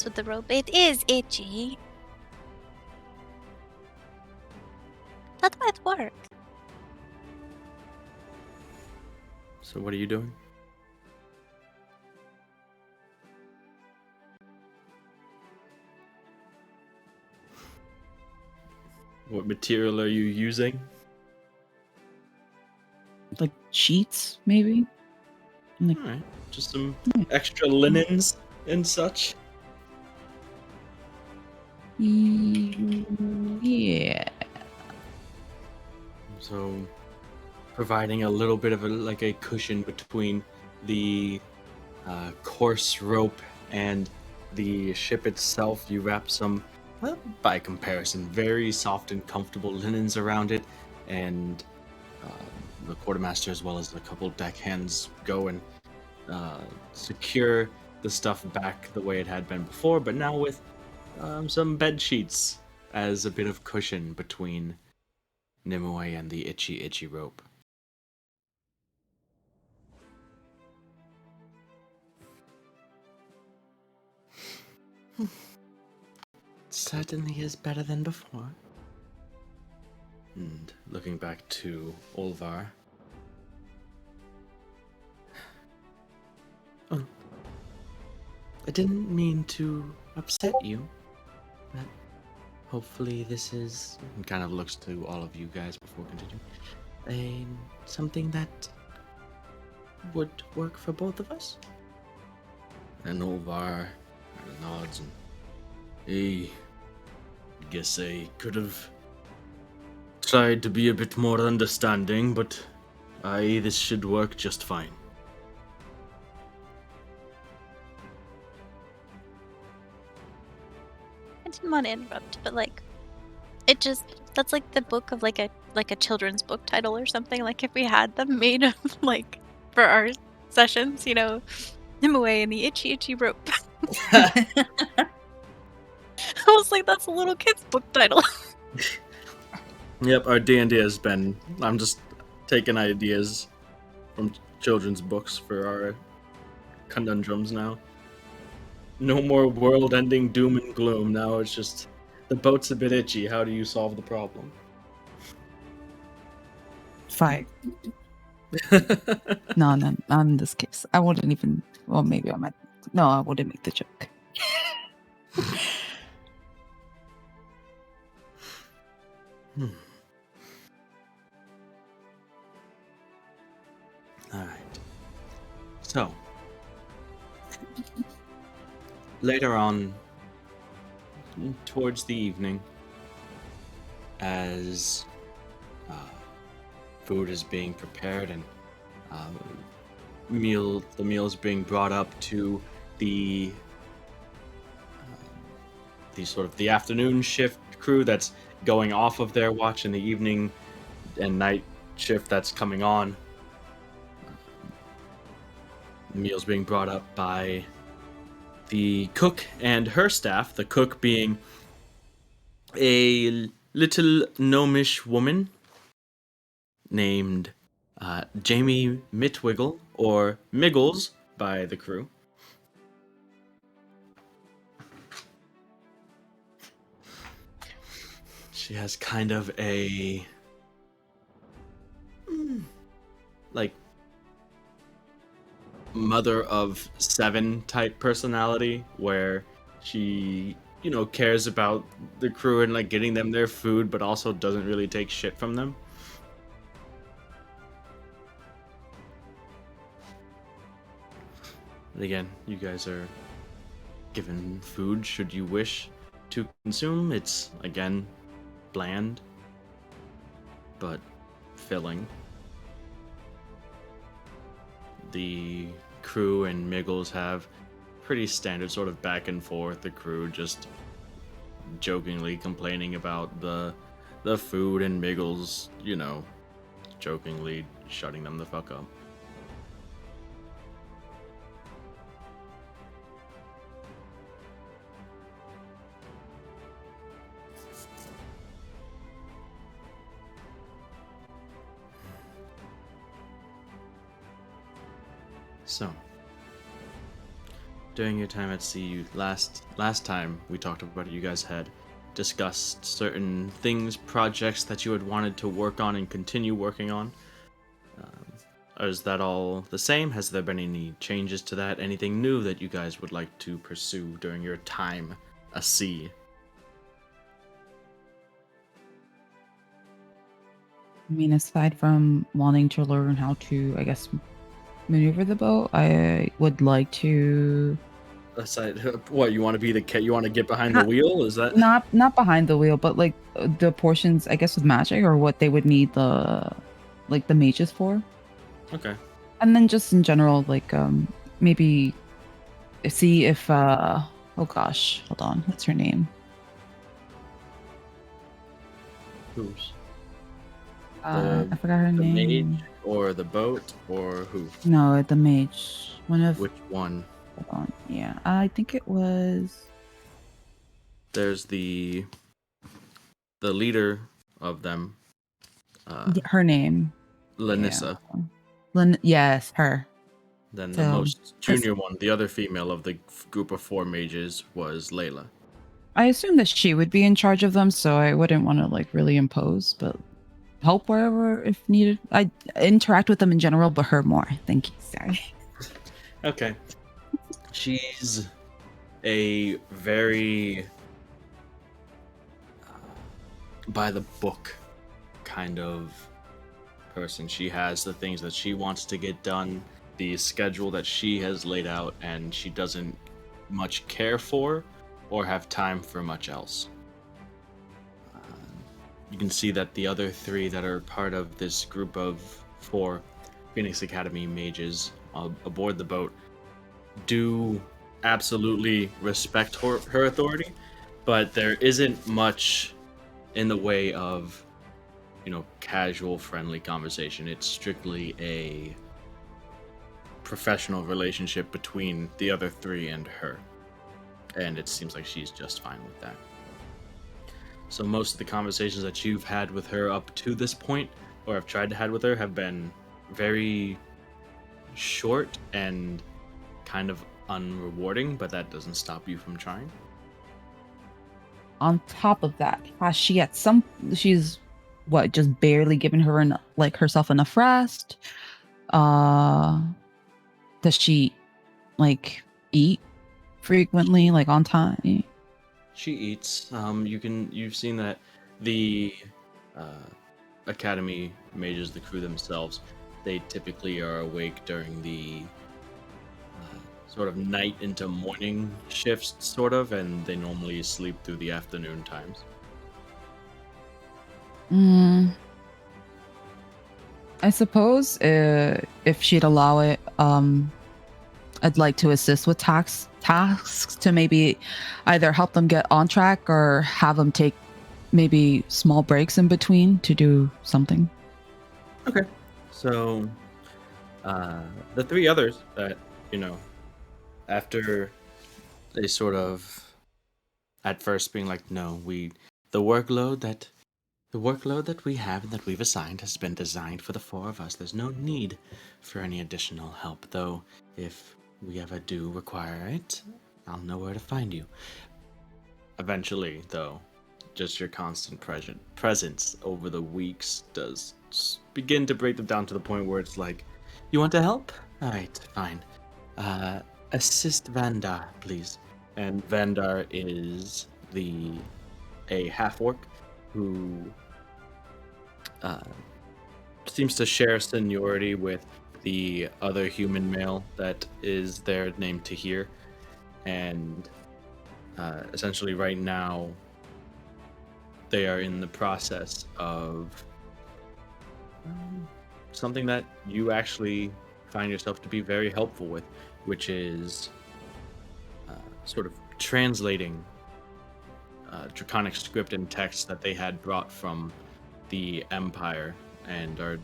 with the rope. It is itchy. That might work. So what are you doing? What material are you using? Like sheets, maybe? Like, Alright, just some extra linens and such. yeah. So, providing a little bit of a cushion between the coarse rope and the ship itself, you wrap some, by comparison, very soft and comfortable linens around it, and the quartermaster as well as a couple deckhands go and secure the stuff back the way it had been before, but now with some bed sheets as a bit of cushion between Nimue and the itchy rope. Certainly is better than before. And looking back to Olvar. Oh, I didn't mean to upset you, but hopefully this is, and kind of looks to all of you guys before continuing, something that would work for both of us. And Olvar nods and, hey, guess I could have tried to be a bit more understanding, but this should work just fine. I didn't want to interrupt, but like, it just that's like the book of like a children's book title or something. Like if we had them made of like for our sessions, you know, Nimue and the itchy rope. I was like, that's a little kid's book title. Yep, our D&D has been, I'm just taking ideas from children's books for our conundrums now. No more world-ending doom and gloom. Now it's just, the boat's a bit itchy. How do you solve the problem? Fire. No, not in this case. I wouldn't even. Well, maybe I might. No, I wouldn't make the joke. Alright. So, later on, towards the evening, as food is being prepared and the meal is being brought up to the sort of the afternoon shift crew that's going off of their watch in the evening and night shift that's coming on. The meal's being brought up by the cook and her staff, the cook being a little gnomish woman named Jamie Mitwiggle, or Miggles by the crew. She has kind of a like mother of seven type personality, where she, you know, cares about the crew and like getting them their food, but also doesn't really take shit from them. And again, you guys are given food should you wish to consume. It's again bland, but filling. The crew and Miggles have pretty standard sort of back and forth. The crew just jokingly complaining about the food, and Miggles, you know, jokingly shutting them the fuck up. So, during your time at sea, last time we talked about it, you guys had discussed certain things, projects that you had wanted to work on and continue working on. Is that all the same? Has there been any changes to that? Anything new that you guys would like to pursue during your time at sea? I mean, aside from wanting to learn how to, I guess, maneuver the boat, I would like to Aside, what you want to be you want to get behind the not wheel? Is that not behind the wheel, but like the portions, I guess, with magic or what they would need the mages for, okay? and then just in general, like maybe see if oh gosh, hold on, what's her name? Who's I forgot her the mage name. or the boat or who? No, the mage. One of Which one? hold on, yeah, I think it was. There's the leader of them, Her name. Yeah. Lanissa. Yes, her. Then the So, most junior one, the other female of the group of 4 mages, was Layla. I assume that she would be in charge of them, so I wouldn't want to like really impose, but help wherever if needed. I interact with them in general, but her more. Thank you. Sorry. Okay. She's a very by the book kind of person. She has the things that she wants to get done, the schedule that she has laid out, and she doesn't much care for or have time for much else. You can see that the other 3 that are part of this group of 4 Phoenix Academy mages aboard the boat do absolutely respect her authority, but there isn't much in the way of, casual, friendly conversation. It's strictly a professional relationship between the other 3 and her. And it seems like she's just fine with that. So most of the conversations that you've had with her up to this point, or have tried to have with her, have been very short and kind of unrewarding, but that doesn't stop you from trying. On top of that, has she at some? She's what? Just barely giving her herself enough rest. Uh, does she like eat frequently, like on time? She eats. You've seen that the academy mages, the crew themselves, they typically are awake during the sort of night into morning shifts, sort of, and they normally sleep through the afternoon times. I suppose if she'd allow it, I'd like to assist with tasks to maybe either help them get on track or have them take maybe small breaks in between to do something. Okay. So, the 3 others that, after they sort of, at first being like, no, the workload that we have and that we've assigned has been designed for the 4 of us. There's no need for any additional help, though if we ever do require it, I'll know where to find you. Eventually, though, just your constant presence over the weeks does begin to break them down to the point where it's like, you want to help? All right, fine. Assist Vandar, please. And Vandar is a half-orc who seems to share seniority with the other human male that is there named Tahir. And essentially right now they are in the process of something that you actually find yourself to be very helpful with, which is sort of translating draconic script and text that they had brought from the Empire and are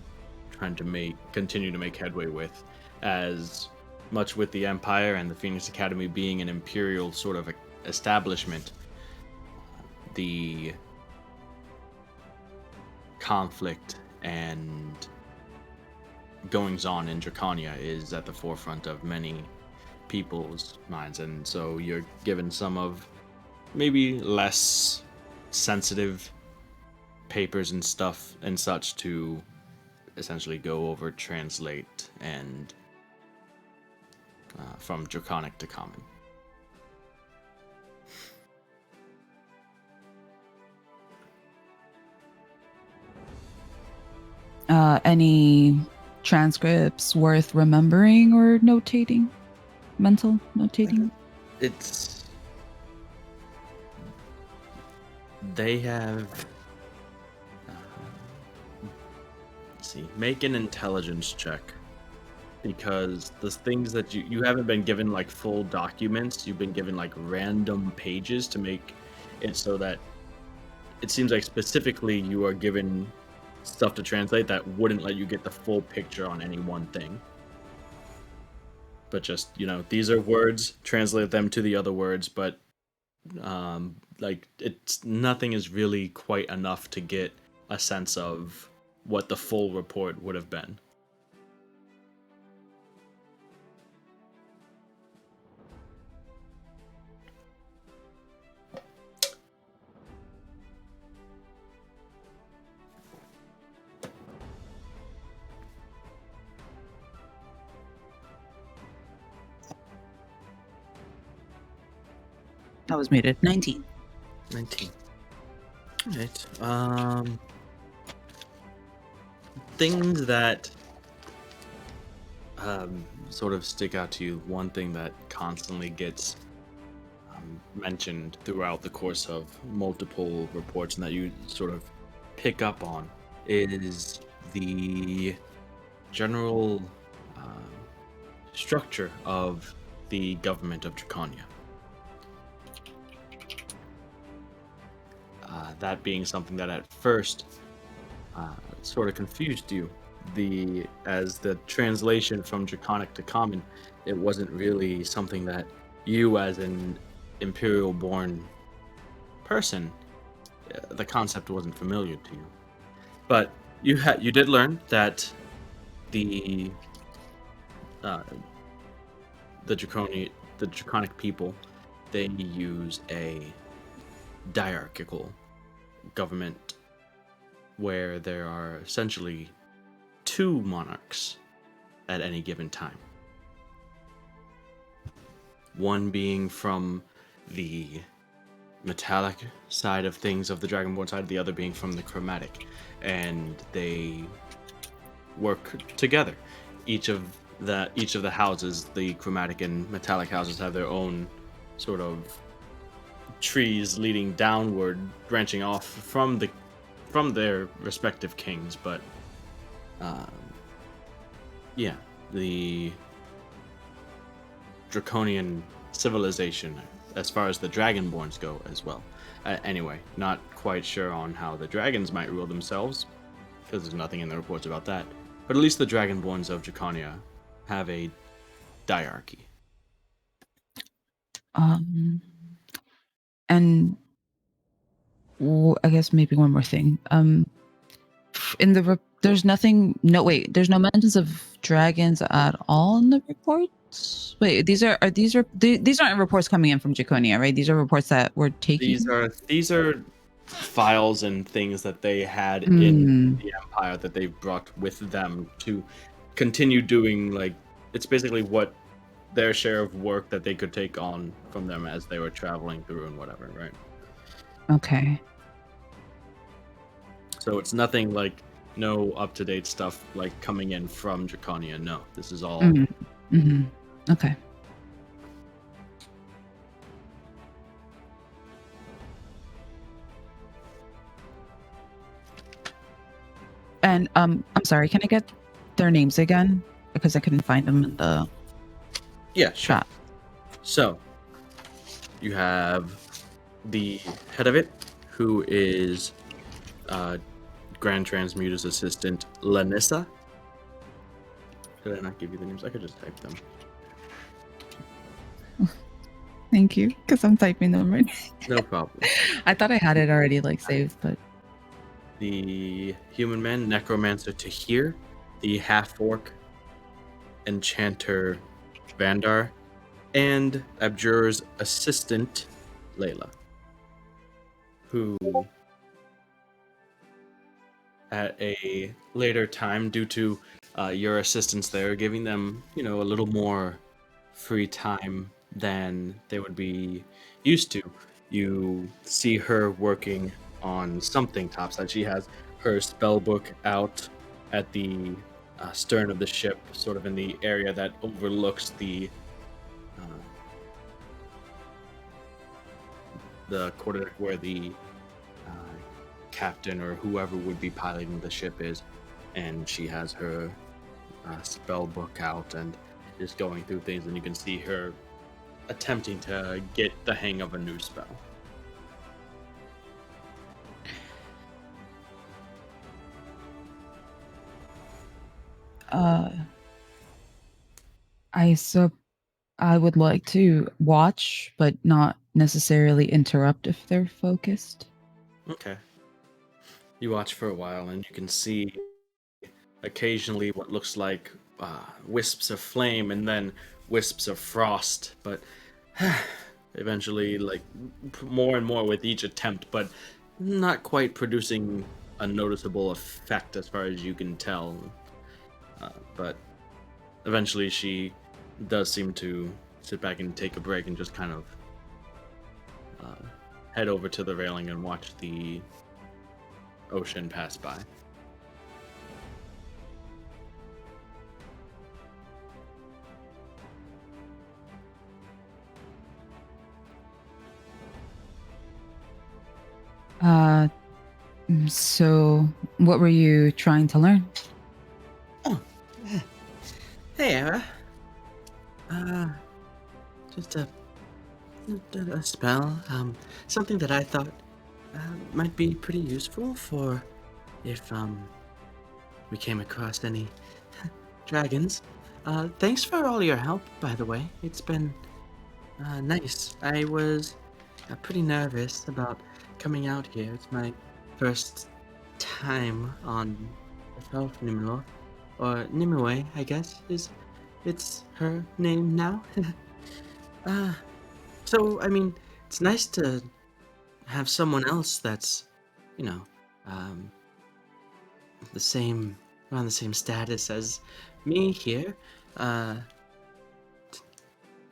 trying to continue to make headway with, as much with the Empire and the Phoenix Academy being an imperial sort of establishment. The conflict and goings on in Draconia is at the forefront of many people's minds, and so you're given some of maybe less sensitive papers and stuff and such to essentially go over, translate, and from Draconic to Common. Any transcripts worth remembering or notating? Mental notating? It's they have let's see, make an intelligence check, because the things that you haven't been given like full documents, you've been given like random pages to make it so that it seems like specifically you are given stuff to translate that wouldn't let you get the full picture on any one thing. But just, these are words, translate them to the other words, but like it's nothing is really quite enough to get a sense of what the full report would have been. That was muted. 19. 19. All right. Things that sort of stick out to you. One thing that constantly gets mentioned throughout the course of multiple reports and that you sort of pick up on is the general structure of the government of Draconia. That being something that at first sort of confused you. As the translation from Draconic to Common, it wasn't really something that you, as an Imperial-born person, the concept wasn't familiar to you. But you did learn that the Draconic people, they use a diarchical government where there are essentially two monarchs at any given time. One being from the metallic side of things of the Dragonborn side, the other being from the chromatic, and they work together. Each of the houses, the chromatic and metallic houses, have their own sort of trees leading downward, branching off from their respective kings, but the Draconian civilization, as far as the Dragonborns go, as well. Anyway, not quite sure on how the dragons might rule themselves, because there's nothing in the reports about that. But at least the Dragonborns of Draconia have a diarchy. And I guess maybe one more thing. In the there's nothing. No, wait. There's no mentions of dragons at all in the reports. Wait, these aren't reports coming in from Draconia, right? These are reports that were taken. These are files and things that they had in the Empire that they brought with them to continue doing. Like, it's basically what their share of work that they could take on from them as they were traveling through and whatever, right? Okay. So it's nothing like no up-to-date stuff like coming in from Draconia. No, this is all. Okay. And I'm sorry, can I get their names again? Because I couldn't find them in the chat. So you have the head of it, who is Grand Transmuter's assistant, Lanissa. Did I not give you the names? I could just type them. Thank you, because I'm typing them right now. No problem. I thought I had it already saved, but the human man, Necromancer Tahir, the half-orc enchanter Vandar, and Abjur's assistant, Layla, who at a later time, due to your assistance there, giving them, a little more free time than they would be used to. You see her working on something topside. She has her spell book out at the stern of the ship, sort of in the area that overlooks uh, the quarterdeck where the uh, captain or whoever would be piloting the ship is, and she has her spell book out and is going through things, and you can see her attempting to get the hang of a new spell. Uh, I sup I would like to watch, but not necessarily interrupt if they're focused. Okay. You watch for a while, and you can see occasionally what looks like wisps of flame and then wisps of frost, but eventually, like, more and more with each attempt, but not quite producing a noticeable effect as far as you can tell. But eventually, she does seem to sit back and take a break and just kind of uh, head over to the railing and watch the ocean pass by. Uh, so what were you trying to learn? Oh, hey, Era. Uh, just a spell. Something that I thought might be pretty useful for if we came across any dragons. Thanks for all your help, by the way. It's been nice. I was pretty nervous about coming out here. It's my first time on the South Nimue, or Nimue, I guess it's her name now. uh, so I mean, it's nice to have someone else that's, you know, um, the same around the same status as me here. Uh,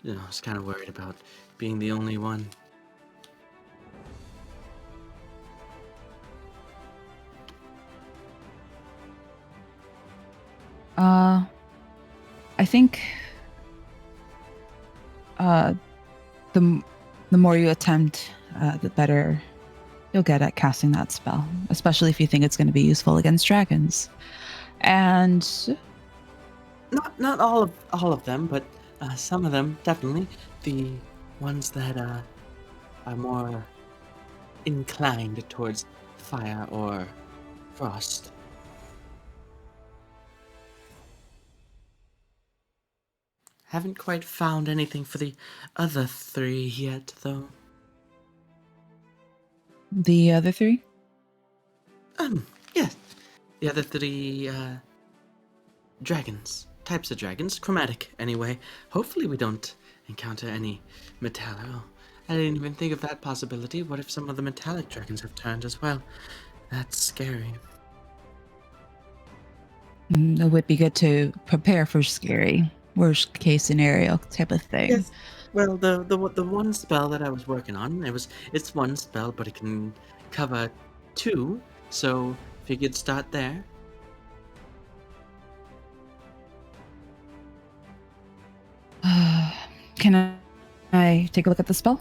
I was kind of worried about being the only one. Uh, I think uh, the more you attempt, the better you'll get at casting that spell, especially if you think it's going to be useful against dragons. And Not all of them, but some of them definitely. The ones that are more inclined towards fire or frost. Haven't quite found anything for the other three yet, though. the other three? Yeah, the other three dragons, types of dragons, chromatic anyway. Hopefully, we don't encounter any metallic. Oh, I didn't even think of that possibility. What if some of the metallic dragons have turned as well? That's scary. It would be good to prepare for scary, worst case scenario type of thing. Yes. Well, the one spell that I was working on, it's one spell, but it can cover two. So if you could start there. Can I take a look at the spell?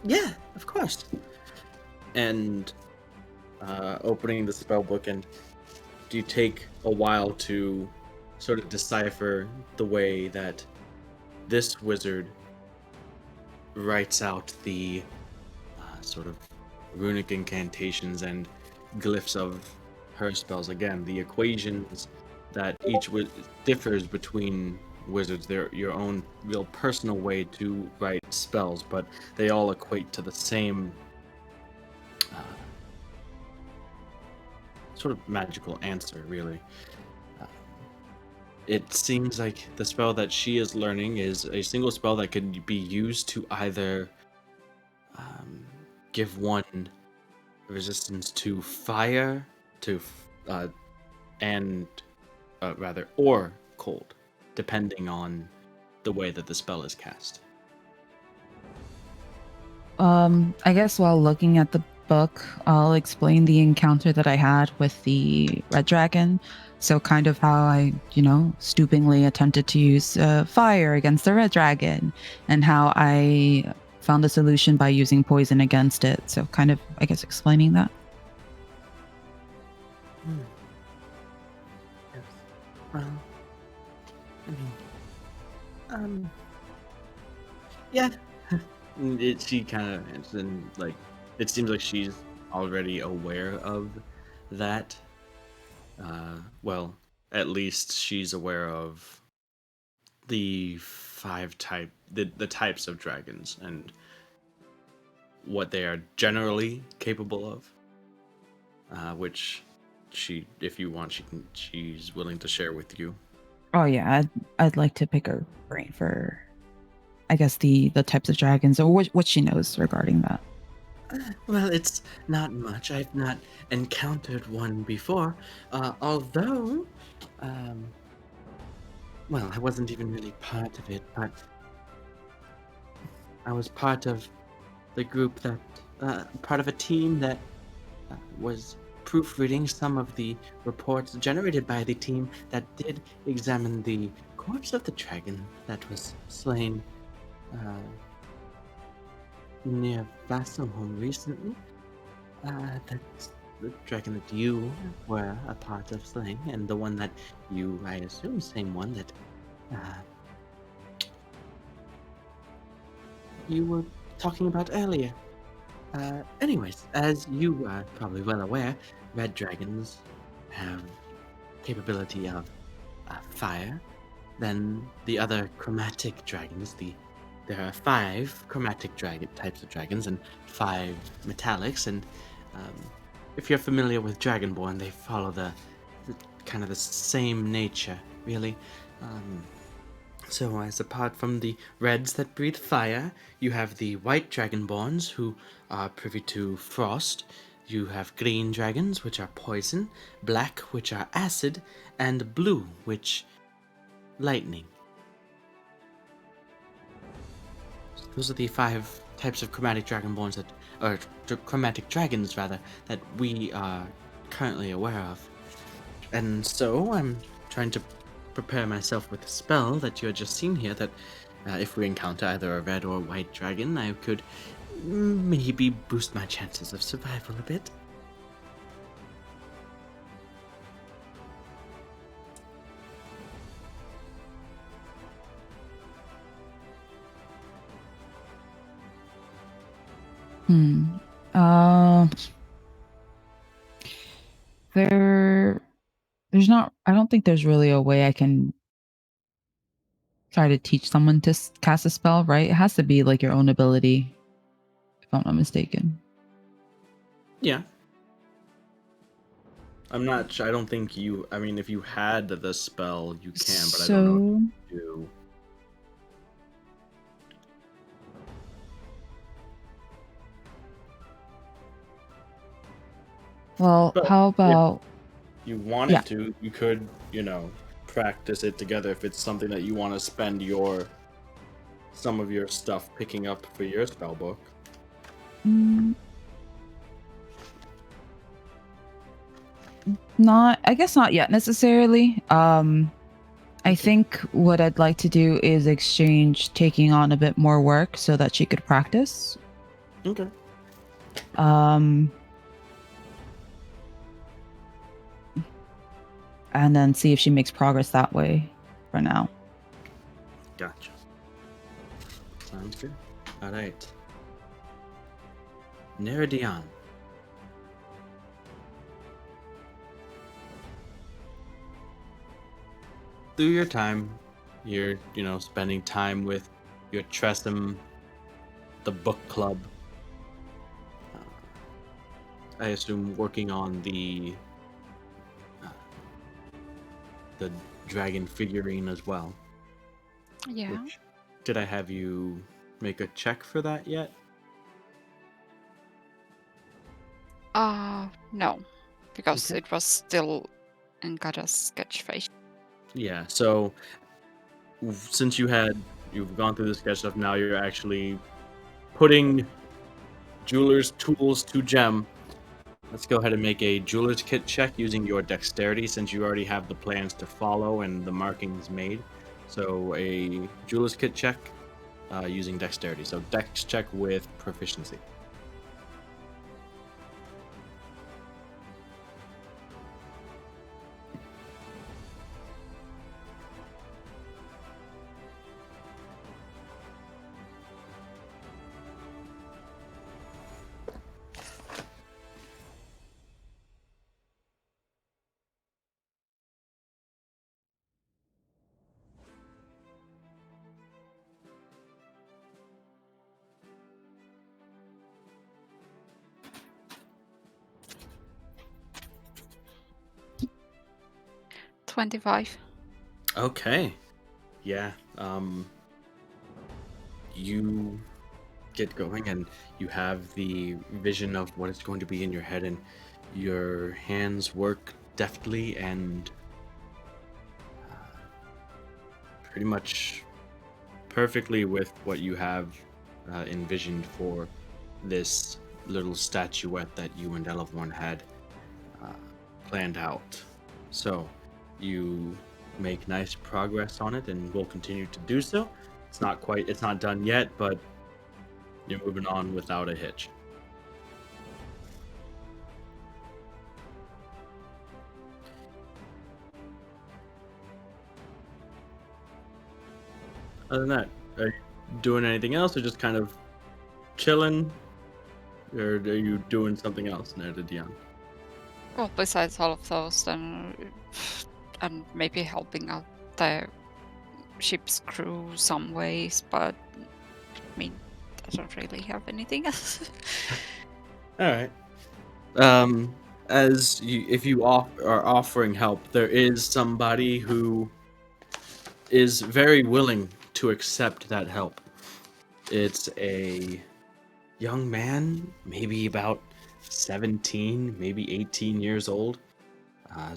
Yeah, of course. And opening the spell book, and do you take a while to sort of decipher the way that this wizard writes out the sort of runic incantations and glyphs of her spells? Again, the equations that differs between wizards. They're your own real personal way to write spells, but they all equate to the same uh, sort of magical answer, really. Uh, it seems like the spell that she is learning is a single spell that could be used to either um, give one resistance to fire, to and rather, or cold, depending on the way that the spell is cast. I guess while looking at the book, I'll explain the encounter that I had with the red dragon. So, kind of how I, stoopingly attempted to use fire against the red dragon, and how I found a solution by using poison against it. So, kind of, I guess, explaining that. Yes. Well, I mean, yeah. She kind of, and like, it seems like she's already aware of that. Well, at least she's aware of the the types of dragons and what they are generally capable of. Which if you want, she's willing to share with you. Oh yeah, I'd like to pick her brain for, I guess, the types of dragons or what she knows regarding that. Well, it's not much. I've not encountered one before. Although, um, well, I wasn't even really part of it, but I was part of the group that, part of a team that was proofreading some of the reports generated by the team that did examine the corpse of the dragon that was slain near Vasselholm recently. That's the dragon that you were a part of slaying, and the one that you, I assume, same one that you were talking about earlier. Anyways, as you are probably well aware, red dragons have capability of fire. Then the other chromatic dragons, there are 5 chromatic dragon types of dragons and 5 metallics. And if you're familiar with Dragonborn, they follow the kind of the same nature, really. So, as apart from the reds that breathe fire, you have the white dragonborns who are privy to frost. You have green dragons, which are poison, black, which are acid, and blue, which lightning. So those are the 5 types of chromatic dragonborns chromatic dragons rather, that we are currently aware of. And so I'm trying to prepare myself with a spell that you had just seen here that if we encounter either a red or white dragon, I could maybe boost my chances of survival a bit. Uh, there's not. I don't think there's really a way I can try to teach someone to cast a spell, right? It has to be like your own ability, if I'm not mistaken. Yeah. I'm not sure. I don't think you. I mean, if you had the spell, you can, but I don't know if you do. Well, But how about you wanted to, you could, practice it together if it's something that you want to spend some of your stuff picking up for your spell book. I guess not yet necessarily. I think what I'd like to do is exchange taking on a bit more work so that she could practice. Okay. And then see if she makes progress that way for now. Gotcha. Sounds good. All right. Neridian. Through your time, you're, spending time with your Tressum, the book club. I assume working on the dragon figurine as well. Yeah. Which, did I have you make a check for that yet? No, because Okay. it was still in Gada's sketch phase. Yeah, so since you've gone through the sketch stuff, now you're actually putting jeweler's tools to gem. Let's go ahead and make a jeweler's kit check using your dexterity, since you already have the plans to follow and the markings made. So a jeweler's kit check using dexterity. So dex check with proficiency. $25. Okay. Yeah. You get going and you have the vision of what is going to be in your head, and your hands work deftly and pretty much perfectly with what you have envisioned for this little statuette that you and Elevorn had uh, planned out. So you make nice progress on it and will continue to do so. It's not done yet, but you're moving on without a hitch. Other than that, are you doing anything else or just kind of chilling? Or are you doing something else, Dion? Well, besides all of those, then and maybe helping out the ship's crew some ways, but I mean, I don't really have anything else. All right. If you are offering help, there is somebody who is very willing to accept that help. It's a young man, maybe about 17, maybe 18 years old. Uh,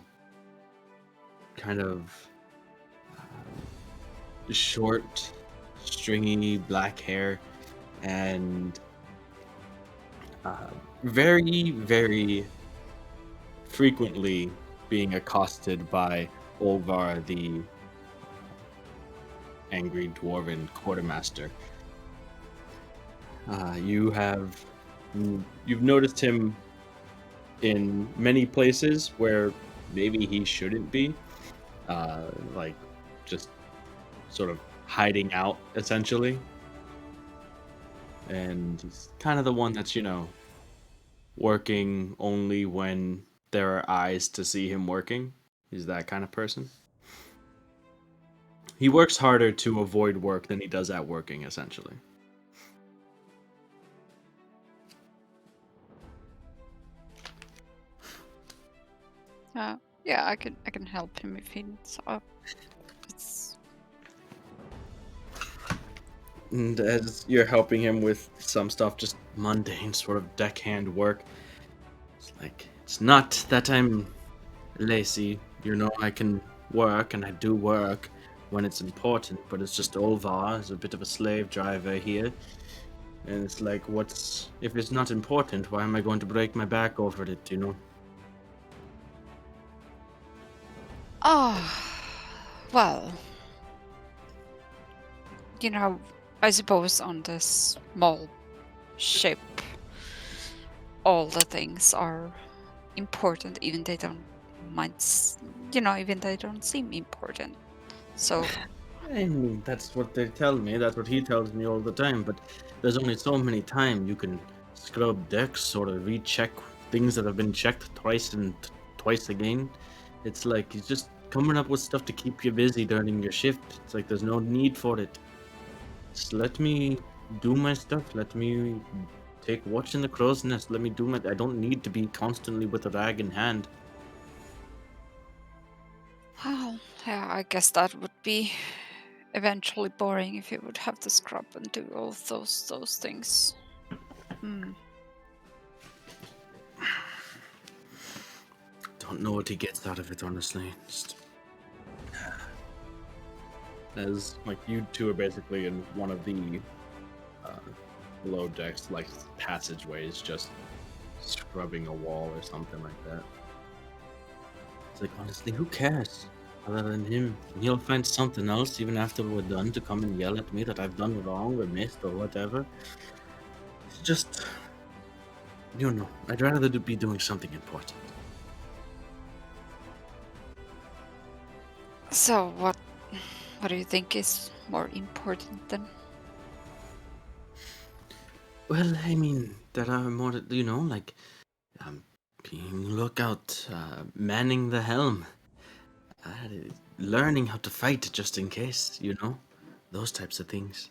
kind of short, stringy black hair, and very, very frequently being accosted by Olvar, the angry dwarven quartermaster. You've noticed him in many places where maybe he shouldn't be, like just sort of hiding out essentially. And he's kind of the one that's working only when there are eyes to see him working. He's that kind of person. He works harder to avoid work than he does at working, essentially. Yeah, I can help him if he needs help. It's And as you're helping him with some stuff, just mundane sort of deckhand work, it's like, it's not that I'm lazy. I can work and I do work when it's important, but it's just Olvar is a bit of a slave driver here. And it's like, if it's not important, why am I going to break my back over it? oh, well, I suppose on this small ship, all the things are important, even they don't mind, even they don't seem important. So, I mean, that's what they tell me. That's what he tells me all the time. But there's only so many times you can scrub decks or recheck things that have been checked twice and twice again. It's like he's just coming up with stuff to keep you busy during your shift. It's like there's no need for it. Just let me do my stuff. Let me take watch in the crow's nest. Let me do my. I don't need to be constantly with a rag in hand. well, Yeah, I guess that would be eventually boring if you would have to scrub and do all of those things. Hmm. Don't know what he gets out of it, honestly. Just as like you two are basically in one of the below decks, like passageways, just scrubbing a wall or something like that. It's like, honestly, who cares? Other than him, he'll find something else even after we're done to come and yell at me that I've done wrong or missed or whatever. It's just, you know, I'd rather be doing something important. So what do you think is more important then? Well, I mean, there are more, you know, like being lookout, manning the helm, learning how to fight just in case, you know, those types of things.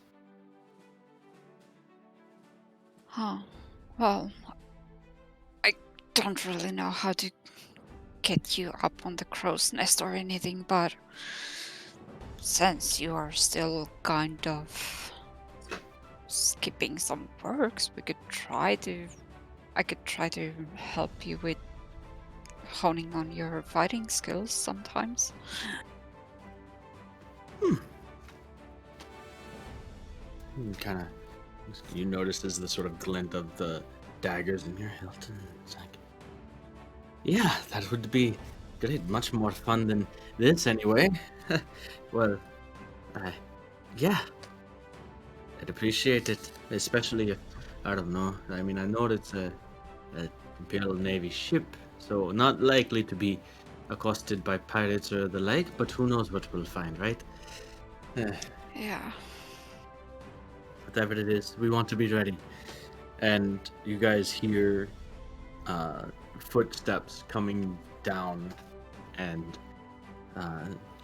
Huh. Well, I don't really know how to get you up on the crow's nest or anything, but since you are still kind of skipping some works, I could try to help you with honing on your fighting skills sometimes. Kind of, you notice as the sort of glint of the daggers in your hilt, and it's like, yeah, that would be great. Much more fun than this, anyway. Well, yeah, I'd appreciate it, especially if, I don't know. I mean, I know it's a Imperial Navy ship, so not likely to be accosted by pirates or the like, but who knows what we'll find, right? Yeah. Whatever it is, we want to be ready. And you guys hear footsteps coming down, and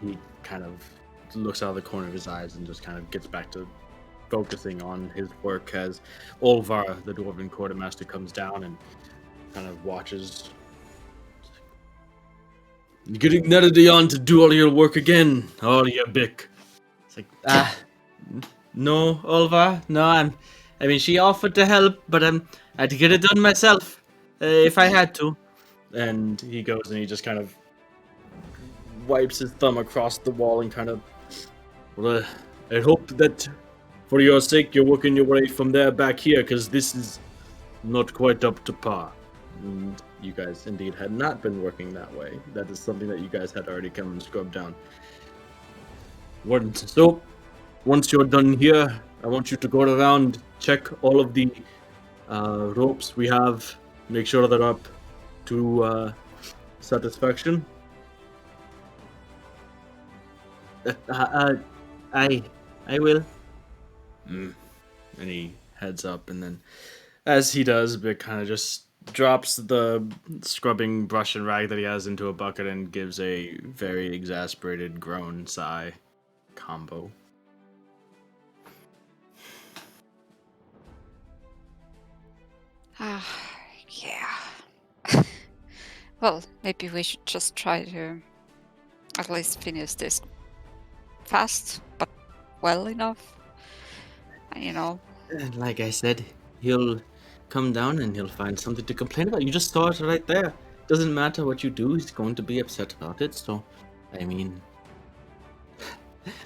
he kind of looks out of the corner of his eyes and just kind of gets back to focusing on his work as Olvar, the Dwarven Quartermaster, comes down and kind of watches. You're getting Neredy on to do all your work again, are you, Bick? It's like, no, Olvar, no, I mean, she offered to help, but I had to get it done myself, if I had to. And he goes and he just kind of wipes his thumb across the wall and kind of, well, I hope that for your sake you're working your way from there back here, because this is not quite up to par. And you guys indeed had not been working that way. That is something that you guys had already come and scrubbed down. So, once you're done here, I want you to go around, check all of the ropes we have, make sure they're up to satisfaction. I will. And he heads up, and then as he does, Vic kind of just drops the scrubbing brush and rag that he has into a bucket and gives a very exasperated groan sigh combo. Yeah. Well, maybe we should just try to at least finish this fast, but well enough. And, you know, And like I said, he'll come down and he'll find something to complain about. You just saw it right there. Doesn't matter what you do, he's going to be upset about it. So, I mean,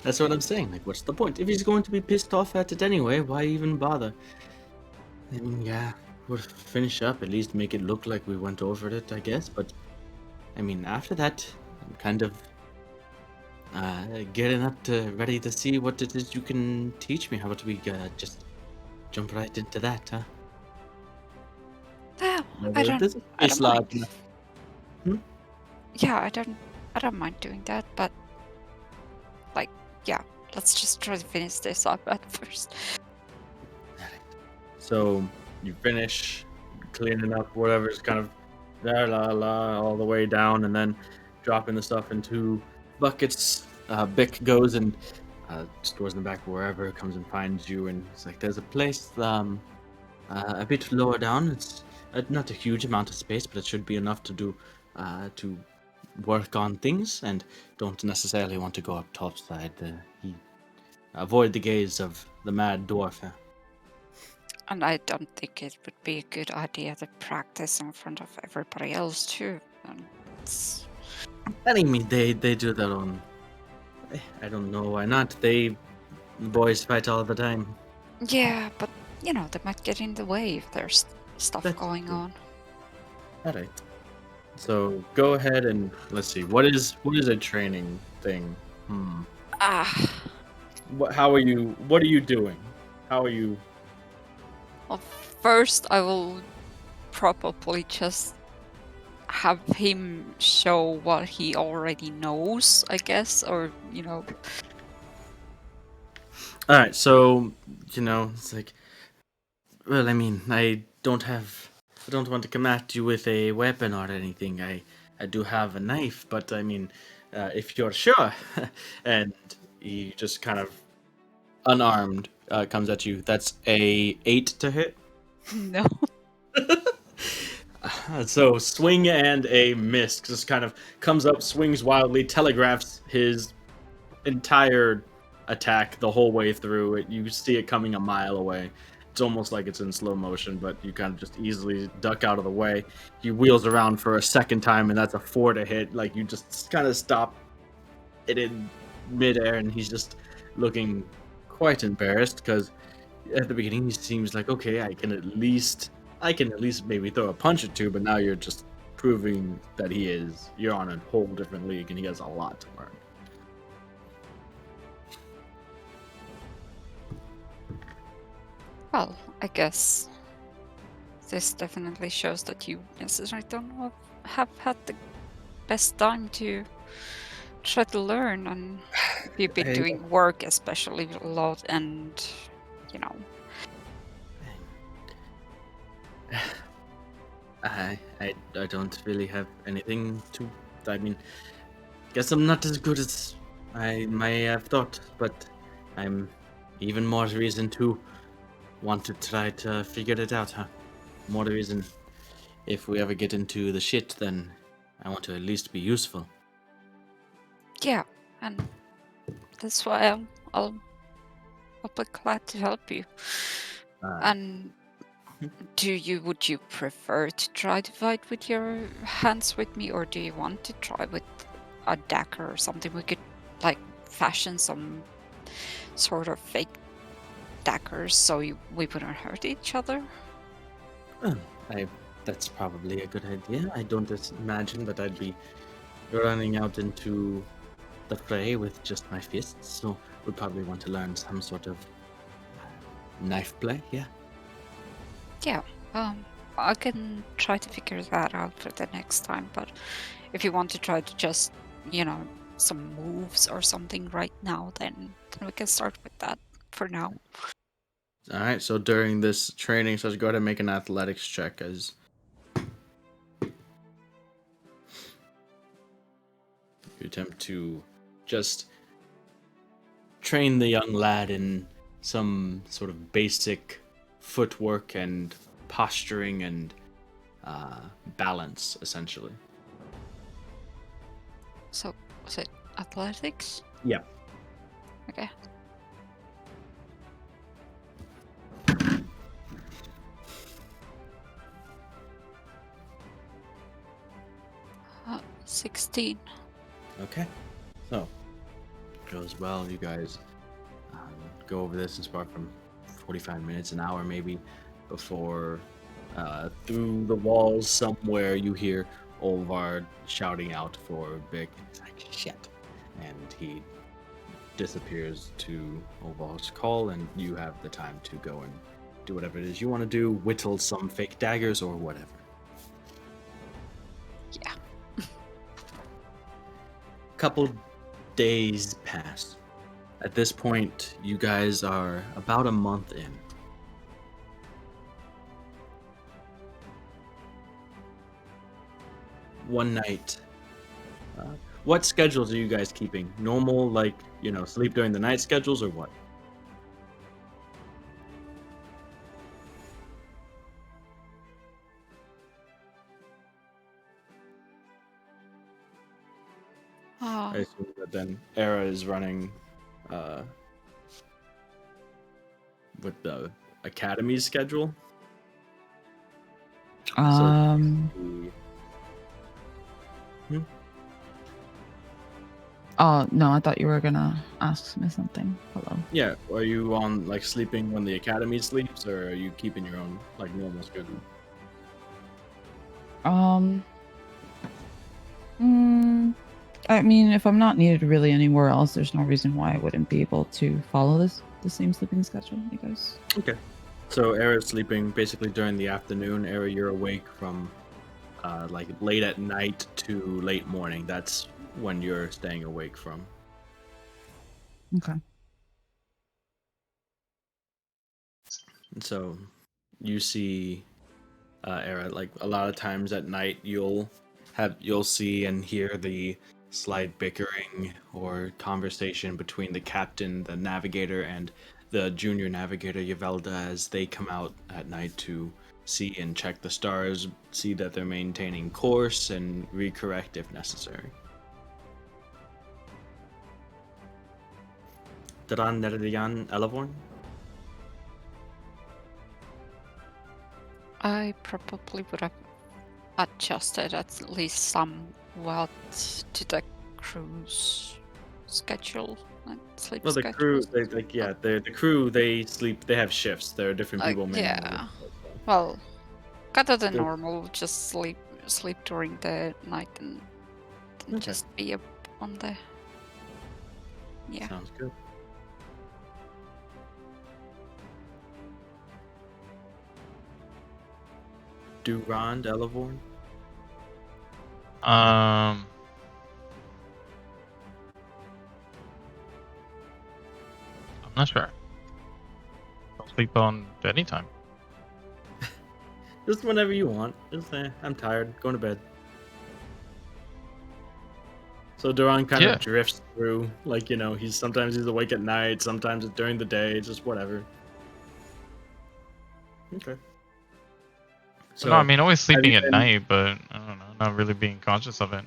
that's what I'm saying. Like, what's the point? If he's going to be pissed off at it anyway, why even bother? I mean, yeah, we'll finish up, at least make it look like we went over it, I guess. But, I mean, after that, I'm kind of getting up to ready to see what it is you can teach me. How about we just jump right into that, huh? well, I don't mind. large enough. Yeah, I don't mind doing that, but like, yeah, let's just try to finish this up at first. So you finish cleaning up whatever's kind of there, all the way down, and then dropping the stuff into buckets. Bick goes and stores in the back wherever, comes and finds you, and it's like, there's a place a bit lower down. It's not a huge amount of space, but it should be enough to do to work on things and don't necessarily want to go up topside. Avoid the gaze of the mad dwarf. And I don't think it would be a good idea to practice in front of everybody else too. And it's... I mean, they do their own. I don't know why not. Boys fight all the time. Yeah, but you know, they might get in the way if there's stuff That's going true. on. All right. So go ahead and let's see. What is a training thing? Ah, How are you? What are you doing? How are you? well, first I will probably just have him show what he already knows, I guess, or you know. All right. So it's like, well, I mean, I don't want to come at you with a weapon or anything. I do have a knife, but I mean, if you're sure, and he just kind of unarmed comes at you. That's a 8 to hit. No. So swing and a miss. Just kind of comes up, swings wildly, telegraphs his entire attack the whole way through. You see it coming a mile away. It's almost like it's in slow motion, but you kind of just easily duck out of the way. He wheels around for a second time, and that's a 4 to hit. Like you just kind of stop it in midair, and he's just looking quite embarrassed because at the beginning he seems like, okay, I can at least maybe throw a punch or two, but now you're just proving that you're on a whole different league and he has a lot to learn. Well, I guess this definitely shows that you necessarily don't have had the best time to try to learn, and you've been doing work especially a lot, and you know. I don't really have anything to. I mean, guess I'm not as good as I may have thought, but I'm even more reason to want to try to figure it out, huh? More reason if we ever get into the shit, then I want to at least be useful. Yeah, and that's why I'll be glad to help you. And would you prefer to try to fight with your hands with me, or do you want to try with a dagger or something? We could like fashion some sort of fake daggers so we wouldn't hurt each other. That's probably a good idea. I don't imagine that I'd be running out into the fray with just my fists, so we'd probably want to learn some sort of knife play, yeah. Yeah, I can try to figure that out for the next time, but if you want to try to just, some moves or something right now, then we can start with that for now. All right, so during this training, so go ahead and make an athletics check as you attempt to just train the young lad in some sort of basic footwork and posturing and balance, essentially. So, was it athletics? Yeah. Okay. Uh, 16. Okay. So, goes well. You guys go over this and spark from 45 minutes, an hour maybe, before through the walls somewhere you hear Olvar shouting out for Vic. He's like, shit. And he disappears to Olvar's call, and you have the time to go and do whatever it is you want to do, whittle some fake daggers or whatever. Yeah. Couple days pass. At this point, you guys are about a month in. One night. What schedules are you guys keeping? Normal, sleep during the night schedules, or what? I Oh, assume that then Era is running with the academy schedule. So the- Oh no, I thought you were gonna ask me something. Hello. yeah, are you on like sleeping when the academy sleeps, or are you keeping your own like normal schedule? I mean, if I'm not needed really anywhere else, there's no reason why I wouldn't be able to follow the same sleeping schedule, I guess. Okay. So Era's sleeping basically during the afternoon. Era, you're awake from like late at night to late morning. That's when you're staying awake from. Okay. And so you see Era, like a lot of times at night you'll see and hear the slight bickering or conversation between the captain, the navigator, and the junior navigator Yavelda as they come out at night to see and check the stars, see that they're maintaining course, and recorrect if necessary. Daran Nerdian Elevorn? I probably would have adjusted at least somewhat to the crew's schedule, like sleep Well, the schedule. crew, the crew, they sleep, they have shifts. There are different people manning all Yeah. this. Well, kind of the Good. normal, just sleep during the night and Okay. just be up on the. Yeah. Sounds good. Durand Elevorn? I'm not sure. I'll sleep on any time. Just whenever you want. Just I'm tired. Going to bed. So Duran kind Yeah. of drifts through, like, you know, sometimes he's awake at night, sometimes it's during the day, just whatever. Okay. So No, I mean always sleeping you at been- night, but I don't know, not really being conscious of it.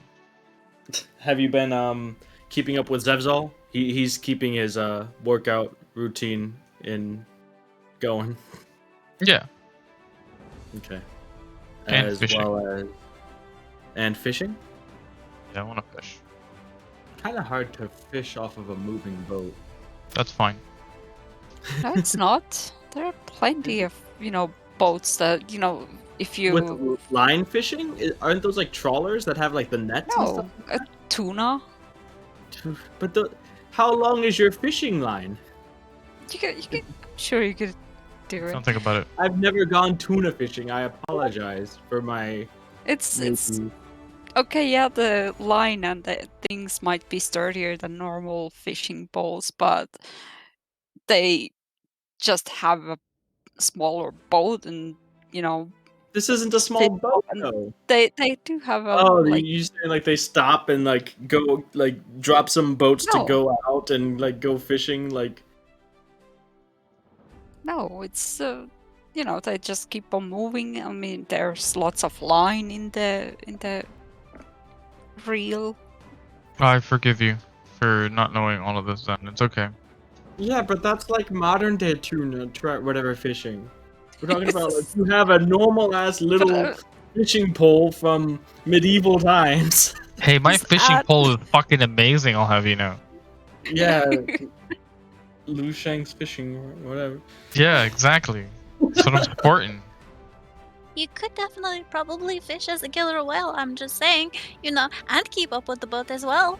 have you been keeping up with Zevzal? He's keeping his workout routine going. Yeah. Okay. And As fishing. well as and fishing? Yeah, I want to fish. Kind of hard to fish off of a moving boat. That's fine. No, it's not. There are plenty of boats that if you With line fishing, aren't those like trawlers that have like the nets and stuff? no a tuna. But how long is your fishing line? I'm sure you could do it. Don't think about it. I've never gone tuna fishing. I apologize for my. It's newbie. okay. Yeah, the line and the things might be sturdier than normal fishing poles, but they just have a smaller boat, and This isn't a small fish boat and though. they do have a Oh, like you saying like they stop and like go like drop some boats to no go out and like go fishing like. no it's they just keep on moving. I mean, there's lots of line in the reel. I forgive you for not knowing all of this then. It's okay. Yeah, but that's like modern day tuna, whatever fishing. We're talking about like you have a normal ass little fishing pole from medieval times. Hey, my Just fishing add- pole is fucking amazing, I'll have you know. Yeah, Lu Shang's fishing, or whatever. Yeah, exactly. That's what I'm supporting. You could definitely probably fish as a killer whale. I'm just saying, and keep up with the boat as well.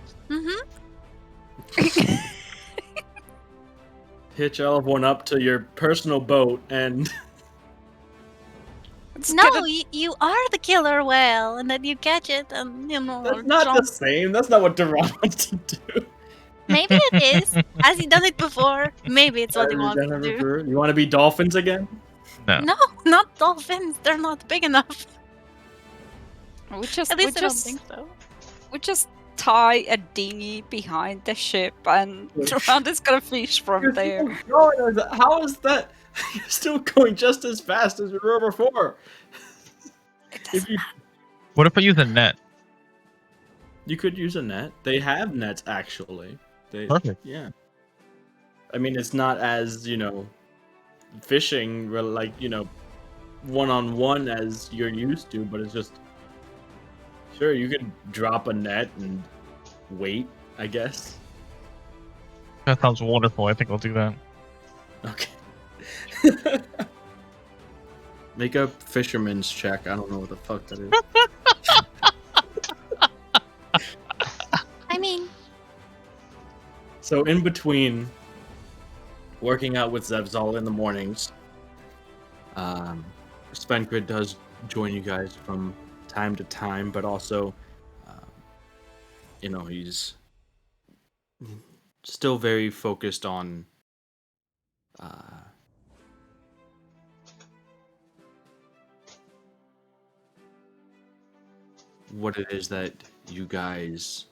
Hitch Elvon up to your personal boat and No, you are the killer whale, and then you catch it, and that's not the same. That's not what Duran wants to do. Maybe it is. Has he done it before? Maybe it's what he Have you wants done to it do. before? You want to be dolphins again? No. No, not dolphins. They're not big enough. we just At least I don't think so. we just tie a dinghy behind the ship, and Durand is gonna fish from there. How is that? You're still going just as fast as you were before. It If you, What if I use a net? You could use a net. They have nets actually. Perfect. Yeah. I mean, it's not as fishing like one-on-one as you're used to, but it's just sure you could drop a net and wait, I guess. That sounds wonderful. I think I'll do that. Okay. Make a fisherman's check. I don't know what the fuck that is. I mean, So in between working out with Zevzal in the mornings, Svenkrid does join you guys from time to time, but also, he's still very focused on what it is that you guys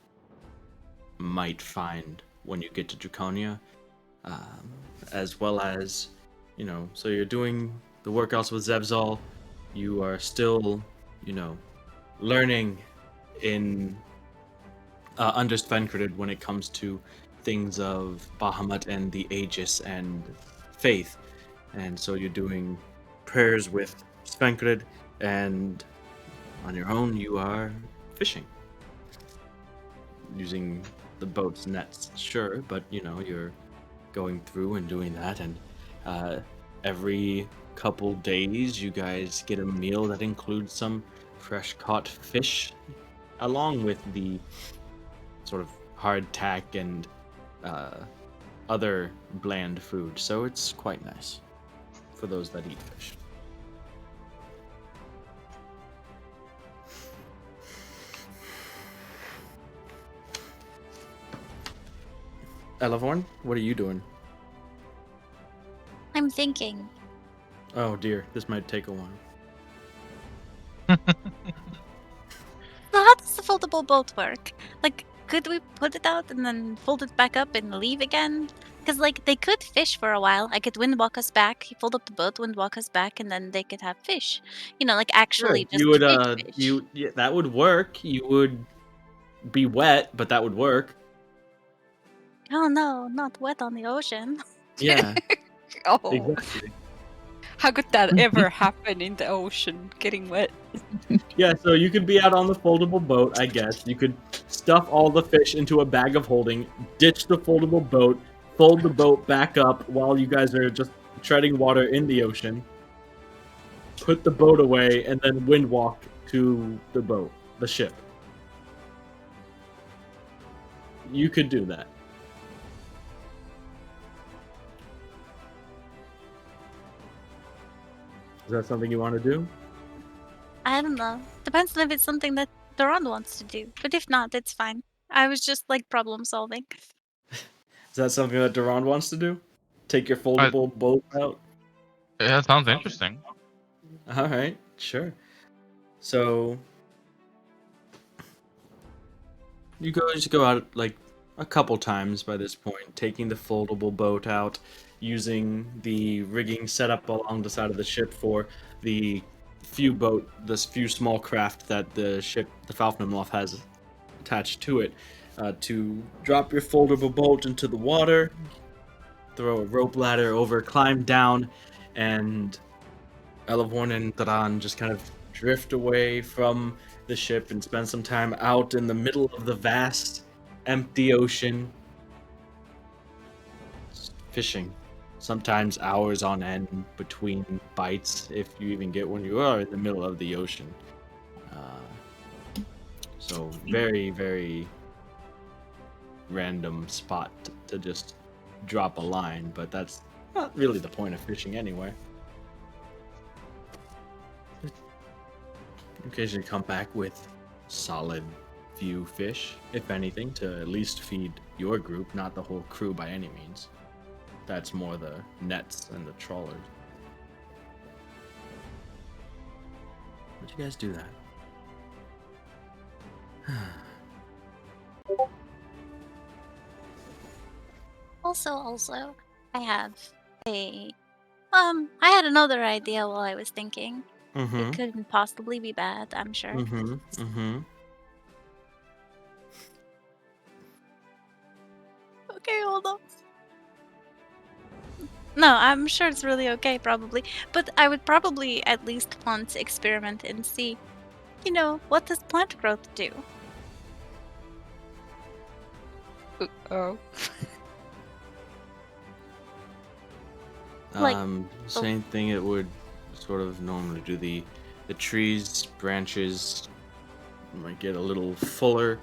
might find when you get to Draconia, as well as, so you're doing the workouts with Zevzal, you are still, learning in under Svenkrid when it comes to things of Bahamut and the Aegis and faith, and so you're doing prayers with Svenkrid, and on your own you are fishing using the boat's nets, sure, but you're going through and doing that, and every couple days you guys get a meal that includes some fresh caught fish along with the sort of hardtack and other bland food, so it's quite nice for those that eat fish. Elavorn, what are you doing? I'm thinking. Oh dear, this might take a while. So how does the foldable boat work? Like, could we put it out and then fold it back up and leave again? Because, like, they could fish for a while. I could windwalk us back, fold up the boat, windwalk us back, and then they could have fish. Like, actually just You would fish. yeah, that would work. You would be wet, but that would work. Oh, no, not wet on the ocean. Yeah, Oh, exactly. how could that ever happen in the ocean? Getting wet. Yeah, so you could be out on the foldable boat, I guess. You could stuff all the fish into a bag of holding, ditch the foldable boat, fold the boat back up while you guys are just treading water in the ocean, put the boat away, and then windwalk to the boat, the ship. You could do that. Is that something you want to do? I don't know. Depends on if it's something that Doran wants to do. But if not, it's fine. I was just, like, problem solving. Is that something that Duran wants to do? Take your I- foldable boat out? That sounds interesting. All right, sure. So you guys go out like a couple times by this point, taking the foldable boat out, using the rigging set up along the side of the ship for the few small craft that the ship, the Falfnemloth, has attached to it, to drop your foldable boat into the water, throw a rope ladder over, climb down, and Elavorn and Taran just kind of drift away from the ship and spend some time out in the middle of the vast, empty ocean, fishing. Sometimes hours on end between bites, if you even get one. You are in the middle of the ocean. So very, very random spot to just drop a line, but that's not really the point of fishing anyway. Occasionally come back with solid few fish, if anything, to at least feed your group, not the whole crew by any means. That's more the nets and the trawlers. How'd you guys do that? Also, I have I had another idea while I was thinking. It couldn't possibly be bad, I'm sure. Okay, hold on. No, I'm sure it's really okay, probably. But I would probably at least want to experiment and see, what does plant growth do? Oh. Like, oh, Same thing it would sort of normally do. The trees, branches might get a little fuller.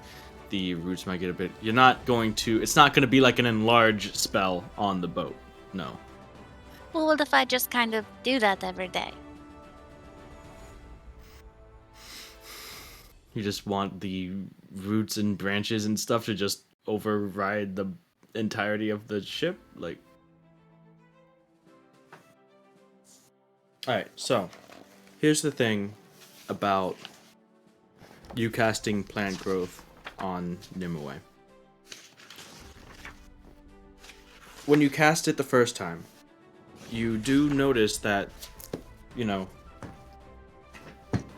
The roots might get a bit. You're not going to. It's not going to be like an enlarge spell on the boat. No. well, what if I just kind of do that every day? You just want the roots and branches and stuff to just override the entirety of the ship, like. All right, so here's the thing about you casting plant growth on Nimue. When you cast it the first time, you do notice that, you know,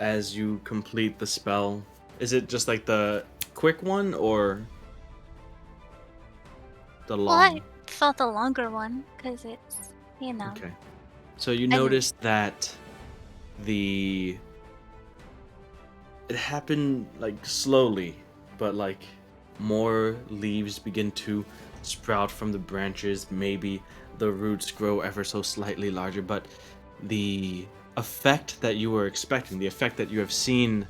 as you complete the spell, is it just like the quick one or the Well, I long? thought the longer one, because it's, Okay. So you I didn't- notice that the it happened like slowly, but like more leaves begin to sprout from the branches. Maybe the roots grow ever so slightly larger, but the effect that you were expecting, the effect that you have seen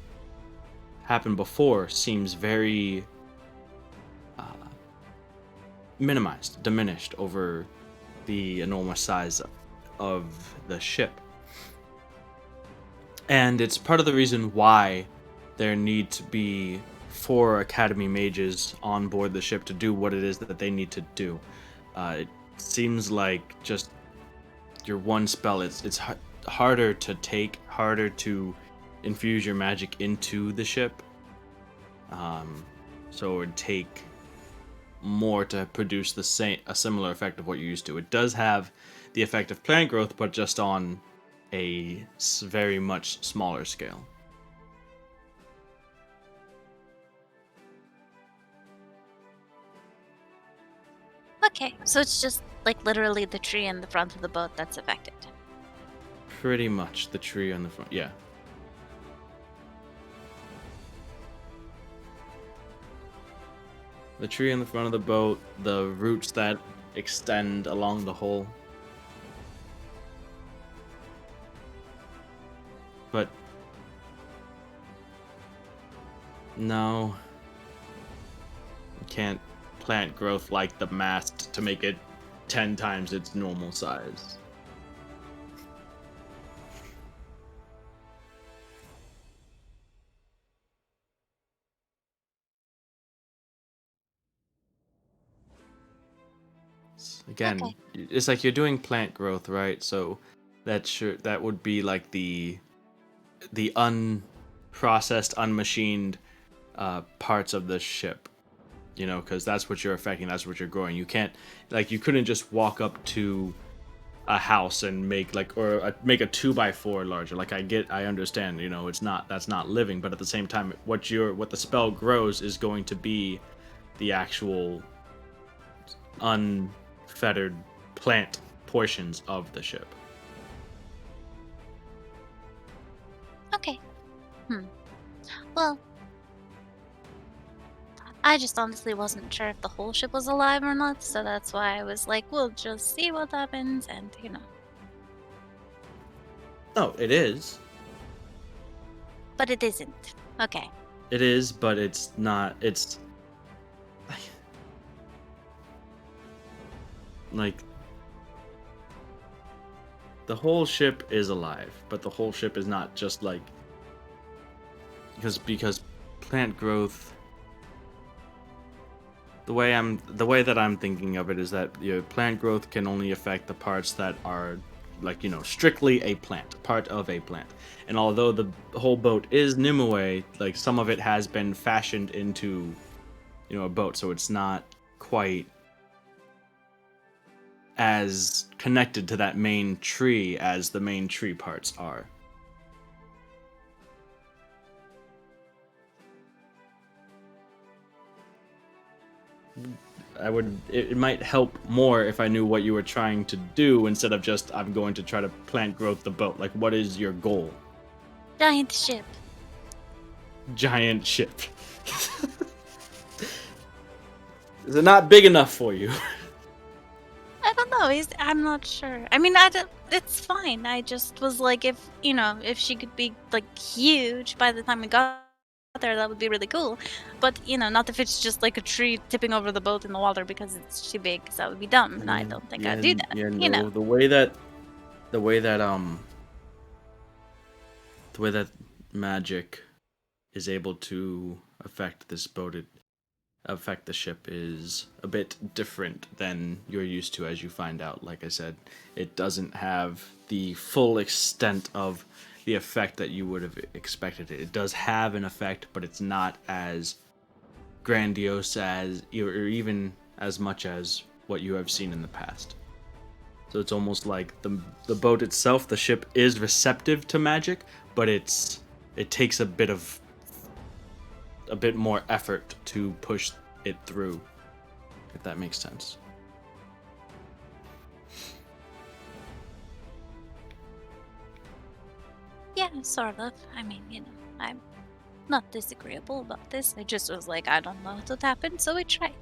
happen before, seems very uh, minimized, diminished over the enormous size of the ship. And it's part of the reason why there need to be 4 Academy mages on board the ship to do what it is that they need to do. It seems like just your one spell, it's harder to take, harder to infuse your magic into the ship. So it would take more to produce a similar effect of what you're used to. It does have the effect of plant growth, but just on a very much smaller scale. Okay, so it's just like literally the tree in the front of the boat that's affected. Pretty much the tree on the front, yeah. The tree in the front of the boat, the roots that extend along the hull. But no, you can't plant growth like the mast to make it 10 times its normal size. Again, Okay. it's like you're doing plant growth, right? So that would be like the unprocessed, unmachined parts of the ship, because that's what you're affecting, that's what you're growing. You couldn't just walk up to a house and make make a 2x4 larger. I understand, that's not living, but at the same time, what the spell grows is going to be the actual unfettered plant portions of the ship. Okay. Well, I just honestly wasn't sure if the whole ship was alive or not, so that's why I was like, we'll just see what happens, and Oh, it is. But it isn't. Okay. It is, but it's not. It's like the whole ship is alive, but the whole ship is not just like because plant growth. The way that I'm thinking of it is that plant growth can only affect the parts that are strictly a plant, part of a plant. And although the whole boat is Nimue, like some of it has been fashioned into a boat, so it's not quite as connected to that main tree as the main tree parts are. It might help more if I knew what you were trying to do instead of just I'm going to try to plant growth the boat. Like, what is your goal? Giant ship. Giant ship. Is it not big enough for you? I don't know. I'm not sure. I mean, it's fine. I just was like, if she could be like huge by the time we got there, that would be really cool. But not if it's just like a tree tipping over the boat in the water because it's too big. Because that would be dumb, and I don't think I'd do that. Yeah, no. The way that magic is able to affect this boat, affect the ship, is a bit different than you're used to, as you find out. Like I said, it doesn't have the full extent of the effect that you would have expected. It does have an effect, but it's not as grandiose as, or even as much as what you have seen in the past. So it's almost like the boat itself, the ship, is receptive to magic, but it takes a bit more effort to push it through, if that makes sense. Yeah, sort of. I mean, I'm not disagreeable about this. I just was like, I don't know what would happen, so we tried.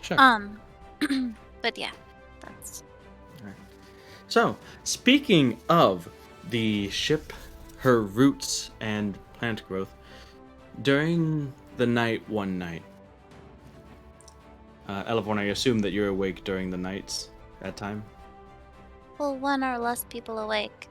Sure. But yeah, that's. Right. So, speaking of the ship, her roots and plant growth, during the night, one night, Elevorn, I assume that you're awake during the nights that time? Well, one or less people awake.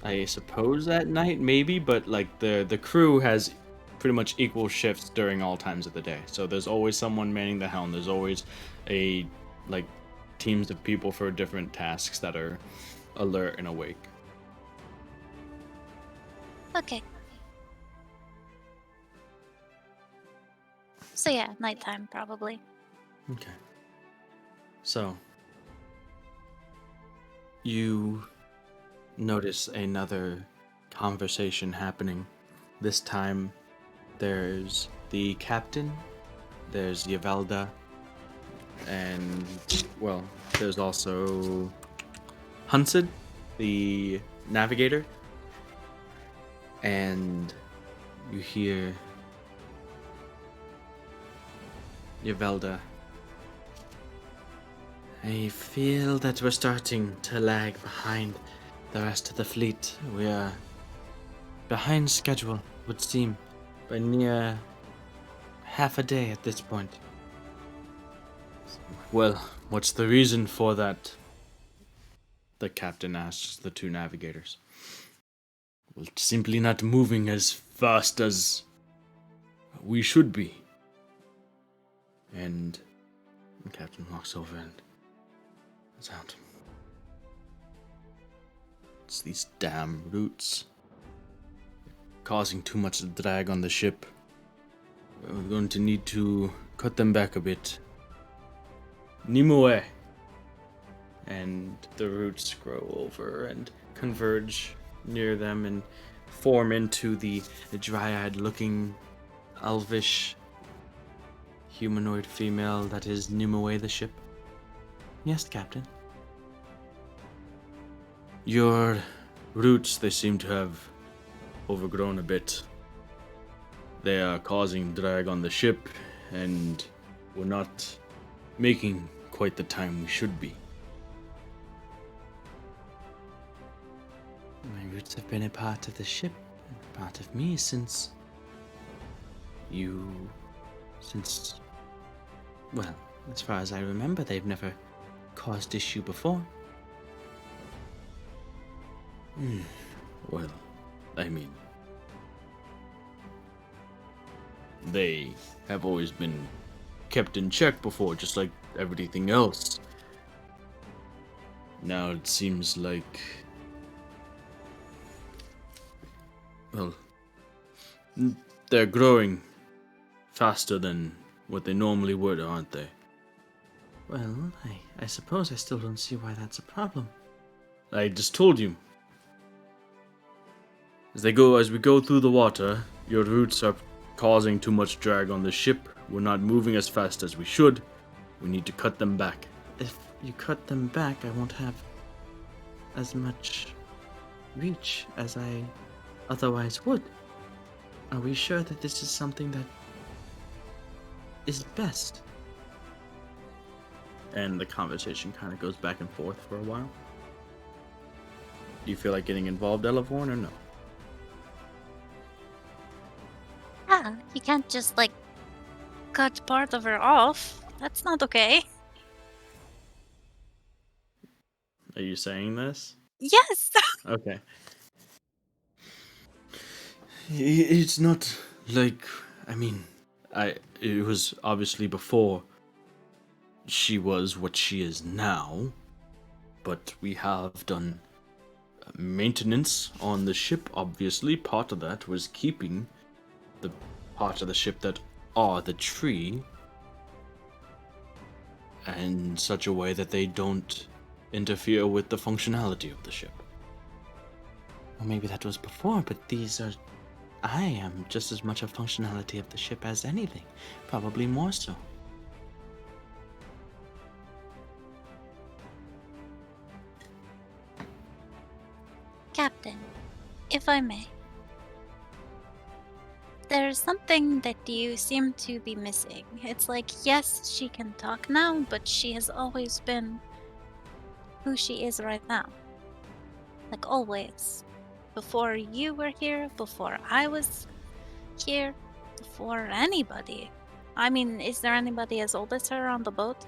I suppose at night, maybe, but like the crew has pretty much equal shifts during all times of the day. So there's always someone manning the helm. There's always teams of people for different tasks that are alert and awake. Okay. So yeah, nighttime probably. Okay. So you notice another conversation happening. This time there's the captain, there's Yvelda, and well, there's also Hunsid, the navigator, and you hear Yvelda. I feel that we're starting to lag behind the rest of the fleet. We are behind schedule, would seem, by near half a day at this point. Well, what's the reason for that? The captain asks the two navigators. Well, simply not moving as fast as we should be. And the captain walks over and is out. It's these damn roots causing too much drag on the ship. We're going to need to cut them back a bit. Nimue! And the roots grow over and converge near them and form into the dryad-looking, elvish, humanoid female that is Nimue the ship. Yes, Captain. Your roots, they seem to have overgrown a bit. They are causing drag on the ship, and we're not making quite the time we should be. My roots have been a part of the ship, and a part of me since, well, as far as I remember, they've never caused issue before. Well, I mean, they have always been kept in check before, just like everything else. Now it seems like, well, they're growing faster than what they normally would, aren't they? Well, I suppose I still don't see why that's a problem. I just told you. As we go through the water, your roots are causing too much drag on the ship. We're not moving as fast as we should. We need to cut them back. If you cut them back, I won't have as much reach as I otherwise would. Are we sure that this is something that is best? And the conversation kind of goes back and forth for a while. Do you feel like getting involved, Elevorn, or no? Yeah, you can't just like cut part of her off. That's not okay. Are you saying this? Yes. Okay. It's not like, I mean, it was obviously before she was what she is now, but we have done maintenance on the ship. Obviously, part of that was keeping the parts of the ship that are the tree in such a way that they don't interfere with the functionality of the ship. Well, maybe that was before, but these are... I am just as much a functionality of the ship as anything. Probably more so. Captain, if I may. There's something that you seem to be missing. It's like, yes, she can talk now, but she has always been who she is right now. Like always. Before you were here, before I was here, before anybody. I mean, is there anybody as old as her on the boat?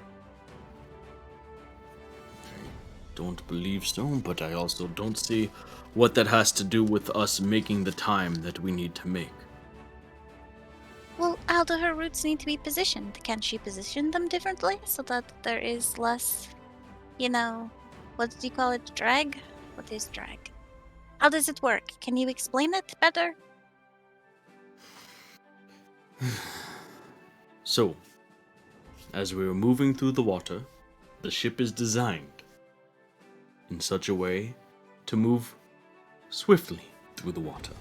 Don't believe so, but I also don't see what that has to do with us making the time that we need to make. Well, how do her roots need to be positioned? Can she position them differently so that there is less, what do you call it? Drag? What is drag? How does it work? Can you explain it better? So, as we are moving through the water, the ship is designed in such a way to move swiftly through the water.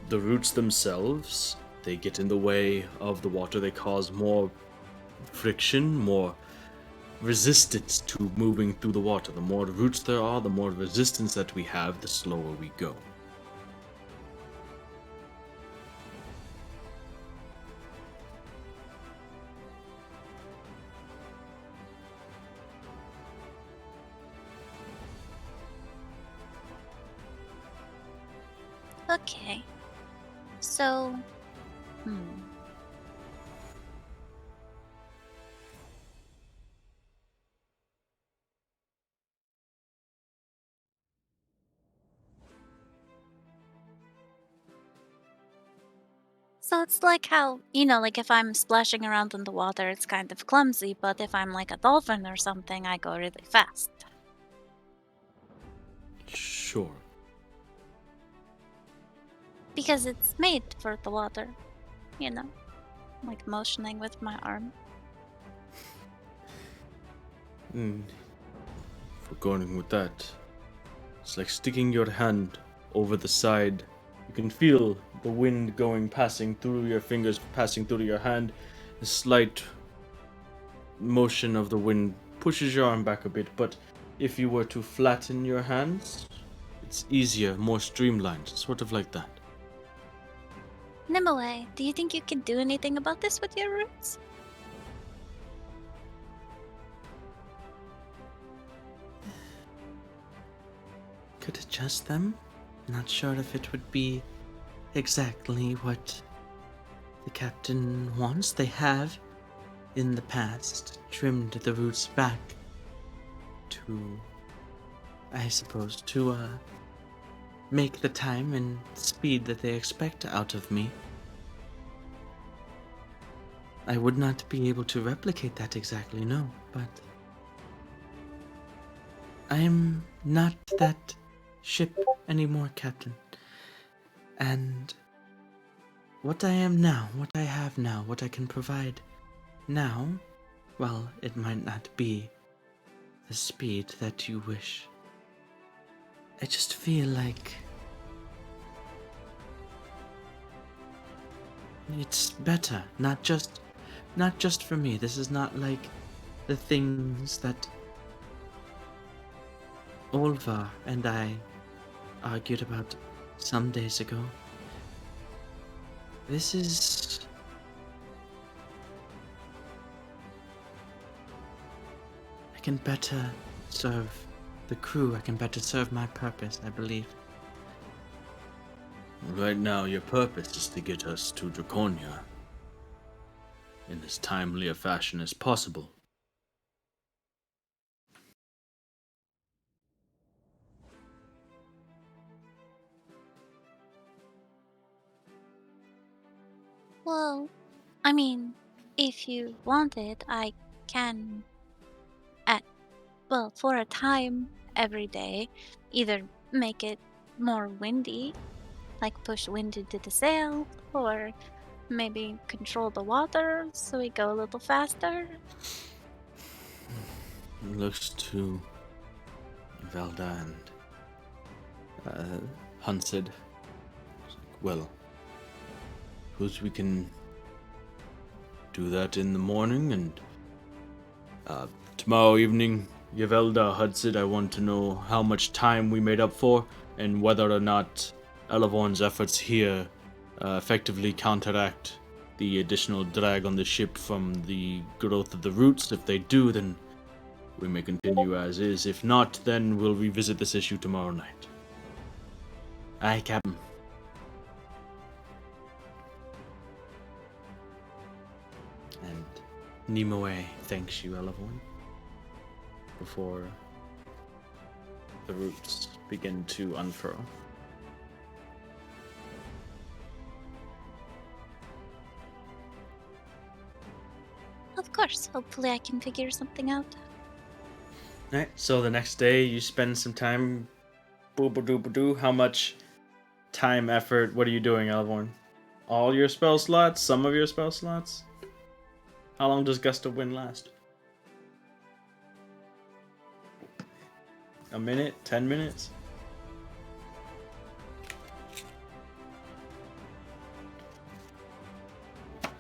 The roots themselves, they get in the way of the water. They cause more friction, more resistance to moving through the water. The more roots there are, the more resistance that we have, the slower we go. Okay. So, So it's like how, like if I'm splashing around in the water, it's kind of clumsy, but if I'm like a dolphin or something, I go really fast. Sure. Because it's made for the water, like motioning with my arm. For going with that, it's like sticking your hand over the side. You can feel the wind passing through your fingers, passing through your hand. A slight motion of the wind pushes your arm back a bit, but if you were to flatten your hands, it's easier, more streamlined, sort of like that. Nimue, do you think you can do anything about this with your roots? Could adjust them. Not sure if it would be exactly what the captain wants. They have, in the past, trimmed the roots back to, I suppose, to make the time and speed that they expect out of me. I would not be able to replicate that exactly, no, but I am not that ship anymore, Captain. And what I am now, what I have now, what I can provide now, well, it might not be the speed that you wish. I just feel like It's better, not just for me. This is not like the things that Olva and I argued about some days ago. This is... I can better serve the crew. I can better serve my purpose, I believe. Right now, your purpose is to get us to Draconia in as timely a fashion as possible. Well, I mean, if you want it, I can at well, for a time every day, either make it more windy, like push wind into the sail, or maybe control the water so we go a little faster. Looks to Velda and Hunsid. Well, suppose we can do that in the morning, and tomorrow evening, Yavelda, Hudsid, I want to know how much time we made up for, and whether or not Elevorn's efforts here effectively counteract the additional drag on the ship from the growth of the roots. If they do, then we may continue as is. If not, then we'll revisit this issue tomorrow night. Aye, Captain. And Nimue thanks you, Elevorn, before the roots begin to unfurl. Of course, hopefully I can figure something out. Alright, so the next day you spend some time. Boo-ba-doo-ba-doo. How much time, effort, what are you doing, Elevorn? All your spell slots? Some of your spell slots? How long does Gust of Wind last? A minute? 10 minutes?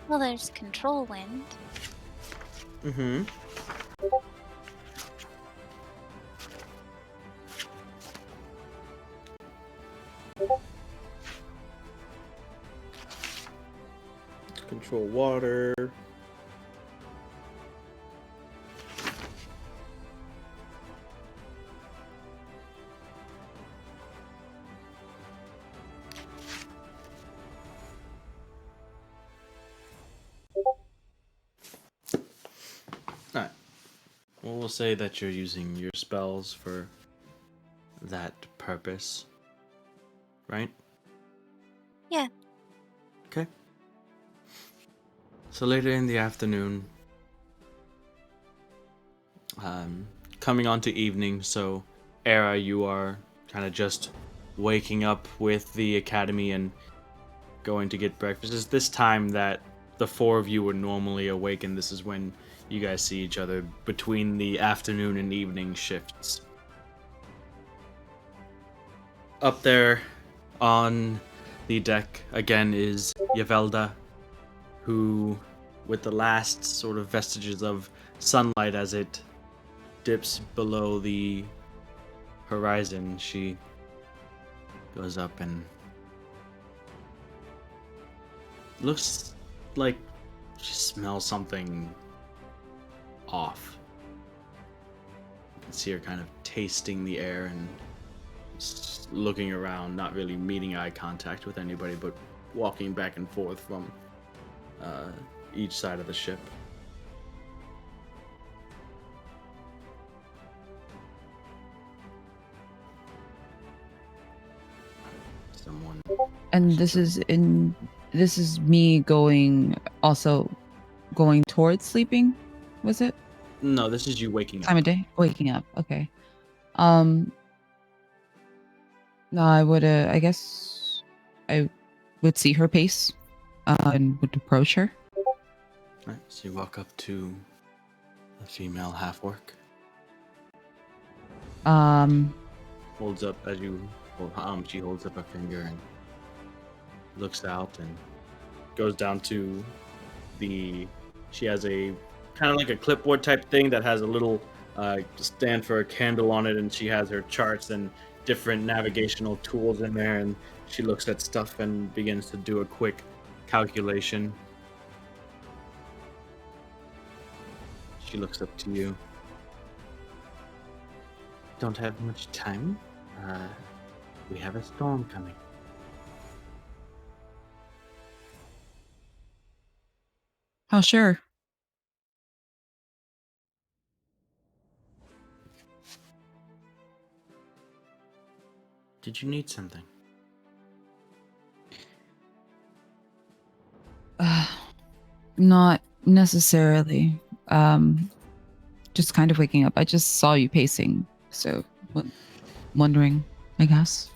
Well, there's control wind. Mm-hmm. Control water. Alright. Well, we'll say that you're using your spells for that purpose. Right? Yeah. Okay. So later in the afternoon, coming on to evening, so Era, you are kind of just waking up with the academy and going to get breakfast. It's this time that the four of you would normally awake, and this is when you guys see each other between the afternoon and evening shifts. Up there on the deck again is Yavelda, who, with the last sort of vestiges of sunlight as it dips below the horizon, she goes up and looks like she smells something off. You can see her kind of tasting the air and looking around, not really meeting eye contact with anybody, but walking back and forth from each side of the ship. Someone. And this is me going towards sleeping, was it? No, this is you waking up. Time of day? Waking up. Okay. No, I guess I would see her pace and would approach her. Right, so you walk up to the female half-orc. Holds up as you, she holds up a finger and looks out, and goes down to she has a kind of like a clipboard type thing that has a little stand for a candle on it, and she has her charts and different navigational tools in there, and she looks at stuff and begins to do a quick calculation. She looks up to you. Don't have much time. We have a storm coming. Oh, sure. Did you need something? Not necessarily. Just kind of waking up. I just saw you pacing, so wondering, I guess.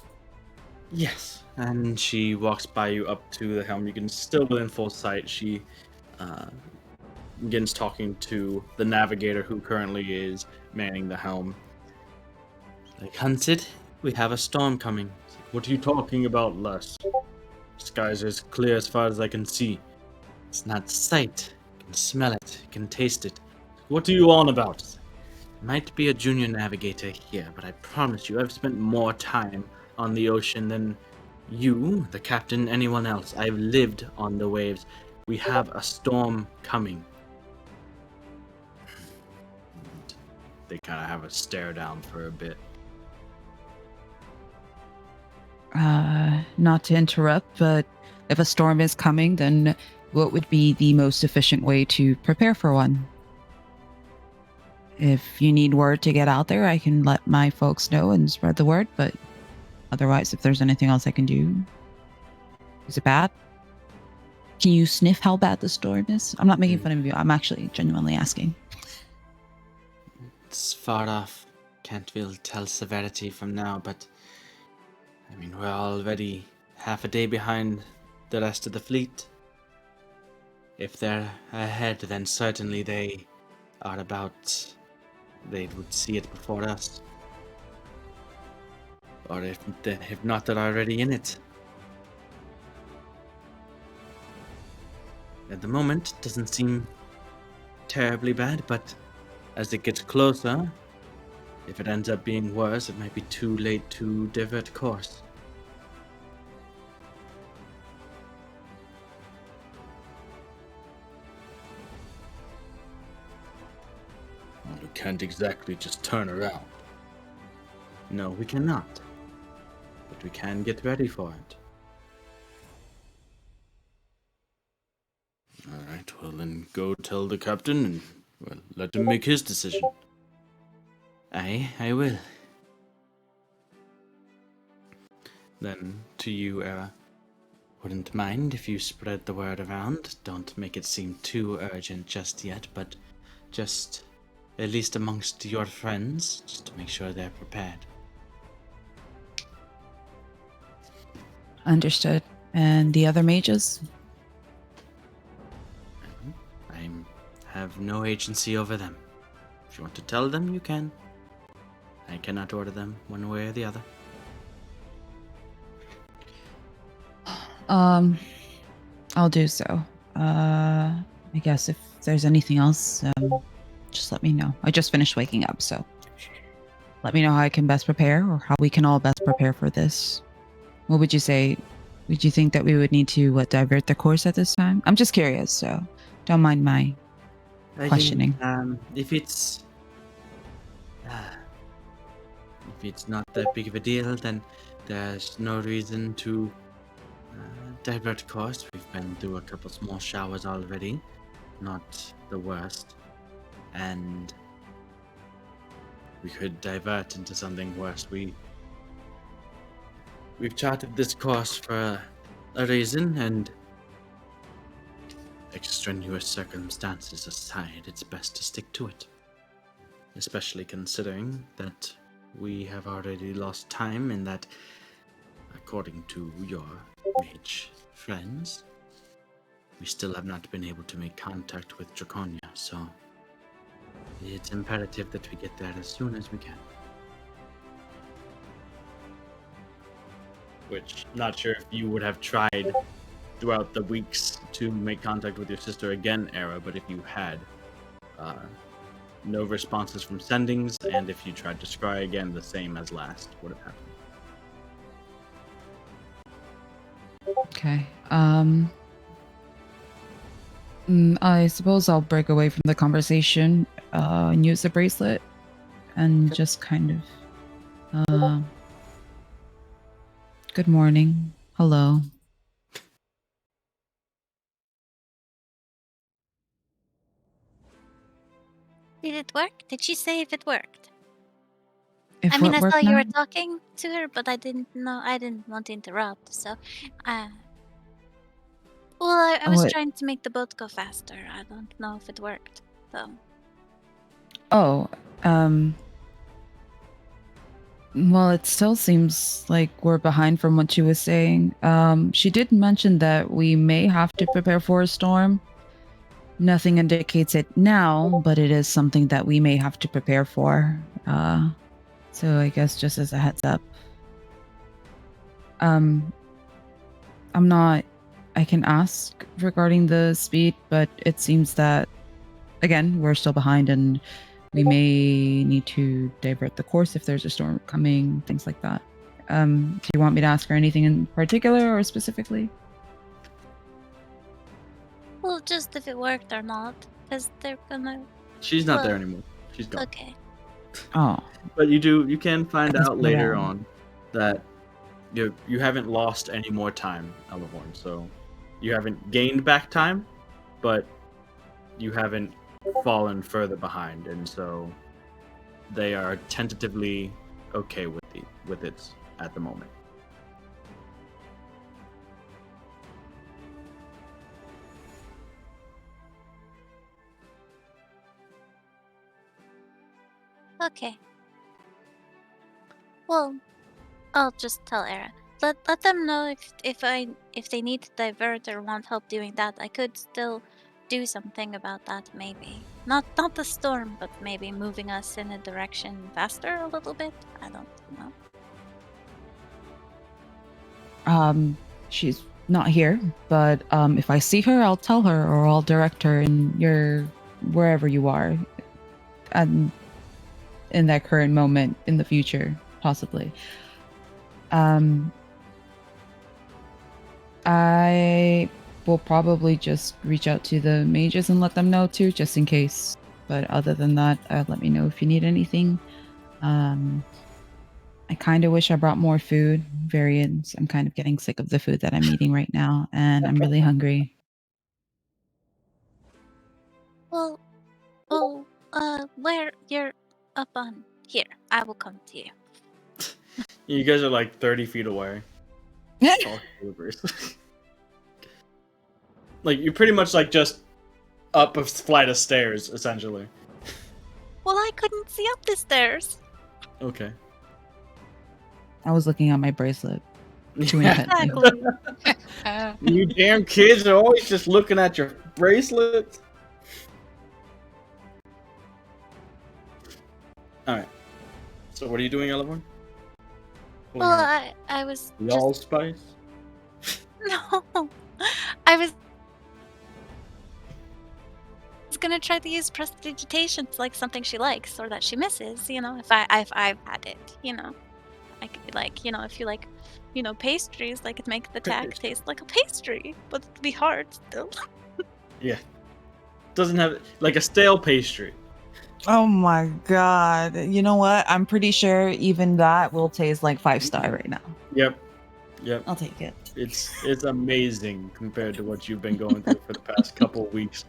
Yes. And she walks by you up to the helm. You can still within full sight. She begins talking to the navigator who currently is manning the helm. Like Hunted, we have a storm coming. What are you talking about, Les? The skies are as clear as far as I can see. It's not sight. You can smell it. You can taste it. What are you on about? Might be a junior navigator here, but I promise you I've spent more time on the ocean than you, the captain, anyone else. I've lived on the waves. We have a storm coming. They kind of have a stare down for a bit. Not to interrupt, but if a storm is coming, then what would be the most efficient way to prepare for one? If you need word to get out there, I can let my folks know and spread the word, but otherwise, if there's anything else I can do. Is it bad? Can you sniff how bad the storm is? I'm not making fun of you. I'm actually genuinely asking. It's far off. Can't really tell severity from now, but I mean, we're already half a day behind the rest of the fleet. If they're ahead, then certainly they are about. They would see it before us. Or if not, they're already in it. At the moment, it doesn't seem terribly bad, but as it gets closer, if it ends up being worse, it might be too late to divert course. You can't exactly just turn around. No, we cannot. But we can get ready for it. Alright, well then go tell the captain and let him make his decision. Aye, I will. Then to you, Era. Wouldn't mind if you spread the word around. Don't make it seem too urgent just yet, but just at least amongst your friends, just to make sure they're prepared. Understood. And the other mages? I have no agency over them. If you want to tell them, you can. I cannot order them one way or the other. I'll do so. I guess if there's anything else, just let me know. I just finished waking up, so let me know how I can best prepare or how we can all best prepare for this. What would you say? Would you think that we would need to divert the course at this time? I'm just curious, so don't mind my questioning. If it's not that big of a deal, then there's no reason to divert course. We've been through a couple small showers already, not the worst, and we could divert into something worse. We've charted this course for a reason, and extraneous circumstances aside, it's best to stick to it. Especially considering that we have already lost time in that, according to your mage friends, we still have not been able to make contact with Draconia, so it's imperative that we get there as soon as we can. Which, not sure if you would have tried throughout the weeks to make contact with your sister again, Era, but if you had no responses from sendings, and if you tried to scry again, the same as last would have happened. Okay. I suppose I'll break away from the conversation and use the bracelet and just kind of. Good morning. Hello. Did it work? Did she say if it worked? If I mean, what I saw work you now? were talking to her, but I didn't know. I didn't want to interrupt. So, well, I was What? trying to make the boat go faster. I don't know if it worked. So, Oh, um. Well, it still seems like we're behind from what she was saying. She did mention that we may have to prepare for a storm. Nothing indicates it now, but it is something that we may have to prepare for. So I guess just as a heads up. Um, I'm not. I can ask regarding the speed, but it seems that again we're still behind, and we may need to divert the course if there's a storm coming, things like that. Do you want me to ask her anything in particular or specifically? well, just if it worked or not, because they're gonna. She's not Well, there anymore. She's gone. Okay. Oh, But you can find It's out later around. on that you haven't lost any more time, Elevorn. So you haven't gained back time, but you haven't fallen further behind, and so they are tentatively okay with it at the moment. Okay. Well, I'll just tell Era. Let them know if they need to divert or want help doing that. I could still do something about that maybe. Not the storm, but maybe moving us in a direction faster a little bit. I don't know. She's not here, but if I see her, I'll tell her or I'll direct her in your wherever you are, and in that current moment in the future, possibly. I will probably just reach out to the mages and let them know too, just in case. But other than that, let me know if you need anything. I kind of wish I brought more food, variants. I'm kind of getting sick of the food that I'm eating right now, and I'm really hungry. Well, where you're up on here, I will come to you. You guys are like 30 feet away. All Ubers. Like you're pretty much like just up a flight of stairs, essentially. Well, I couldn't see up the stairs. Okay. I was looking at my bracelet too intently. Exactly. You damn kids are always just looking at your bracelets. Alright. So what are you doing, Elevon? Well, I was The just allspice? no. I was gonna try to use prestidigitation to like something she likes or that she misses. You know, if I've had it. You know, I could like if you like, pastries, I could make the tack taste like a pastry, but it'd be hard still. Yeah. Doesn't have like a stale pastry. Oh my god. You know what? I'm pretty sure even that will taste like 5-star right now. Yep. I'll take it. It's amazing compared to what you've been going through for the past couple of weeks.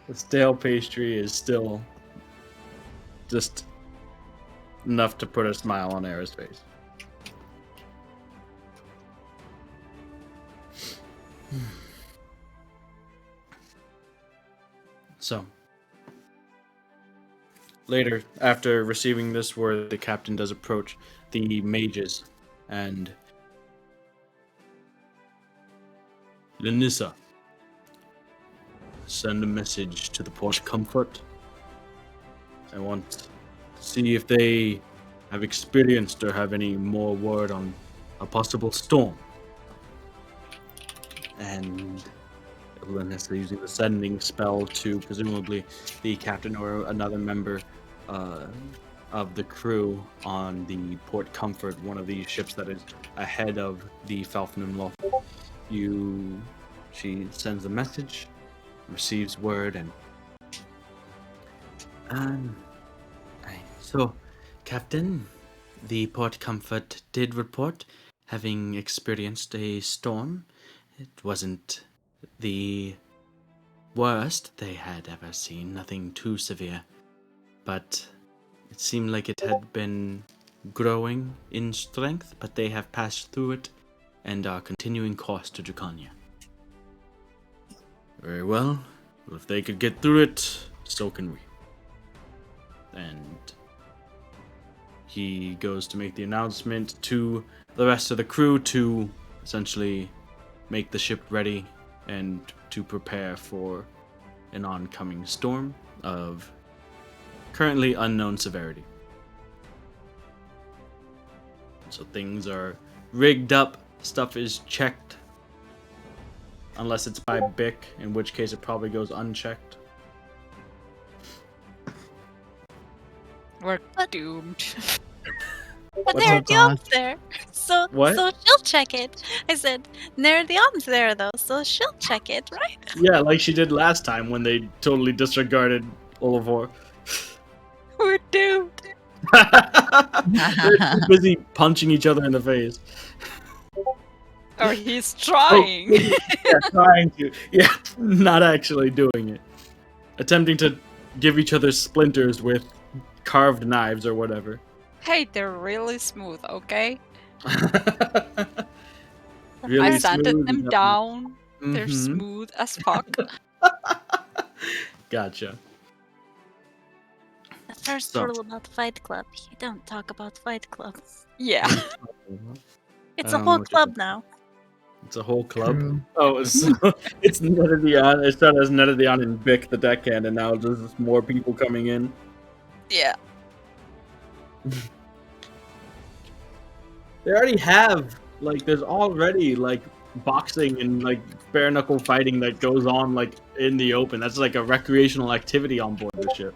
The stale pastry is still just enough to put a smile on Era's face. So, later, after receiving this word, the captain does approach the mages and Lenissa, send a message to the Port Comfort. I want to see if they have experienced or have any more word on a possible storm. and unless they're using the sending spell to presumably the captain or another member of the crew on the Port Comfort, one of these ships that is ahead of the Falcon she sends a message, receives word, and so, Captain, the Port Comfort did report having experienced a storm. It wasn't the worst they had ever seen, nothing too severe, but it seemed like it had been growing in strength, but they have passed through it and are continuing course to Dracania. Very well. If they could get through it, so can we. And he goes to make the announcement to the rest of the crew to essentially make the ship ready and to prepare for an oncoming storm of currently unknown severity. So things are rigged up, stuff is checked, unless it's by Bick, in which case it probably goes unchecked. We're doomed. But What's there are up, the God? odds there. So What? so she'll check it. I said, there are the odds there though, so she'll check it, right? Yeah, like she did last time when they totally disregarded Olivor. We're doomed. They're too busy punching each other in the face. Or he's trying. Yeah, trying to. Yeah, not actually doing it. Attempting to give each other splinters with carved knives or whatever. Hey, they're really smooth, okay? Really I sanded smooth them and- down. They're Mhm. smooth as fuck. Gotcha. The first So- rule about Fight Club, you don't talk about Fight Club. Yeah. It's I a don't know whole what you're club now. It's a whole club. True. Oh, it's Netadion. It started as Netadion and Bick, the deckhand, and now there's just more people coming in. Yeah. They already have, like, there's already, like, boxing and, like, bare knuckle fighting that goes on, like, in the open. That's, like, a recreational activity on board the ship.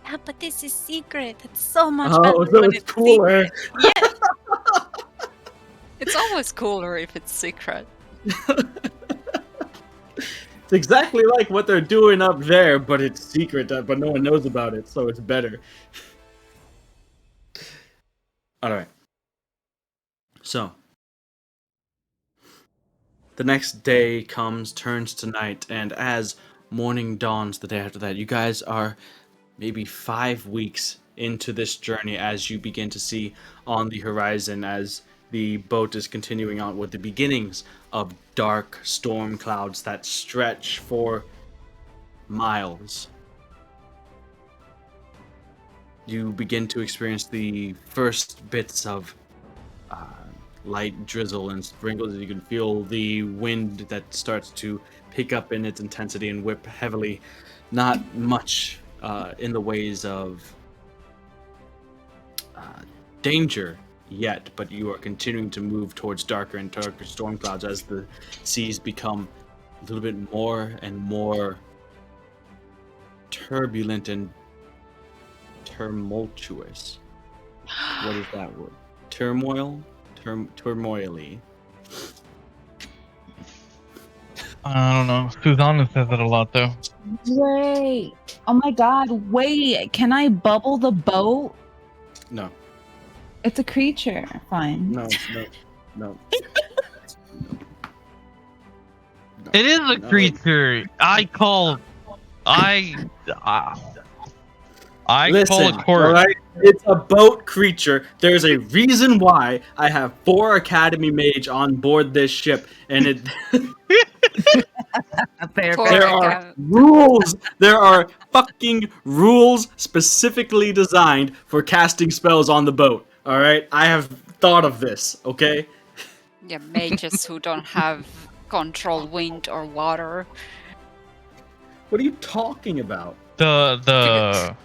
Yeah, but this is secret. It's so much Oh, better so when it's cooler. secret. Yes. It's always cooler if it's secret. It's exactly like what they're doing up there, but it's secret, but no one knows about it, so it's better. Alright. So, the next day turns to night, and as morning dawns the day after that, you guys are maybe 5 weeks into this journey as you begin to see on the horizon as the boat is continuing on with the beginnings of dark storm clouds that stretch for miles. You begin to experience the first bits of light drizzle and sprinkles. You can feel the wind that starts to pick up in its intensity and whip heavily. Not much in the ways of danger yet, but you are continuing to move towards darker and darker storm clouds as the seas become a little bit more and more turbulent and tumultuous. What is that word? Turmoil? Turmoily. I don't know. Susanna says it a lot, though. Wait. Oh my god, wait. Can I bubble the boat? No, It's a creature. Fine. no. It is a No. creature. I call Listen, a court. all right? It's a boat creature. There's a reason why I have 4 Academy Mage on board this ship, and it Fair, For- there fair. are rules. There are fucking rules specifically designed for casting spells on the boat. All right, I have thought of this. Okay. Yeah, mages who don't have control wind or water. What are you talking about? The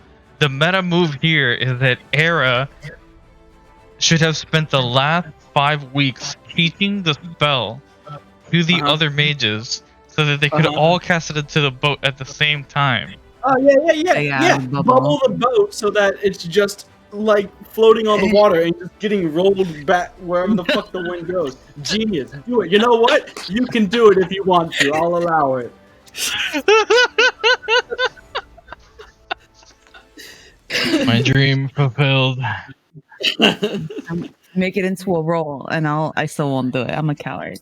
meta move here is that Era should have spent the last 5 weeks teaching the spell to the Uh-huh. other mages so that they could Uh-huh. all cast it into the boat at the same time. Oh yeah. the Bubble the boat so that it's just like floating on the water and just getting rolled back wherever the fuck the wind goes. Genius. Do it. You know what? You can do it if you want to. I'll allow it. My dream fulfilled. Make it into a roll, and I still won't do it. I'm a coward.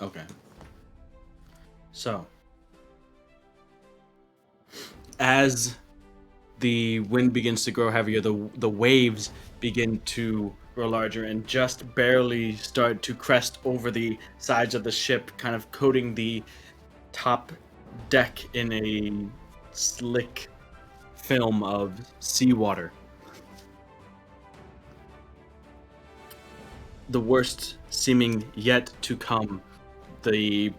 Okay. So, as the wind begins to grow heavier, the waves begin to grow larger and just barely start to crest over the sides of the ship, kind of coating the top deck in a slick film of seawater. The worst seeming yet to come. The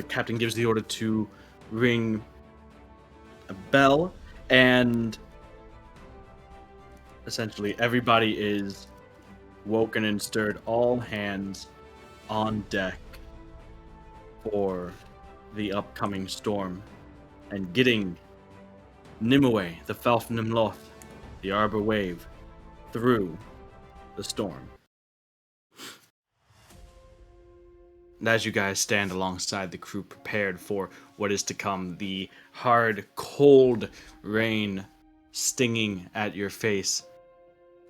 captain gives the order to ring a bell, and essentially everybody is woken and stirred, all hands on deck for the upcoming storm and getting Nimue, the Falfnimloth, the Arbor Wave, through the storm. And as you guys stand alongside the crew, prepared for what is to come, the hard, cold rain stinging at your face,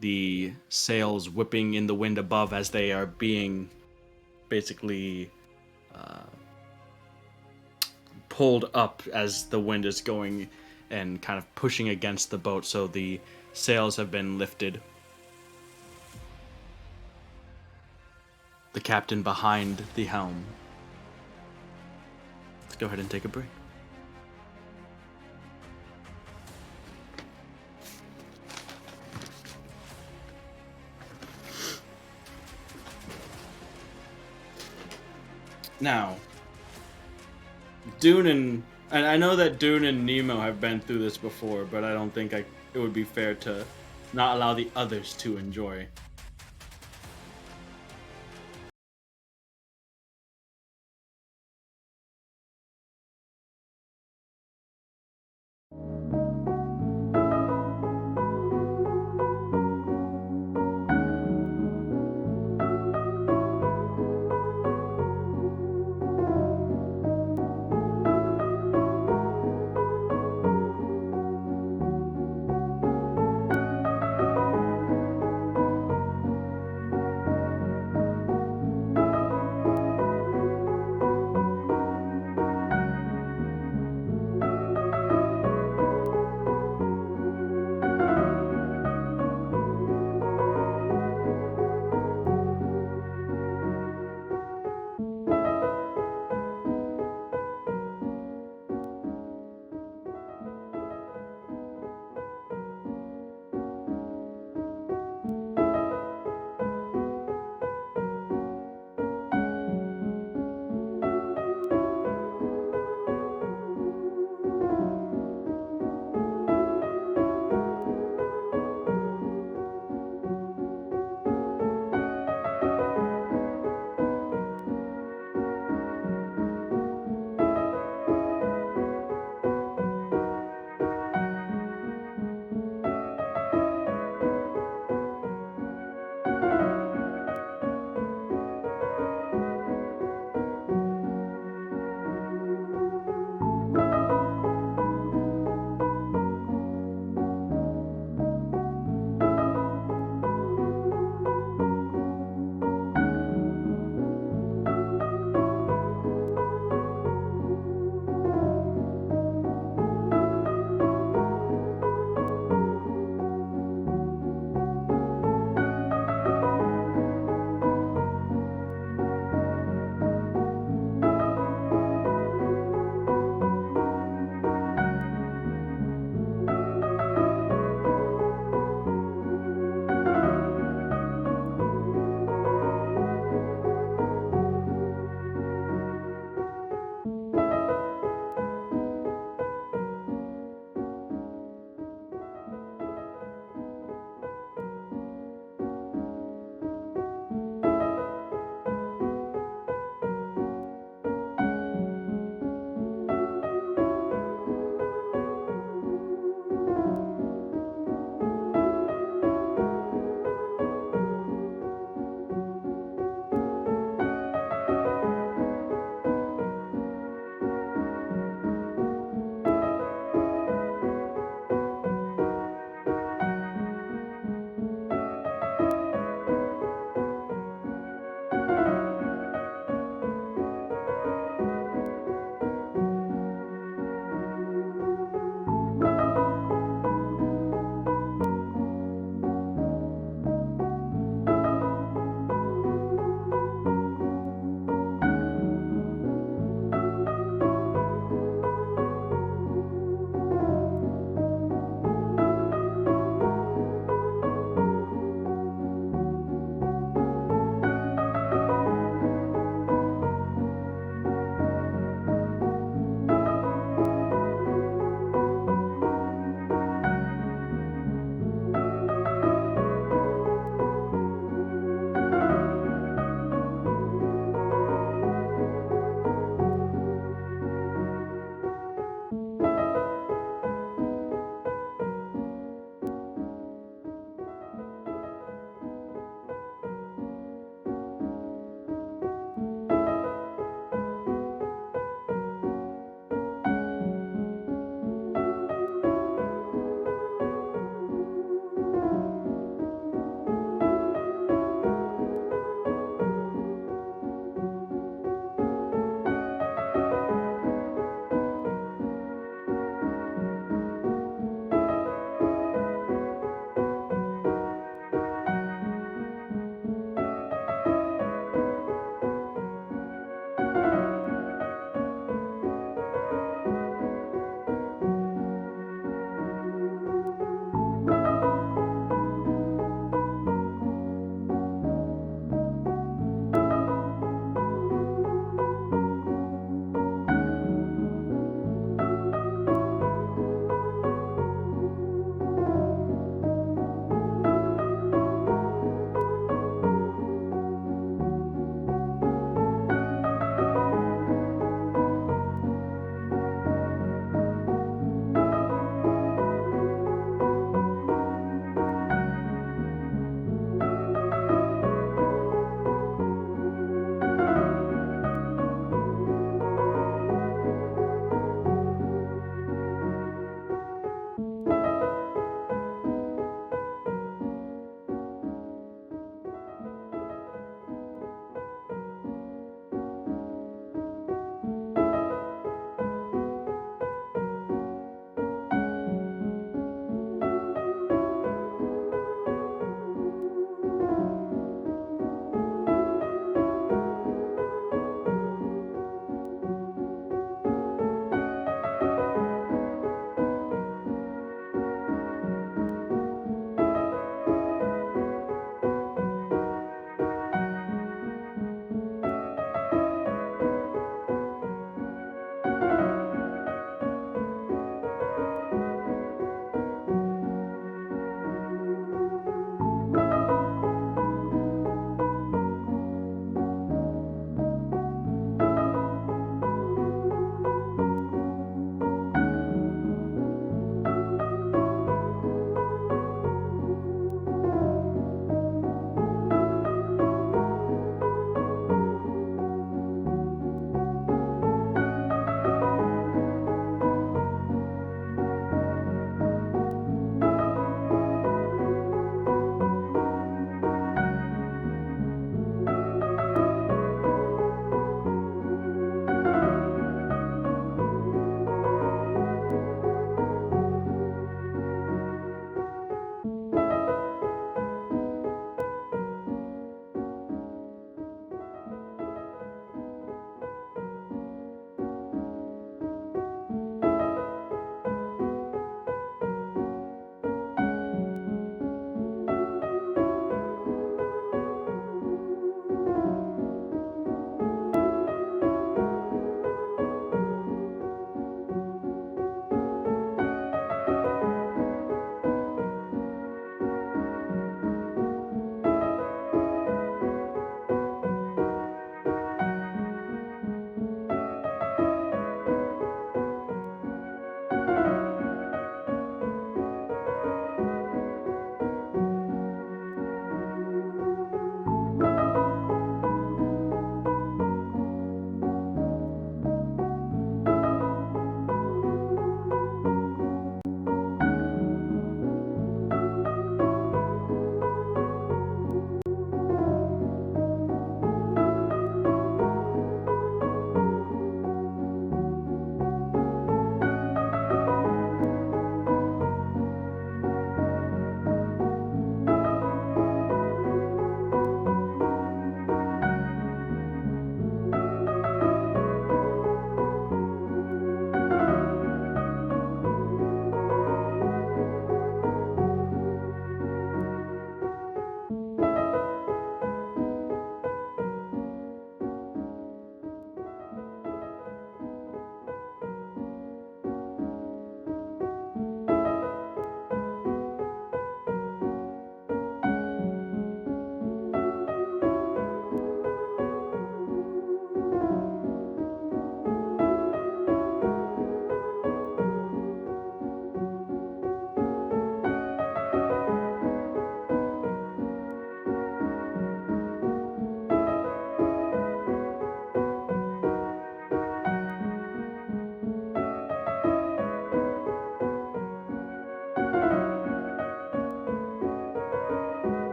the sails whipping in the wind above as they are being basically pulled up as the wind is going and kind of pushing against the boat, so the sails have been lifted. The captain behind the helm. Let's go ahead and take a break. Now, Dune and I know that Dune and Nemo have been through this before, but I don't think it would be fair to not allow the others to enjoy.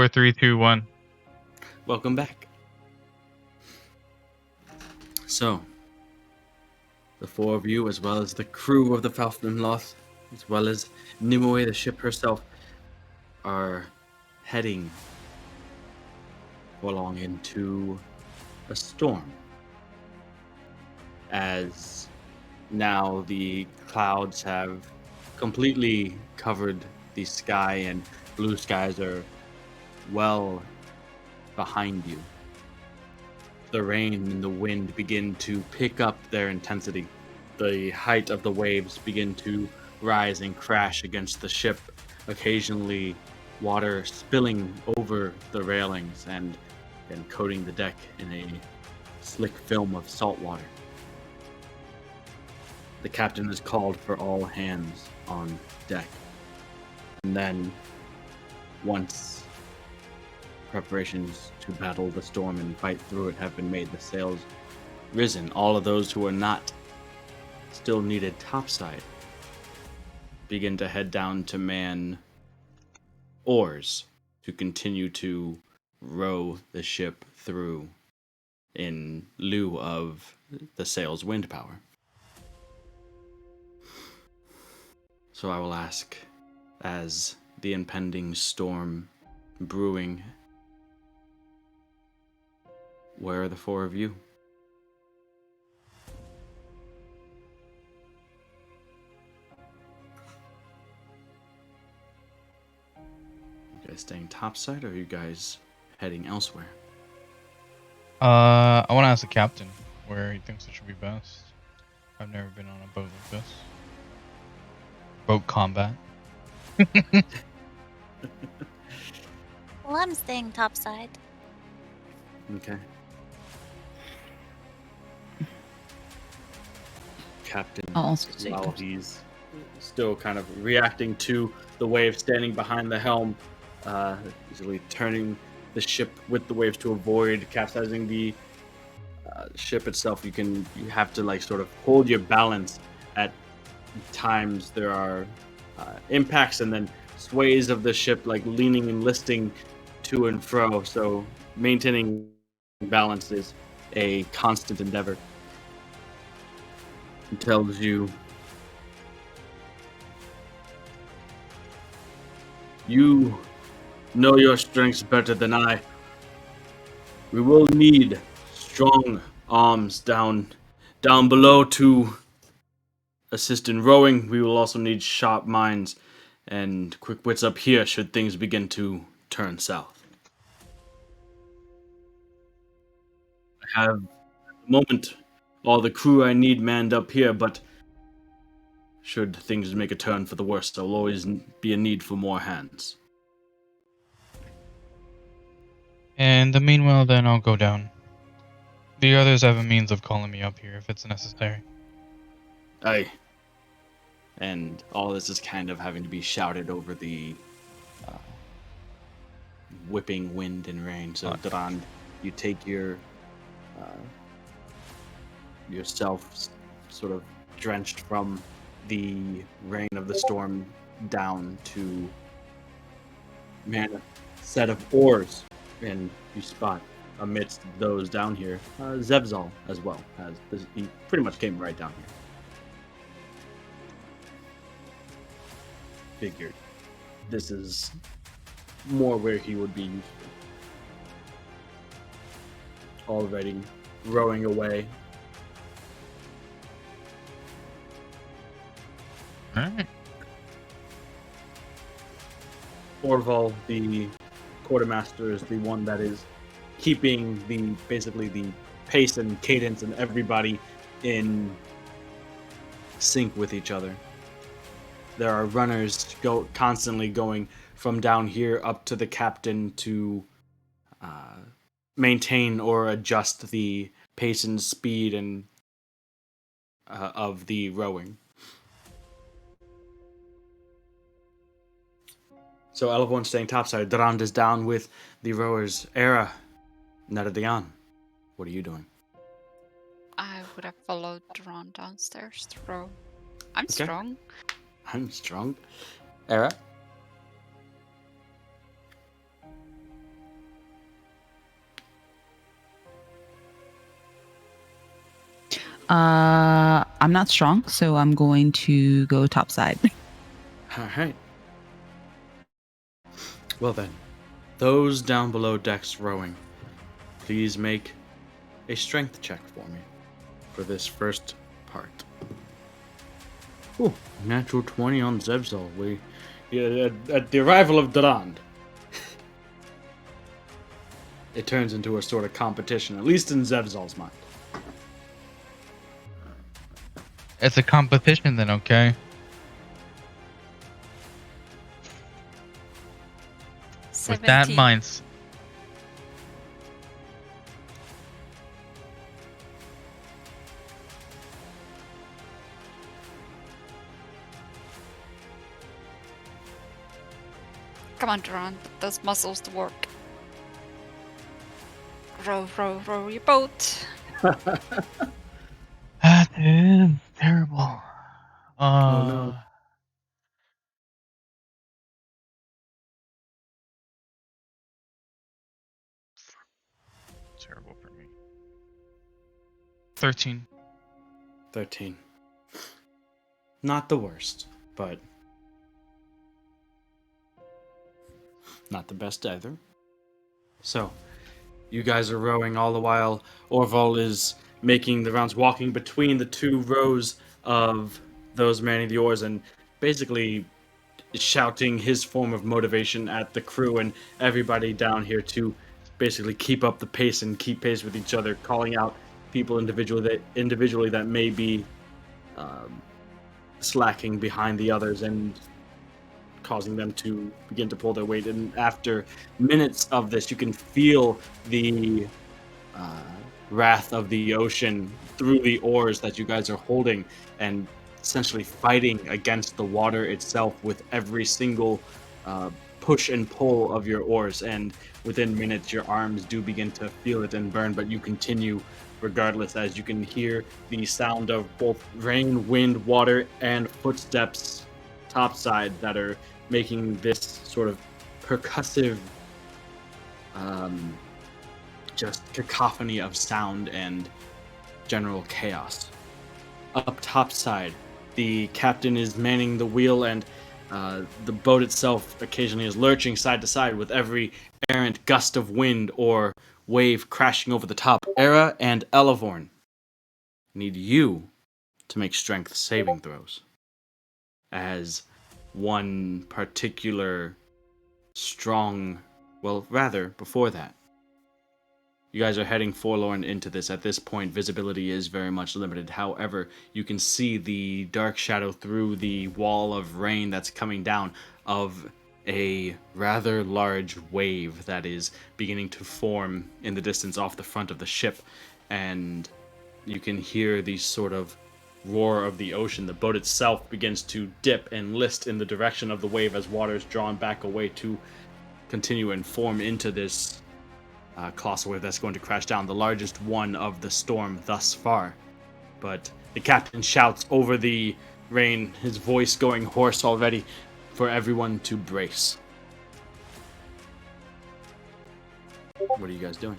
4, 3, 2, 1. Welcome back. So, the four of you, as well as the crew of the Falfenloth, as well as Nimue, the ship herself, are heading along into a storm. As now the clouds have completely covered the sky and blue skies are well behind you. The rain and the wind begin to pick up their intensity. The height of the waves begin to rise and crash against the ship, occasionally water spilling over the railings and coating the deck in a slick film of salt water. The captain has called for all hands on deck. And then, once preparations to battle the storm and fight through it have been made, the sails risen. All of those who are not still needed topside begin to head down to man oars to continue to row the ship through in lieu of the sail's wind power. So I will ask, as the impending storm brewing, where are the four of you? You guys staying topside, or are you guys heading elsewhere? I want to ask the captain where he thinks it should be best. I've never been on a boat like this. Boat combat. Well, I'm staying topside. Okay. Captain, I'll also take while it. he's still kind of reacting to the waves standing behind the helm, usually turning the ship with the waves to avoid capsizing the ship itself. You have to like sort of hold your balance at times. There are impacts and then sways of the ship, like leaning and listing to and fro. So maintaining balance is a constant endeavor. He tells you, you know your strengths better than I. We will need strong arms down below to assist in rowing. We will also need sharp minds and quick wits up here should things begin to turn south. I have, at the moment, all the crew I need manned up here, but should things make a turn for the worst, there will always be a need for more hands. In the meanwhile, then I'll go down. The others have a means of calling me up here if it's necessary. Aye. And all this is kind of having to be shouted over the whipping wind and rain. So, Dran, you take yourself sort of drenched from the rain of the storm down to man a set of oars, and you spot amidst those down here Zevzal as well. He pretty much came right down here. Figured this is more where he would be useful. Already rowing away. Alright. Orval, the quartermaster, is the one that is keeping basically the pace and cadence and everybody in sync with each other. There are runners constantly going from down here up to the captain to maintain or adjust the pace and speed and of the rowing. So everyone staying topside. Durand is down with the rowers. Era, Naradian, what are you doing? I would have followed Ron downstairs to row. I'm Okay. strong. I'm strong. Era? I'm not strong, so I'm going to go topside. All right. Well then, those down below decks rowing, please make a strength check for me for this first part. Ooh, natural 20 on Zebzol. At the arrival of Durand, it turns into a sort of competition, at least in Zebzol's mind. It's a competition then, okay? With that 17. mindset. Come on, Duran, put those muscles to work. Row, row, row your boat. That is terrible. Oh no. Terrible for me. 13. 13. Not the worst, but not the best either. So, you guys are rowing all the while. Orval is making the rounds, walking between the two rows of those manning the oars and basically shouting his form of motivation at the crew and everybody down here to basically keep up the pace and keep pace with each other, calling out people individually that may be slacking behind the others and causing them to begin to pull their weight. And after minutes of this, you can feel the wrath of the ocean through the oars that you guys are holding and essentially fighting against the water itself with every single push and pull of your oars. And within minutes, your arms do begin to feel it and burn, but you continue regardless, as you can hear the sound of both rain, wind, water, and footsteps topside that are making this sort of percussive just cacophony of sound and general chaos. Up topside, the captain is manning the wheel, and the boat itself occasionally is lurching side to side with every errant gust of wind or wave crashing over the top. Era and Elevorn need you to make strength saving throws, as one particular strong, well, rather, before that, you guys are heading forlorn into this. At this point, visibility is very much limited. However, you can see the dark shadow through the wall of rain that's coming down of a rather large wave that is beginning to form in the distance off the front of the ship. And you can hear the sort of roar of the ocean. The boat itself begins to dip and list in the direction of the wave as water is drawn back away to continue and form into this colossal wave that's going to crash down, the largest one of the storm thus far. But the captain shouts over the rain, his voice going hoarse already, for everyone to brace. What are you guys doing?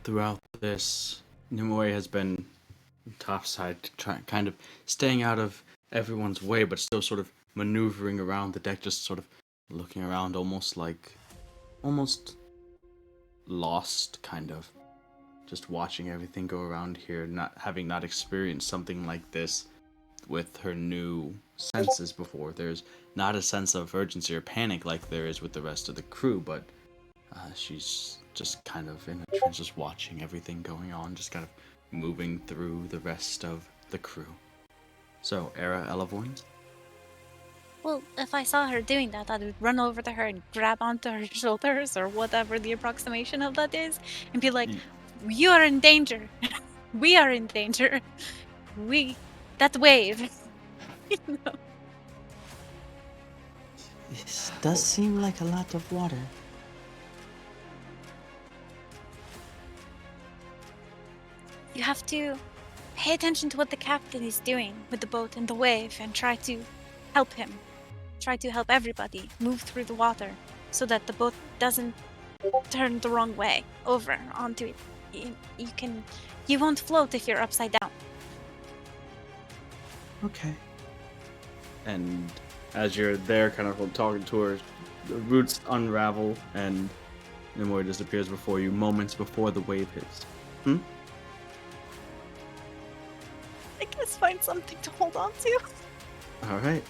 Throughout this, Nimue has been topside, kind of staying out of everyone's way, but still sort of maneuvering around the deck, just sort of looking around, almost lost, kind of. Just watching everything go around here, not experienced something like this with her new senses before. There's not a sense of urgency or panic like there is with the rest of the crew, but she's just kind of in a trance, just watching everything going on, just kind of moving through the rest of the crew. So, Era Elevorn? Well, if I saw her doing that, I would run over to her and grab onto her shoulders or whatever the approximation of that is and be like, Y- you are in danger. We are in danger. That wave. This does seem like a lot of water. You have to pay attention to what the captain is doing with the boat and the wave and try to help him. Try to help everybody move through the water so that the boat doesn't turn the wrong way over onto it. You won't float if you're upside down. Okay. And as you're there, kind of talking to her, the roots unravel and Nimue disappears before you, moments before the wave hits. I guess find something to hold on to. All right.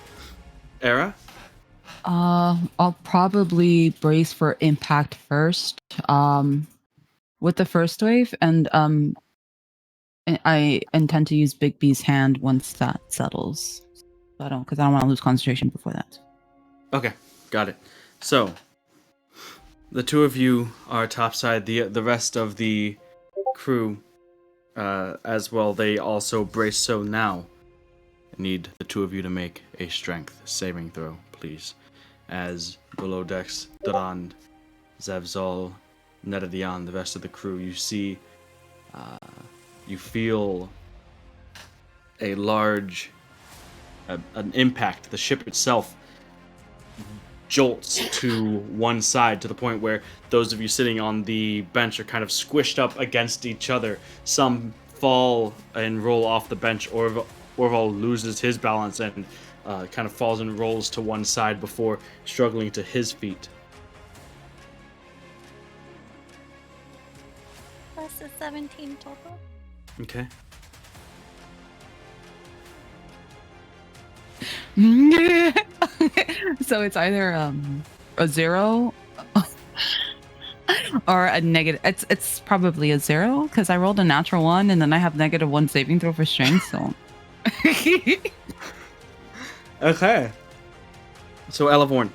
Era? I'll probably brace for impact first. With the first wave, and I intend to use Big B's hand once that settles. So because I don't want to lose concentration before that. Okay, got it. So, the two of you are topside. The rest of the crew, as well, they also brace. So now, I need the two of you to make a strength saving throw, please. As below decks, Duran, Zevzol, Nedadian, the rest of the crew, you see, you feel a large, an impact. The ship itself jolts to one side to the point where those of you sitting on the bench are kind of squished up against each other. Some fall and roll off the bench. Orval loses his balance and kind of falls and rolls to one side before struggling to his feet. Plus a 17 total. Okay. So it's either a 0 or a negative. It's probably a 0 because I rolled a natural 1 and then I have -1 saving throw for strength. So Okay. So Elevorn,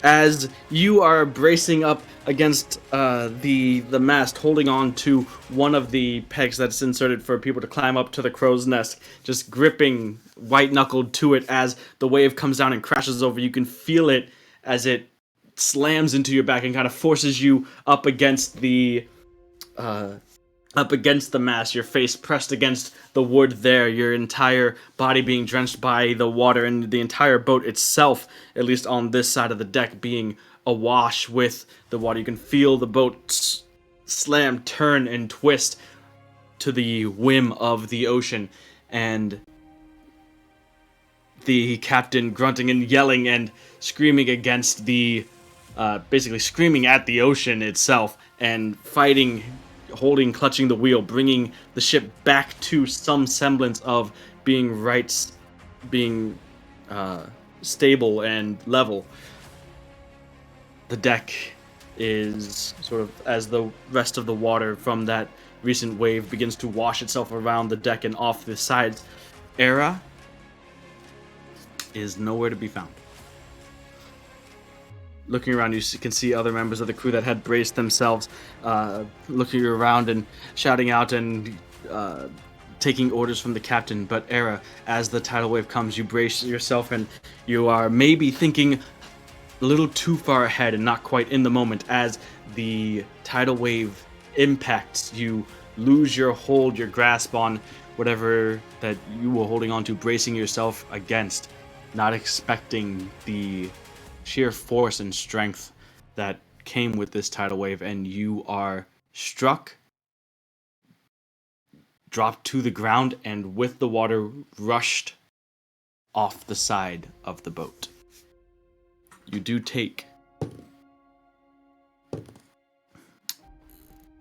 as you are bracing up against the mast, holding on to one of the pegs that's inserted for people to climb up to the crow's nest, just gripping white-knuckled to it as the wave comes down and crashes over, you can feel it as it slams into your back and kind of forces you up against the mast, your face pressed against the wood there, your entire body being drenched by the water, and the entire boat itself, at least on this side of the deck, being awash with the water. You can feel the boat slam, turn, and twist to the whim of the ocean, and the captain grunting and yelling and screaming against the basically screaming at the ocean itself and fighting, holding, clutching the wheel, bringing the ship back to some semblance of being stable and level. The deck is sort of, as the rest of the water from that recent wave begins to wash itself around the deck and off the sides, Era is nowhere to be found. Looking around, you can see other members of the crew that had braced themselves, looking around and shouting out and taking orders from the captain. But Era, as the tidal wave comes, you brace yourself and you are maybe thinking a little too far ahead and not quite in the moment. As the tidal wave impacts, you lose your hold, your grasp on whatever that you were holding on to, bracing yourself against, not expecting the sheer force and strength that came with this tidal wave, and you are struck, dropped to the ground, and with the water rushed off the side of the boat. You do take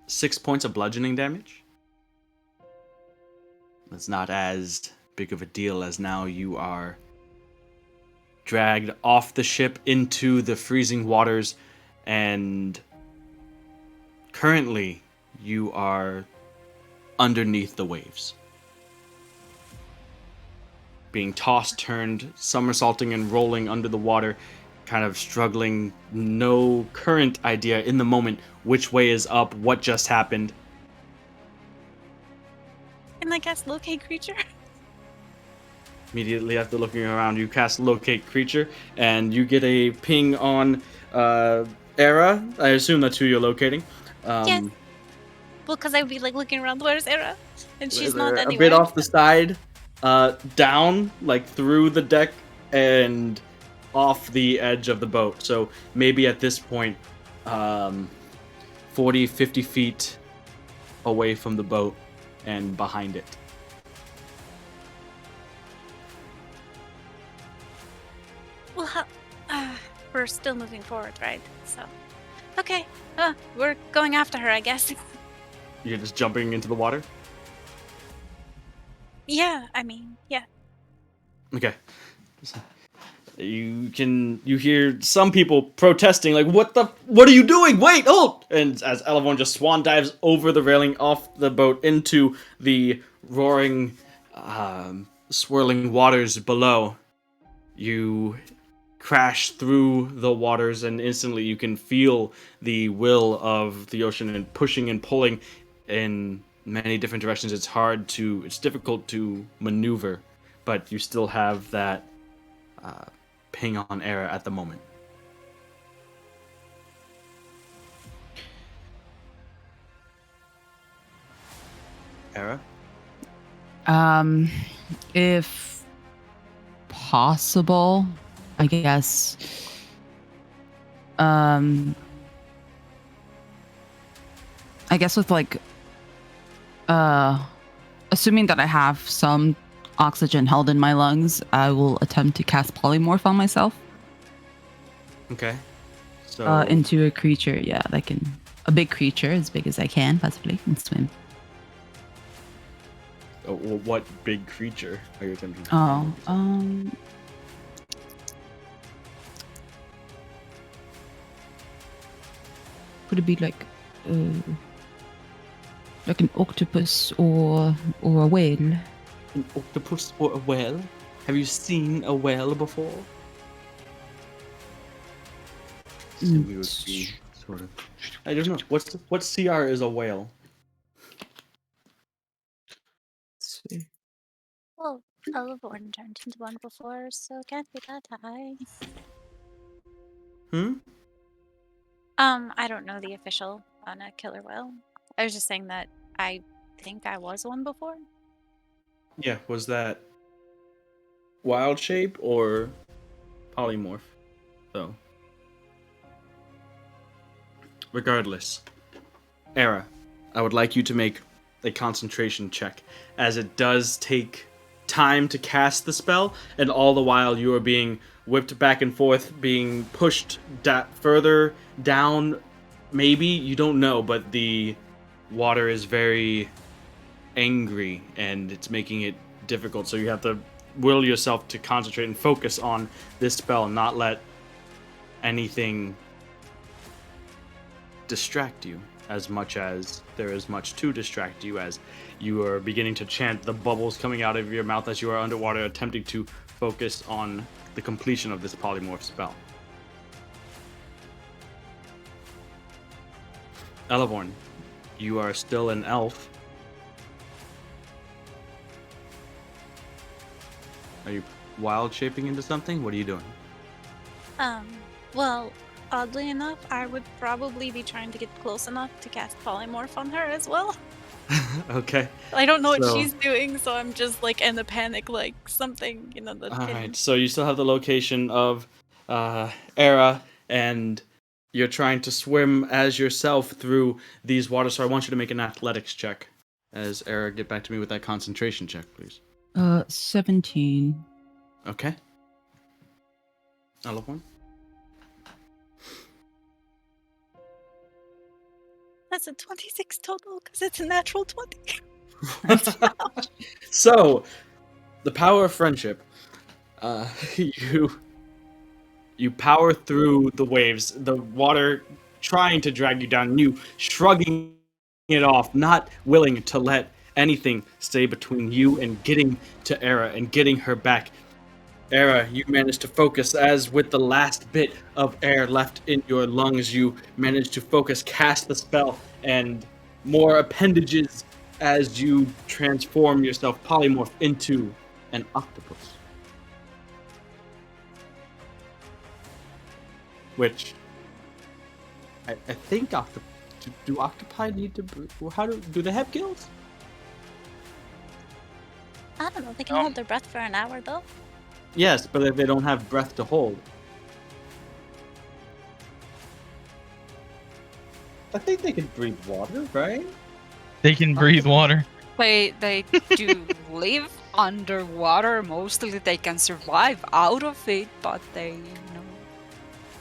6 points of bludgeoning damage. That's not as big of a deal, as now you are dragged off the ship into the freezing waters, and currently you are underneath the waves. being tossed, turned, somersaulting, and rolling under the water, kind of struggling, no current idea in the moment which way is up, what just happened. Can I cast locate creature? Immediately after looking around, you cast locate creature, and you get a ping on Era. I assume that's who you're locating. Yes. Well, because I would be like looking around, where's Era? And she's not They're a anywhere. bit off the side, down, like through the deck, and off the edge of the boat. So maybe at this point, 40, 50 feet away from the boat and behind it. Well, we're still moving forward, right? So, okay. We're going after her, I guess. You're just jumping into the water? Yeah, I mean, yeah. Okay. You hear some people protesting, like, what are you doing? Wait, hold! And as Elavon just swan dives over the railing off the boat into the roaring, swirling waters below, you crash through the waters, and instantly you can feel the will of the ocean and pushing and pulling in many different directions. It's difficult to maneuver, but you still have that ping on air at the moment. Era? If possible, I guess. I guess with like, assuming that I have some oxygen held in my lungs, I will attempt to cast polymorph on myself. Okay. So Into a creature, yeah, a big creature as big as I can, possibly, and swim. What big creature are you attempting to? Could it be like an octopus or a whale? An octopus or a whale? Have you seen a whale before? So we would be sort of. I don't know. What CR is a whale? Let's see. Well, Oliveborn turned into one before, so it can't be that high. I don't know the official on a killer whale. I was just saying that I think I was one before. Yeah, was that wild shape or polymorph? So, regardless, Era, I would like you to make a concentration check, as it does take time to cast the spell, and all the while you are being whipped back and forth, being pushed further down. Maybe, you don't know, but the water is very angry and it's making it difficult, so you have to will yourself to concentrate and focus on this spell and not let anything distract you, as much as there is much to distract you, as you are beginning to chant, the bubbles coming out of your mouth as you are underwater, attempting to focus on the completion of this polymorph spell. Elevorn, you are still an elf. Are you wild shaping into something? What are you doing? Well, oddly enough, I would probably be trying to get close enough to cast polymorph on her as well. Okay. I don't know what she's doing, so I'm just like in a panic, like something, Alright, so you still have the location of Era, and you're trying to swim as yourself through these waters, so I want you to make an athletics check. As Era, get back to me with that concentration check, please. 17. Okay. Elephant? That's a 26 total, because it's a natural 20. So, the power of friendship. You power through the waves, the water trying to drag you down, and you shrugging it off, not willing to let anything stay between you and getting to Era and getting her back. Era, you managed to focus as with the last bit of air left in your lungs, you managed to focus, cast the spell, and more appendages as you transform yourself, polymorph into an octopus. Which I think do octopi need to? How do they have gills? I don't know. They can hold their breath for an hour though. Yes, but if they don't have breath to hold, I think they can breathe water, right? They can breathe water. They do live underwater. Mostly they can survive out of it, but they,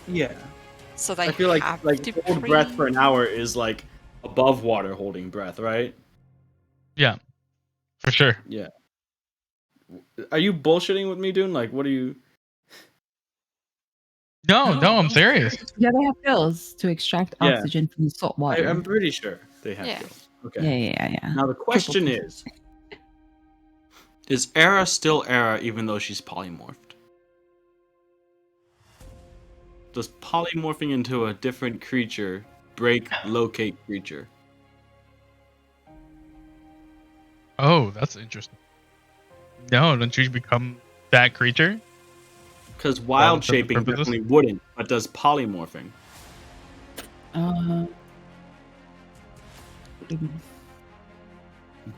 Yeah. so they I feel have like to hold breath breathe. for an hour is like above water holding breath, right? Yeah, for sure. Yeah. Are you bullshitting with me, Dune? Like, what are you? No, I'm serious. Yeah, they have gills to extract Yeah. oxygen from the salt water. I'm pretty sure they have Yeah. gills. Okay. Yeah. Now the question is Era still Era even though she's polymorphed? Does polymorphing into a different creature break locate creature? Oh, that's interesting. No, don't you become that creature? Because That wild was the shaping purpose? definitely wouldn't, but does polymorphing? Uh,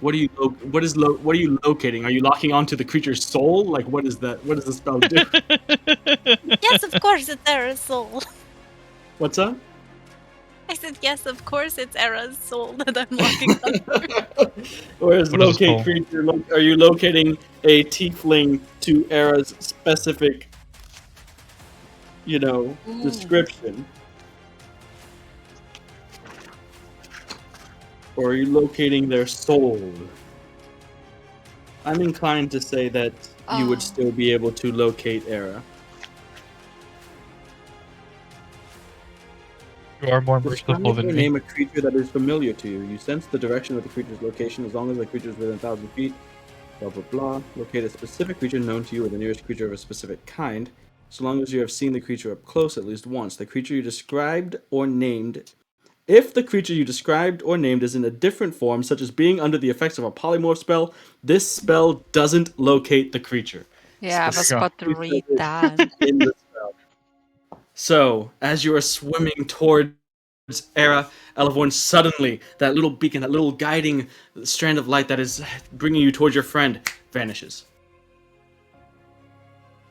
What are you locating? Are you locking onto the creature's soul? Like what is that? What does the spell do? Yes, of course it's Era's soul. What's up? I said yes, of course it's Era's soul that I'm locking on. Whereas What is locate soul? creature, are you locating a tiefling to Era's specific, description? Or are you locating their soul? I'm inclined to say that you would Oh. still be able to locate Era. You are more Describe merciful or than me. name a creature that is familiar to you. You sense the direction of the creature's location as long as the creature is within 1,000 feet. Blah, blah, blah. Locate a specific creature known to you or the nearest creature of a specific kind. So long as you have seen the creature up close at least once. The creature you described or named. If the creature you described or named is in a different form, such as being under the effects of a polymorph spell, this spell doesn't locate the creature. Yeah, I was go. about to read that. In the spell. So, as you are swimming towards Era, Elevorn, suddenly that little beacon, that little guiding strand of light that is bringing you towards your friend, vanishes.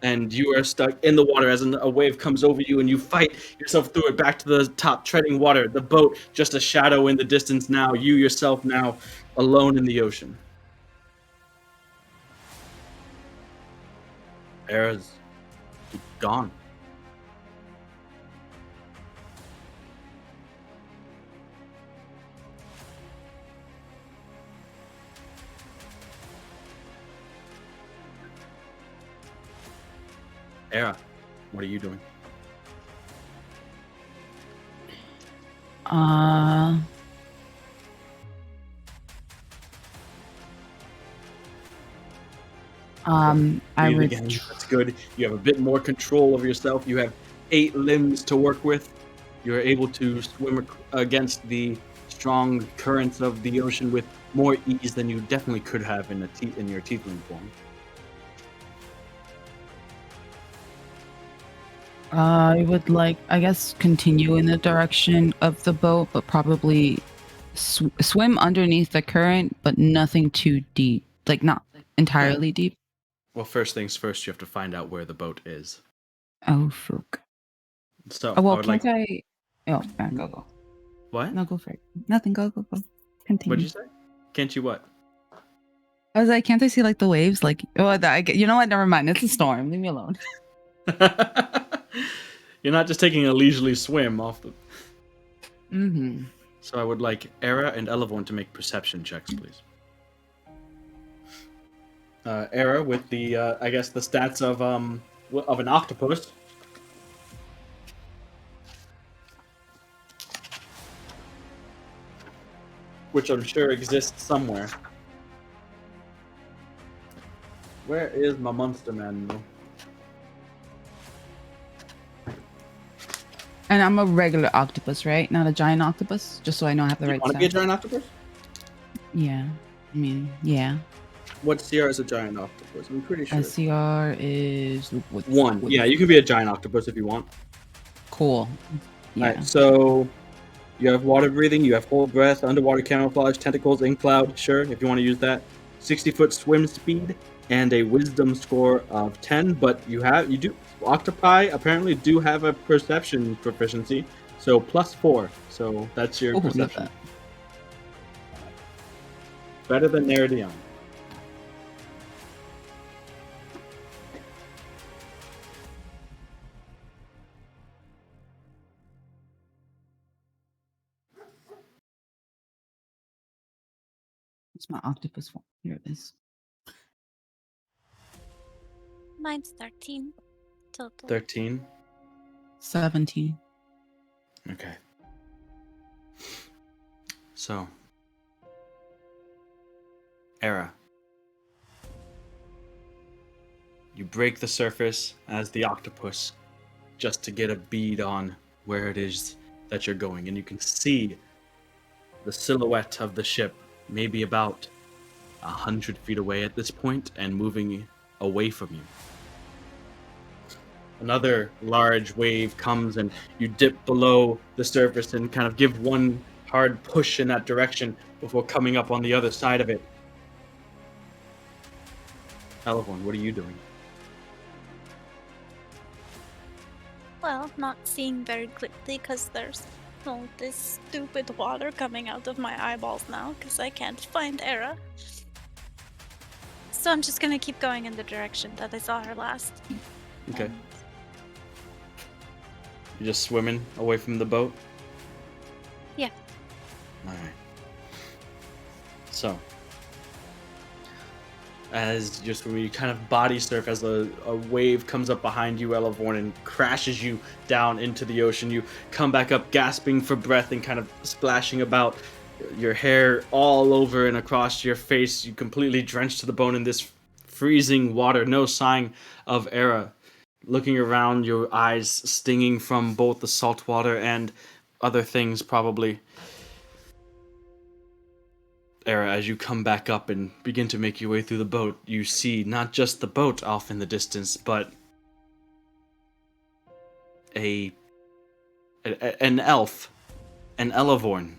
And you are stuck in the water as a wave comes over you, and you fight yourself through it back to the top, treading water. The boat, just a shadow in the distance now. You yourself now alone in the ocean. Era's gone. Era, what are you doing? I Breathe would. again. That's good. You have a bit more control over yourself. You have 8 limbs to work with. You're able to swim against the strong currents of the ocean with more ease than you definitely could have in your tiefling form. I would I guess, continue in the direction of the boat, but probably swim underneath the current, but nothing too deep. Like, not entirely deep. Well, first things first, you have to find out where the boat is. Oh, fuck. So, Oh, well, I would like. can't I? Oh, yeah, go. What? No, go for it. Nothing, go. Continue. What'd you say? Can't you what? I was like, can't I see, the waves? You know what? Never mind. It's a storm. Leave me alone. You're not just taking a leisurely swim off the. Mm-hmm. So I would like Era and Elevorn to make perception checks, please. Era with the I guess the stats of an octopus. Which I'm sure exists somewhere. Where is my monster manual? And I'm a regular octopus, right? Not a giant octopus? Just so I know I have the You right want to be a stats. giant octopus? Yeah. I mean, yeah. What CR is a giant octopus? I'm pretty sure. SCR is... One. Yeah, you can be a giant octopus if you want. Cool. Yeah. Alright, so you have water breathing, you have hold breath, underwater camouflage, tentacles, ink cloud, sure, if you want to use that. 60-foot swim speed, and a wisdom score of 10, but octopi apparently do have a perception proficiency, so +4. So that's your Oh, look at perception. that. Better than Neridion. It's my octopus form. Here it is. Mine's 13 total. 13. 17. Okay. So, Era. You break the surface as the octopus just to get a bead on where it is that you're going, and you can see the silhouette of the ship maybe about 100 feet away at this point and moving away from you. Another large wave comes and you dip below the surface and kind of give one hard push in that direction before coming up on the other side of it. Elevon, what are you doing? Well, not seeing very clearly because there's all this stupid water coming out of my eyeballs now because I can't find Era. So I'm just gonna keep going in the direction that I saw her last. Okay. And You're just swimming away from the boat? Yeah. Alright. So, as just when you kind of body surf as a wave comes up behind you, Elevorn, and crashes you down into the ocean, you come back up gasping for breath and kind of splashing about, your hair all over and across your face, you completely drenched to the bone in this freezing water, no sign of Era. Looking around, your eyes stinging from both the salt water and other things probably. Era, as you come back up and begin to make your way through the boat, you see not just the boat off in the distance, but an elf, an Elevorn,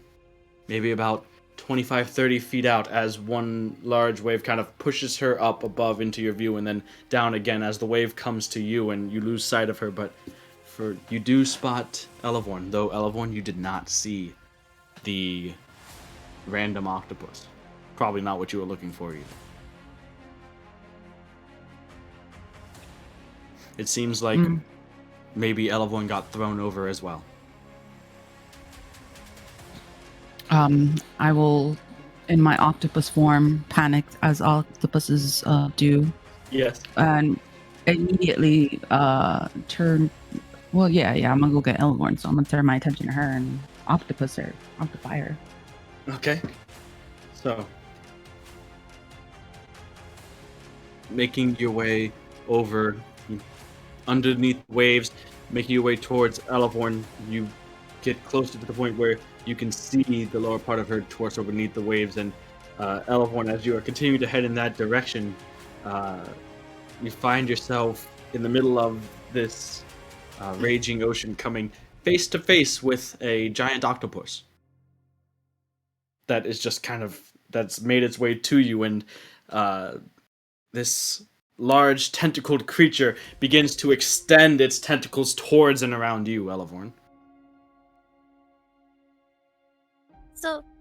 maybe about 25-30 feet out, as one large wave kind of pushes her up above into your view and then down again as the wave comes to you and you lose sight of her. But you do spot Elevorn, though Elevorn, you did not see the random octopus. Probably not what you were looking for either. It seems like maybe Elevorn got thrown over as well. I will, in my octopus form, panic as octopuses do, Yes. and immediately turn. Well, yeah, I'm gonna go get Elborn, so I'm gonna turn my attention to her and octopus her, octopy her. Okay. So, making your way over underneath waves, making your way towards Elevorn, you get closer to the point where you can see the lower part of her torso beneath the waves, and Elevorn, as you are continuing to head in that direction, you find yourself in the middle of this raging ocean, coming face to face with a giant octopus that is just that's made its way to you, and this large tentacled creature begins to extend its tentacles towards and around you, Elevorn.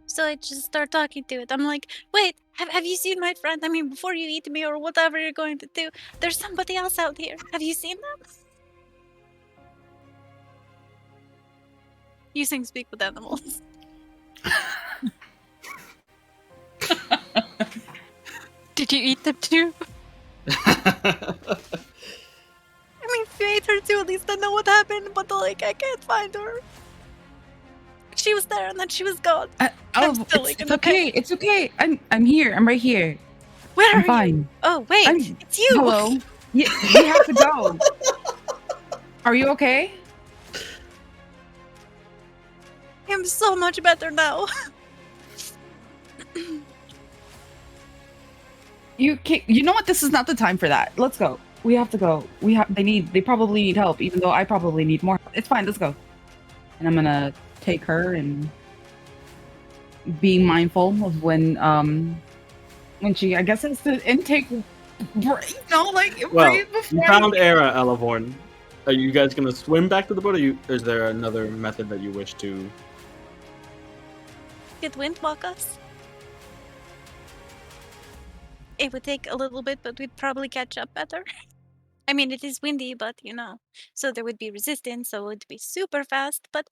So I just start talking to it. I'm like, wait, have you seen my friend? I mean, before you eat me or whatever you're going to do, there's somebody else out here. Have you seen them? Using speak with animals. Did you eat them too? I mean, if you ate her too, at least I know what happened, but like, I can't find her. She was there and then she was gone. I'm still, like, it's in the okay. It's okay. I'm here. I'm right here. Where I'm are you? fine. Oh, wait, I'm it's you. hello. We have to go. Are you okay? I'm so much better now. You know what? This is not the time for that. Let's go. We have to go. They probably need help, even though I probably need more. It's fine. Let's go. And I'm gonna take her and being mindful of when she, I guess, has to intake breathe. No, like Well, breathe you before. found Era, Elavorn. Are you guys gonna swim back to the boat, or is there another method that you wish to? Could wind walk us? It would take a little bit, but we'd probably catch up better. I mean, it is windy, but so there would be resistance, so it would be super fast. But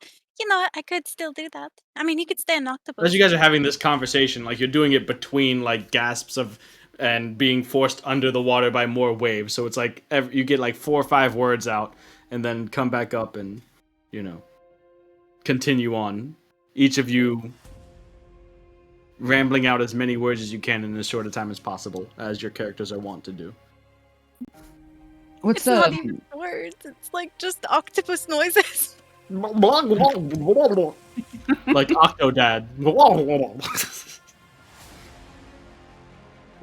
I could still do that. I mean, you could stay an octopus. As you guys are having this conversation, like you're doing it between like gasps of and being forced under the water by more waves. So it's like you get like 4 or 5 words out, and then come back up and continue on. Each of you rambling out as many words as you can in as short a time as possible, as your characters are wont to do. What's It's not even words. It's like just octopus noises. Like Octodad.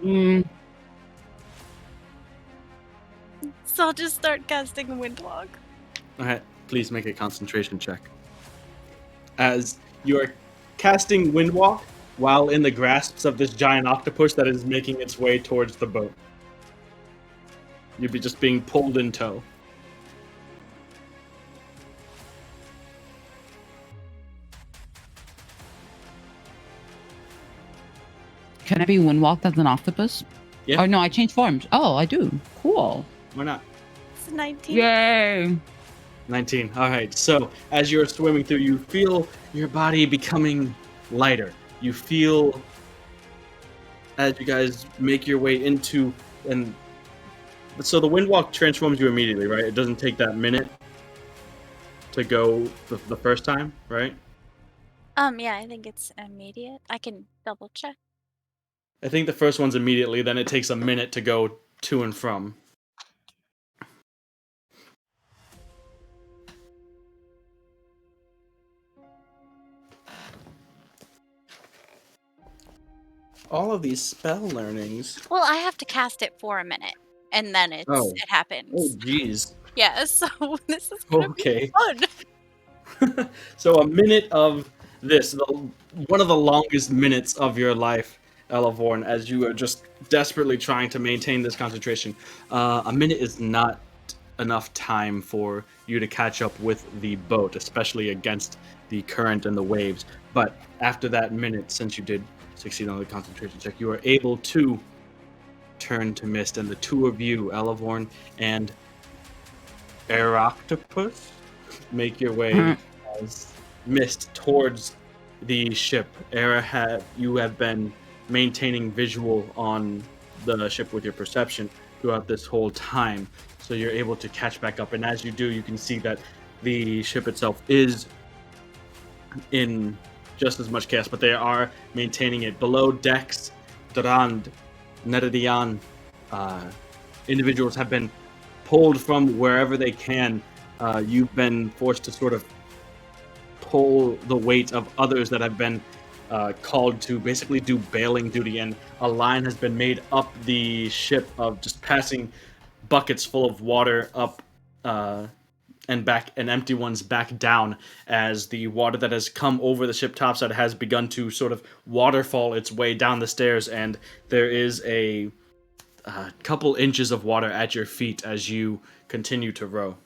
mm, So I'll just start casting Windwalk. Alright, please make a concentration check. As you are casting Windwalk while in the grasps of this giant octopus that is making its way towards the boat. You'd be just being pulled in tow. can I be windwalked as an octopus? Yeah. Oh no, I changed forms. Oh, I do. Cool. Why not? It's 19. Yay! 19. Alright, so as you're swimming through, you feel your body becoming lighter. You feel, as you guys make your way into, and so the Windwalk transforms you immediately, right? It doesn't take that minute to go the first time, right? Yeah, I think it's immediate. I can double check. I think the first one's immediately, then it takes a minute to go to and from. All of these spell learnings. Well, I have to cast it for a minute, and then it happens. Oh, jeez. Yeah, so this is gonna Okay. be fun. So a minute of this, one of the longest minutes of your life, Elavorn, as you are just desperately trying to maintain this concentration. A minute is not enough time for you to catch up with the boat, especially against the current and the waves. But after that minute, since you did succeed on the concentration check, you are able to turn to mist, and the two of you, Elavorn and Aeroctopus, make your way as mist towards the ship. You have been maintaining visual on the ship with your perception throughout this whole time, so you're able to catch back up. And as you do, you can see that the ship itself is in just as much chaos, but they are maintaining it. Below decks, Durand, Neredian, individuals have been pulled from wherever they can. You've been forced to sort of pull the weight of others that have been called to basically do bailing duty, and a line has been made up the ship of just passing buckets full of water up and back, and empty ones back down, as the water that has come over the ship topside has begun to sort of waterfall its way down the stairs, and there is a couple inches of water at your feet as you continue to row.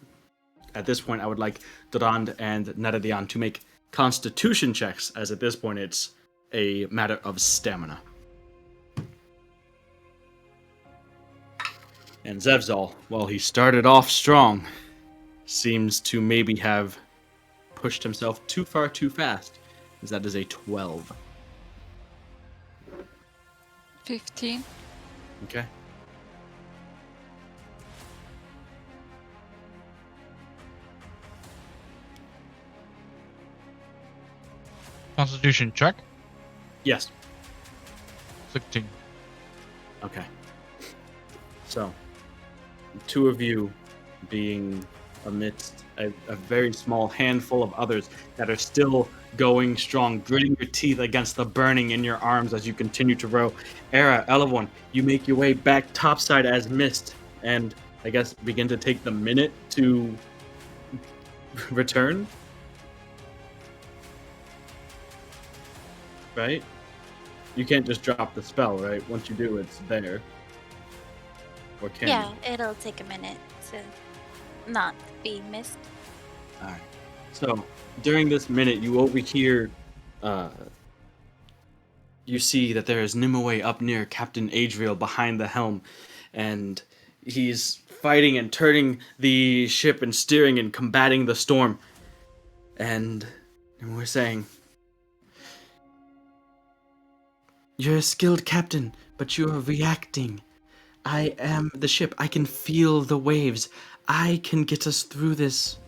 At this point, I would like Durand and Neredian to make constitution checks, as at this point it's a matter of stamina. And Zevzal, while he started off strong, seems to maybe have pushed himself too far too fast, as that is a 12. 15. Okay. Constitution check. Yes. 16. Okay. So, the two of you being amidst a very small handful of others that are still going strong, gritting your teeth against the burning in your arms as you continue to row. Era, Elevon, you make your way back topside as mist, and I guess begin to take the minute to return. Right? You can't just drop the spell, right? Once you do, it's there. Or can Yeah, you? it'll take a minute to not be missed. All right. So during this minute, you overhear, you see that there is Nimue up near Captain Adriel behind the helm, and he's fighting and turning the ship and steering and combating the storm. And we're saying, "You're a skilled captain, but you are reacting. I am the ship. I can feel the waves. I can get us through this."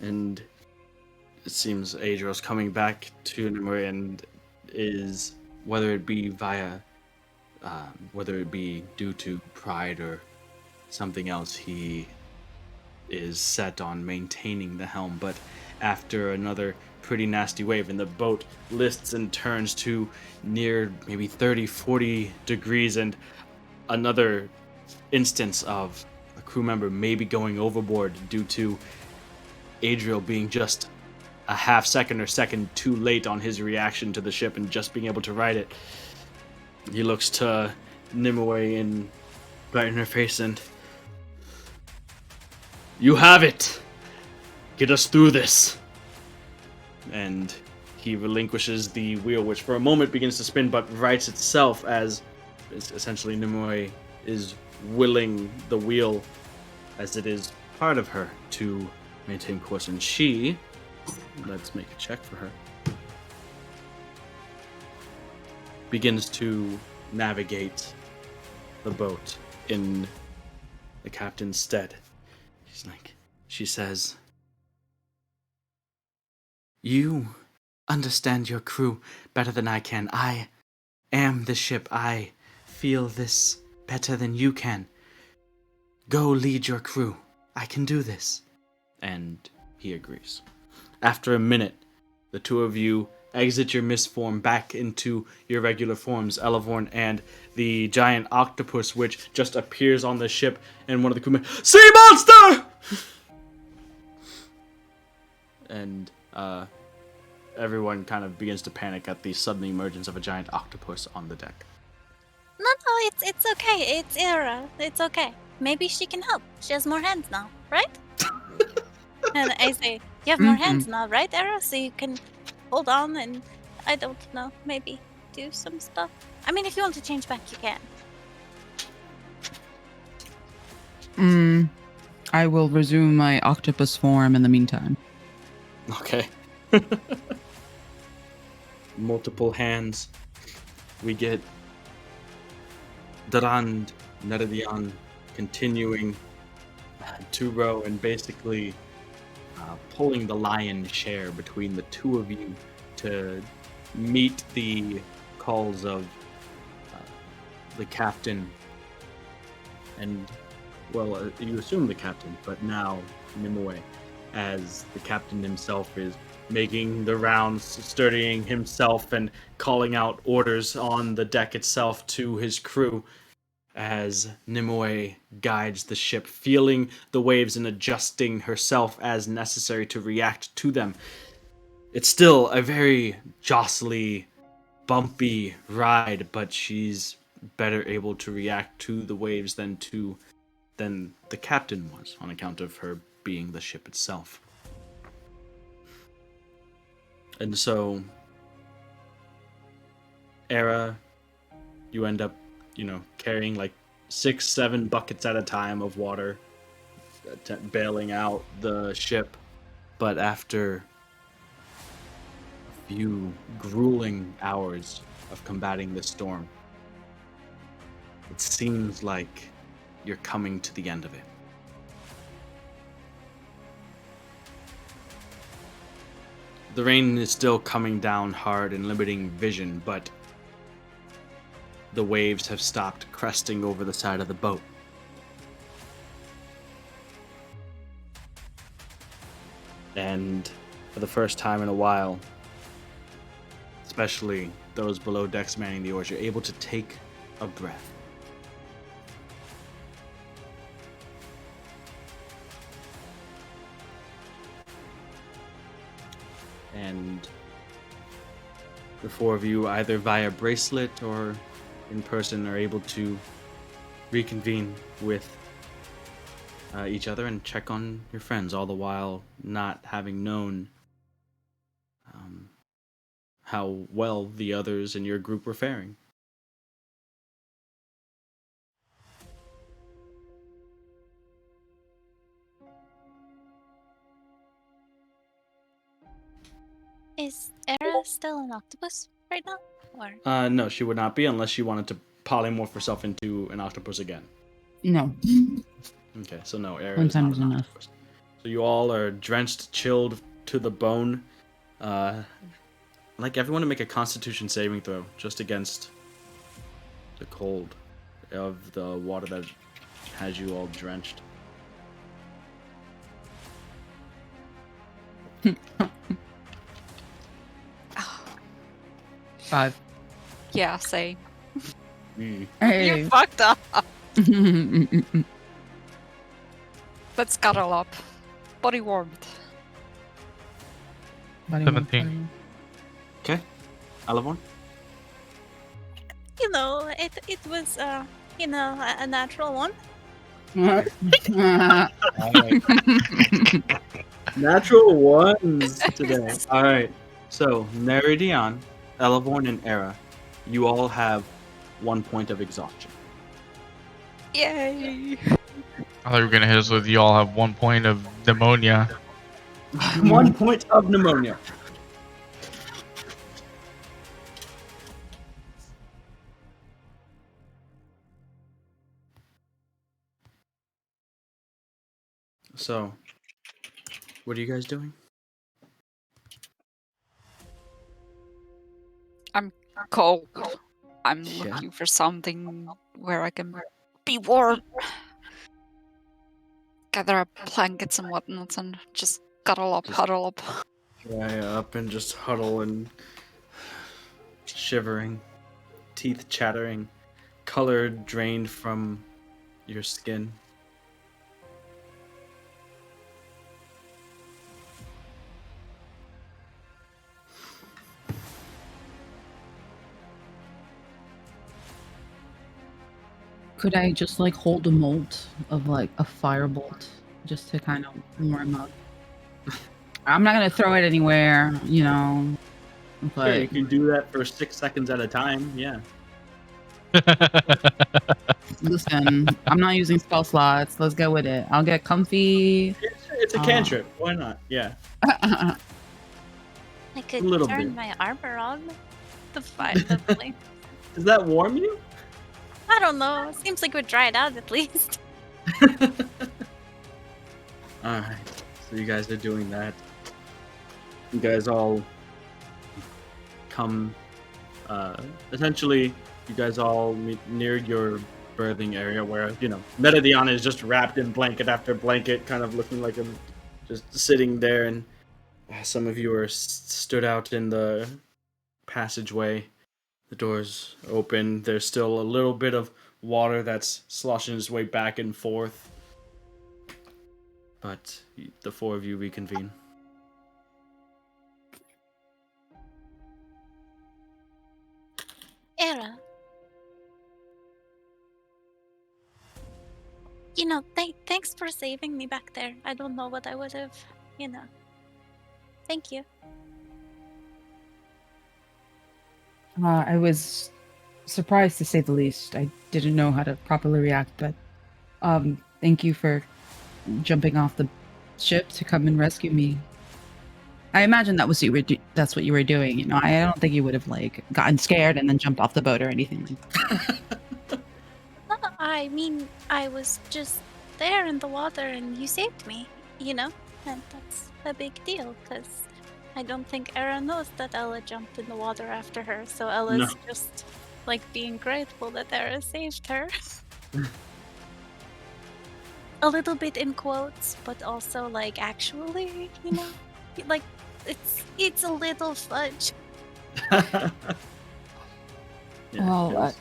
And it seems Adriel's coming back to Nimue and is, whether it be whether it be due to pride or something else, he is set on maintaining the helm. But after another pretty nasty wave, and the boat lists and turns to near maybe 30, 40 degrees, and another instance of a crew member maybe going overboard due to Adriel being just a half second or second too late on his reaction to the ship and just being able to ride it. He looks to Nimue and right in her face and, "You have it! Get us through this!" And he relinquishes the wheel, which for a moment begins to spin but rights itself as essentially Nimue is willing the wheel as it is part of her to maintain course. And she, let's make a check for her, begins to navigate the boat in the captain's stead. She says, "You understand your crew better than I can. I am the ship. I feel this better than you can. Go lead your crew. I can do this." And he agrees. After a minute, the two of you exit your mist form back into your regular forms, Elevorn and the giant octopus, which just appears on the ship, and one of the crewmen, "Sea monster!" And everyone kind of begins to panic at the sudden emergence of a giant octopus on the deck. No, it's okay. It's Era. It's okay. Maybe she can help. She has more hands now, right? And I say, "You have more hands now, right, Era? So you can hold on and, I don't know, maybe do some stuff. I mean, if you want to change back, you can." I will resume my octopus form in the meantime. Okay. Multiple hands. We get Durand Neredian continuing to row and basically pulling the lion's share between the two of you to meet the calls of the captain. And, well, you assume the captain, but now Nimue, as the captain himself is making the rounds, steadying himself and calling out orders on the deck itself to his crew as Nimue guides the ship, feeling the waves and adjusting herself as necessary to react to them. It's still a very jostly, bumpy ride, but she's better able to react to the waves than the captain was, on account of her being the ship itself. And so, Era, you end up, carrying like 6-7 buckets at a time of water, bailing out the ship. But after a few grueling hours of combating this storm, it seems like you're coming to the end of it. The rain is still coming down hard and limiting vision, but the waves have stopped cresting over the side of the boat. And for the first time in a while, especially those below decks manning the oars, you're able to take a breath. And the four of you, either via bracelet or in person, are able to reconvene with each other and check on your friends, all the while not having known how well the others in your group were faring. Is Era still an octopus right now? Or No, she would not be unless she wanted to polymorph herself into an octopus again. No. Okay, so no, Era One is time not is an enough. octopus. So you all are drenched, chilled to the bone. Like everyone to make a Constitution saving throw, just against the cold of the water that has you all drenched. Five. Yeah, same. Mm. Hey. You fucked up. Let's cuddle up. Body warmth. Buddy 17. Okay, Alavon? you know, it was you know, a natural one. Natural ones today. All right. So Meridian, Elavorn, and Era, you all have 1 point of exhaustion. Yay! I thought you were gonna hit us with you all have 1 point of pneumonia. 1 point of pneumonia. So, what are you guys doing? Cold. I'm Yeah. looking for something where I can be warm. Gather up blankets and whatnot and just cuddle up, huddle up. Dry up and just huddle and shivering, teeth chattering, color drained from your skin. Could I just like hold a mold of like a firebolt just to kind of warm up? I'm not gonna throw it anywhere, you know. Sure, you But can do that for 6 seconds at a time. Yeah. listen, I'm not using spell slots. Let's go with it. I'll get comfy. It's a cantrip. Why not? Yeah. I could A little turn bit. my armor on. The flame. Does that warm you? I don't know. Seems like it would dry it out at least. Alright. So you guys are doing that. You guys all come essentially you guys all meet near your birthing area where, you know, Metadiana is just wrapped in blanket after blanket, kind of looking like I'm just sitting there, and some of you are stood out in the passageway. The doors open. There's still a little bit of water that's sloshing its way back and forth. But the four of you reconvene. Era. You know, thanks for saving me back there. I don't know what I would have, you know. Thank you. I was surprised to say the least. I didn't know how to properly react, but thank you for jumping off the ship to come and rescue me. I imagine that was that's what you were doing. You know, I don't think you would have like gotten scared and then jumped off the boat or anything like that. No, I mean, I was just there in the water and you saved me, you know? And that's a big deal, because I don't think Era knows that Ella jumped in the water after her, so Ella's No. just like being grateful that Era saved her. A little bit in quotes, but also like actually, like it's a little fudge. Yeah, Well, it was-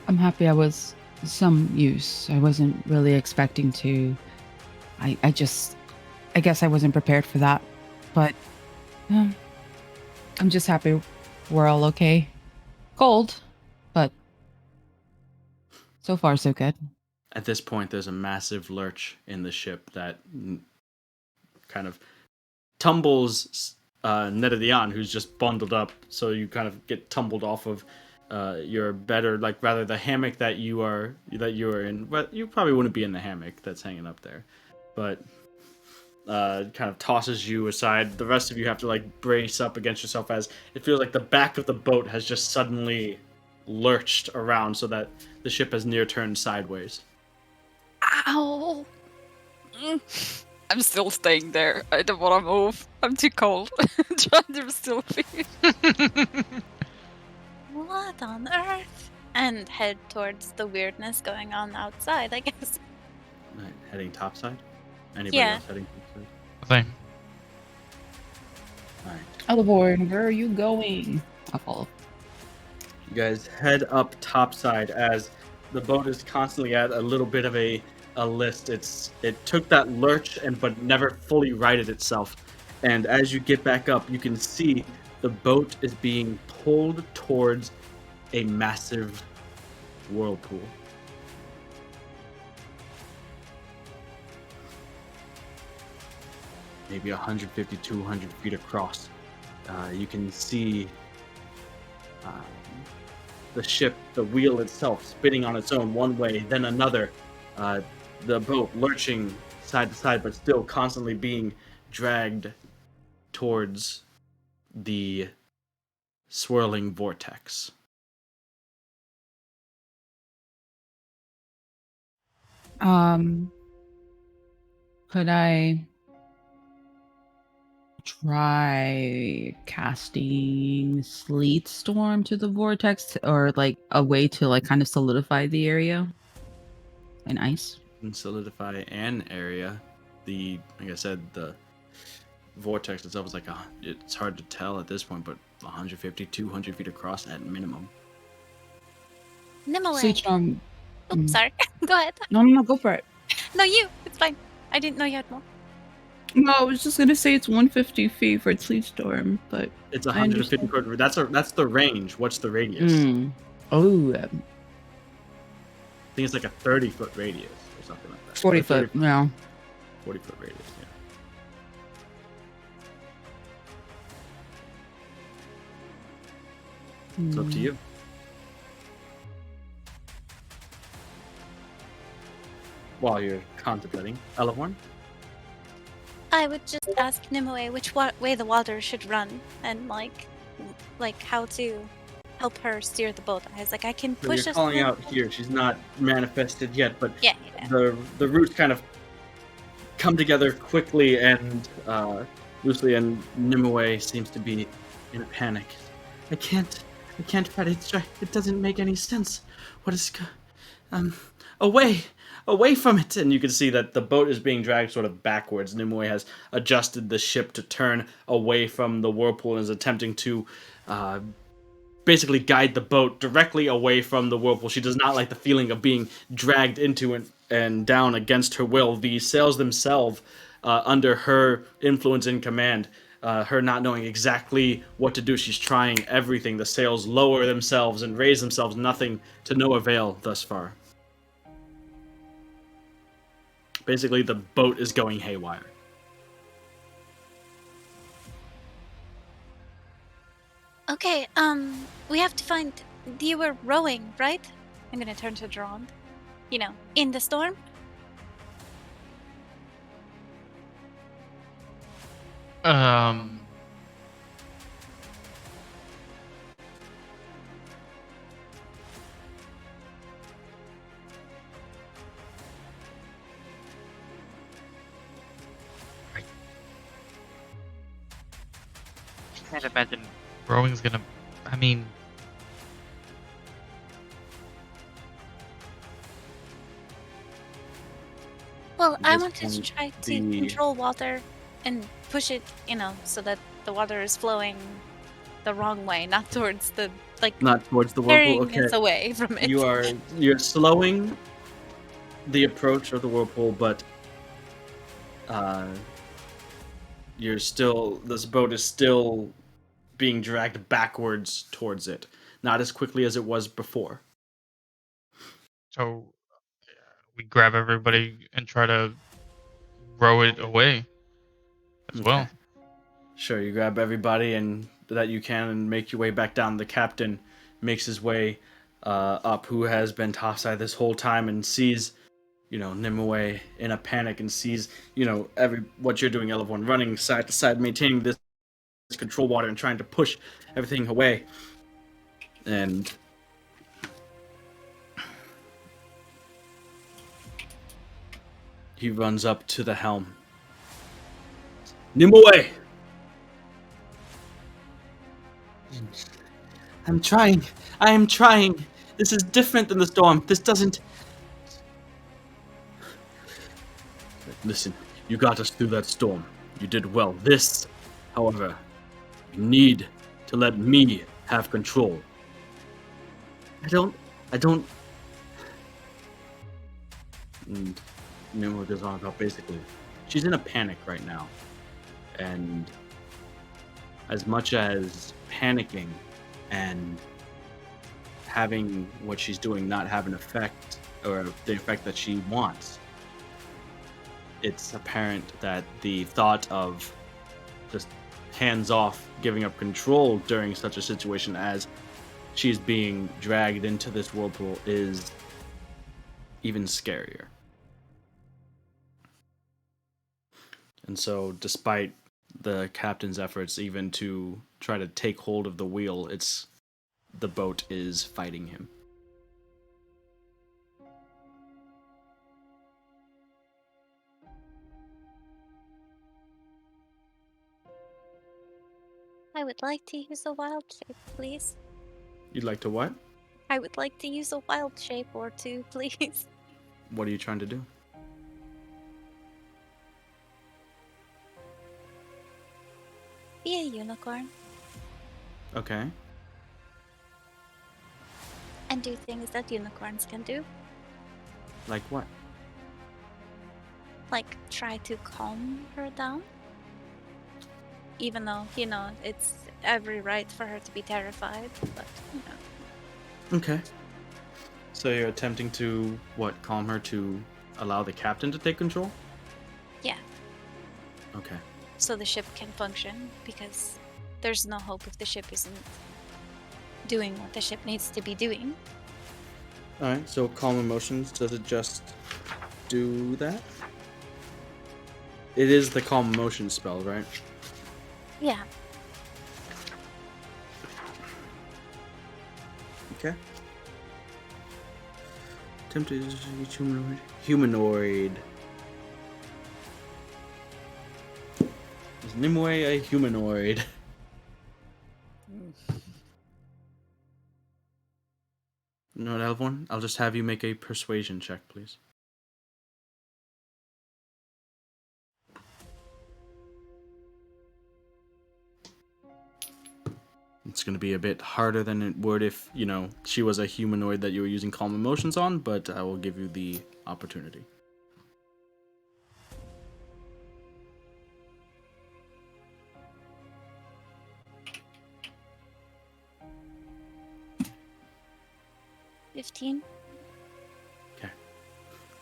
I'm happy I was some use. I wasn't really expecting to. I guess I wasn't prepared for that. But I'm just happy we're all okay. Cold, but so far so good. At this point, there's a massive lurch in the ship that kind of tumbles Nedadian, who's just bundled up. So you kind of get tumbled off of your bed, or like rather the hammock that you are in. But you probably wouldn't be in the hammock that's hanging up there, but kind of tosses you aside. The rest of you have to like brace up against yourself as it feels like the back of the boat has just suddenly lurched around, so that the ship has near turned sideways. Ow! I'm still staying there. I don't want to move. I'm too cold. Trying to still be. What on earth? And head towards the weirdness going on outside, I guess. Right, heading topside. Anybody Yeah. else heading topside? Same. All right. Elborn, where are you going? I'll follow. You guys head up topside as the boat is constantly at a little bit of a list. It took that lurch but never fully righted itself. And as you get back up, you can see the boat is being pulled towards a massive whirlpool. Maybe 150, 200 feet across. You can see the ship, the wheel itself, spinning on its own one way, then another. The boat lurching side to side, but still constantly being dragged towards the swirling vortex. Could I try casting Sleet Storm to the vortex, or like a way to like kind of solidify the area in ice? And solidify an area. Like I said, the vortex itself is like it's hard to tell at this point, but 150, 200 feet across at minimum. Nimue. Sleet Storm. Oops, sorry. Go ahead. No, go for it. No, you. It's fine. I didn't know you had more. No, I was just gonna say it's 150 feet for Sleet Storm, but It's I 150 understand. foot. That's the range. What's the radius? Oh, I think it's like a 30-foot radius or something like that. 40 Or foot. Yeah. 40-foot radius, yeah. It's up to you. While you're contemplating, Elahorn? I would just ask Nimue which way the water should run, and like how to help her steer the boat. I was like, I can So push you're us. calling out here. She's not manifested yet, but Yeah. the roots kind of come together quickly and loosely, and Nimue seems to be in a panic. I can't fight it. It doesn't make any sense. What is away from it? And you can see that the boat is being dragged sort of backwards. Nimue has adjusted the ship to turn away from the whirlpool and is attempting to basically guide the boat directly away from the whirlpool. She does not like the feeling of being dragged into and down against her will. The sails themselves, under her influence and command, her not knowing exactly what to do. She's trying everything. The sails lower themselves and raise themselves, nothing to no avail thus far. Basically, the boat is going haywire. Okay. We have to find. You were rowing, right? I'm gonna turn to Drond. In the storm. Can't imagine. Rowing's gonna I mean, Well, At I this wanted to point, try to the control water and push it, so that the water is flowing the wrong way, not towards the like not towards the whirlpool. carrying Okay, us away from it. you're slowing the approach of the whirlpool, but uh, this boat is still being dragged backwards towards it, not as quickly as it was before. so we grab everybody and try to row it away as Okay. well. Sure, you grab everybody and that you can and make your way back down. The captain makes his way up, who has been topside this whole time and sees, Nimue in a panic and sees, every what you're doing, Elevon, running side to side, maintaining this control water and trying to push everything away. And he runs up to the helm. Nimue! I'm trying. I am trying. This is different than the storm. This doesn't... Listen, you got us through that storm. You did well. This, however, you need to let me have control. I don't... And Nimue goes on about basically, she's in a panic right now. And as much as panicking and having what she's doing not have an effect, or the effect that she wants, it's apparent that the thought of just hands off giving up control during such a situation as she's being dragged into this whirlpool is even scarier. And so despite the captain's efforts even to try to take hold of the wheel, the boat is fighting him. I would like to use a wild shape, please. You'd like to what? I would like to use a wild shape or two, please. What are you trying to do? Be a unicorn Okay. and do things that unicorns can do. Like what? Like try to calm her down. Even though, it's every right for her to be terrified, but, Okay. So you're attempting to, calm her to allow the captain to take control? Yeah. Okay. So the ship can function, because there's no hope if the ship isn't doing what the ship needs to be doing. Alright, so calm emotions, does it just do that? It is the calm emotion spell, right? Yeah. Okay. Attempted humanoid. Humanoid. Is Nimue a humanoid? No, Elvon, I'll just have you make a persuasion check, please. It's going to be a bit harder than it would if, she was a humanoid that you were using calm emotions on, but I will give you the opportunity. $15. Okay.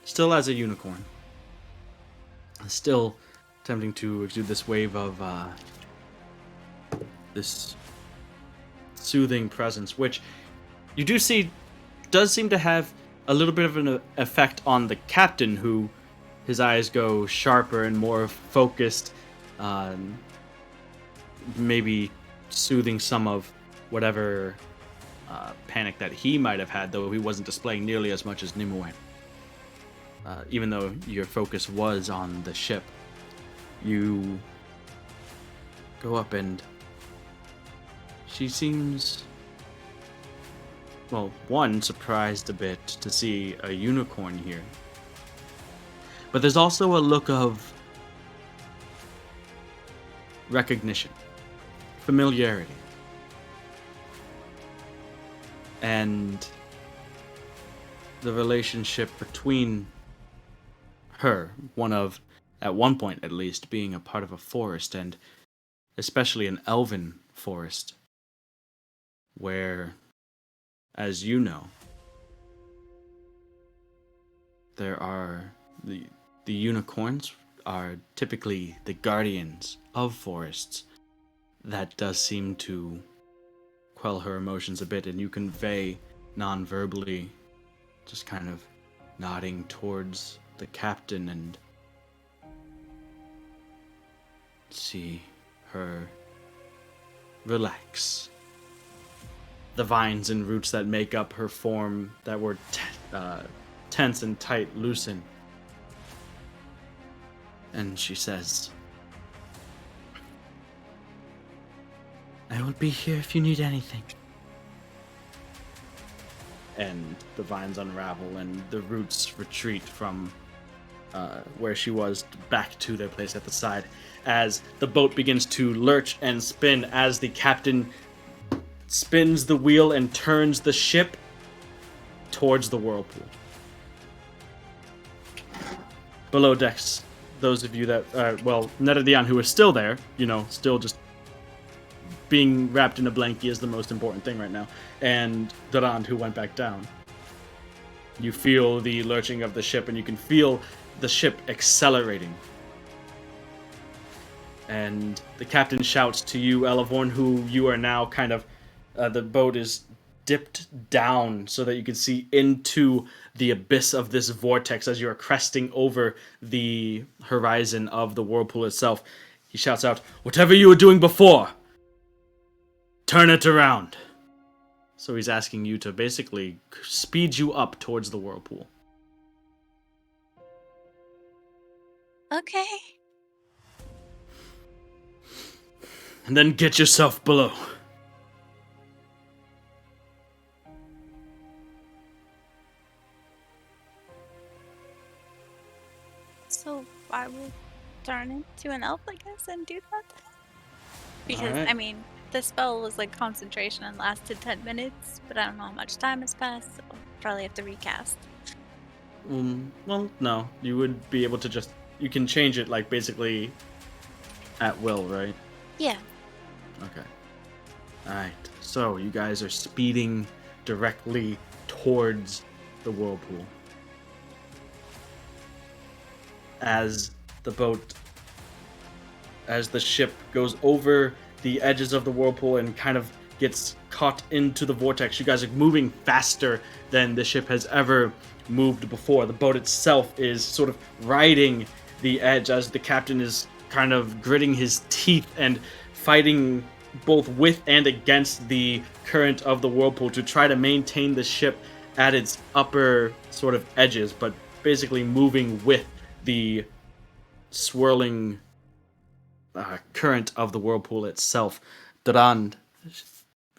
Still as a unicorn. Still attempting to exude this wave of this soothing presence, which you do see does seem to have a little bit of an effect on the captain, who his eyes go sharper and more focused, maybe soothing some of whatever panic that he might have had, though he wasn't displaying nearly as much as Nimue. Even though your focus was on the ship, you go up and she seems well, one, surprised a bit to see a unicorn here. But there's also a look of recognition, familiarity, and the relationship between her, at one point at least, being a part of a forest, and especially an elven forest, where, as you know, there are the unicorns are typically the guardians of forests. That does seem to quell her emotions a bit, and you convey non-verbally, just kind of nodding towards the captain and see her relax. The vines and roots that make up her form that were tense and tight loosen. And she says, I will be here if you need anything. and the vines unravel and the roots retreat from where she was back to their place at the side as the boat begins to lurch and spin as the captain spins the wheel and turns the ship towards the whirlpool. Below decks, those of you that, Netadian, who is still there, still just being wrapped in a blankie is the most important thing right now, and Durand, who went back down. You feel the lurching of the ship, and you can feel the ship accelerating. And the captain shouts to you, Elevorn, who you are now kind of, the boat is dipped down so that you can see into the abyss of this vortex as you are cresting over the horizon of the whirlpool itself. He shouts out, whatever you were doing before, turn it around. So he's asking you to basically speed you up towards the whirlpool. Okay. And then get yourself below. So I will turn into an elf, I guess, and do that. Because, Alright. I mean, the spell was like concentration and lasted 10 minutes, but I don't know how much time has passed, so I'll probably have to recast. Well, no. You would be able to just... You can change it, like, basically at will, right? Yeah. Okay. Alright. So, you guys are speeding directly towards the whirlpool. As the ship goes over the edges of the whirlpool and kind of gets caught into the vortex, you guys are moving faster than the ship has ever moved before. The boat itself is sort of riding the edge as the captain is kind of gritting his teeth and fighting both with and against the current of the whirlpool to try to maintain the ship at its upper sort of edges, but basically moving with the swirling current of the whirlpool itself. Durand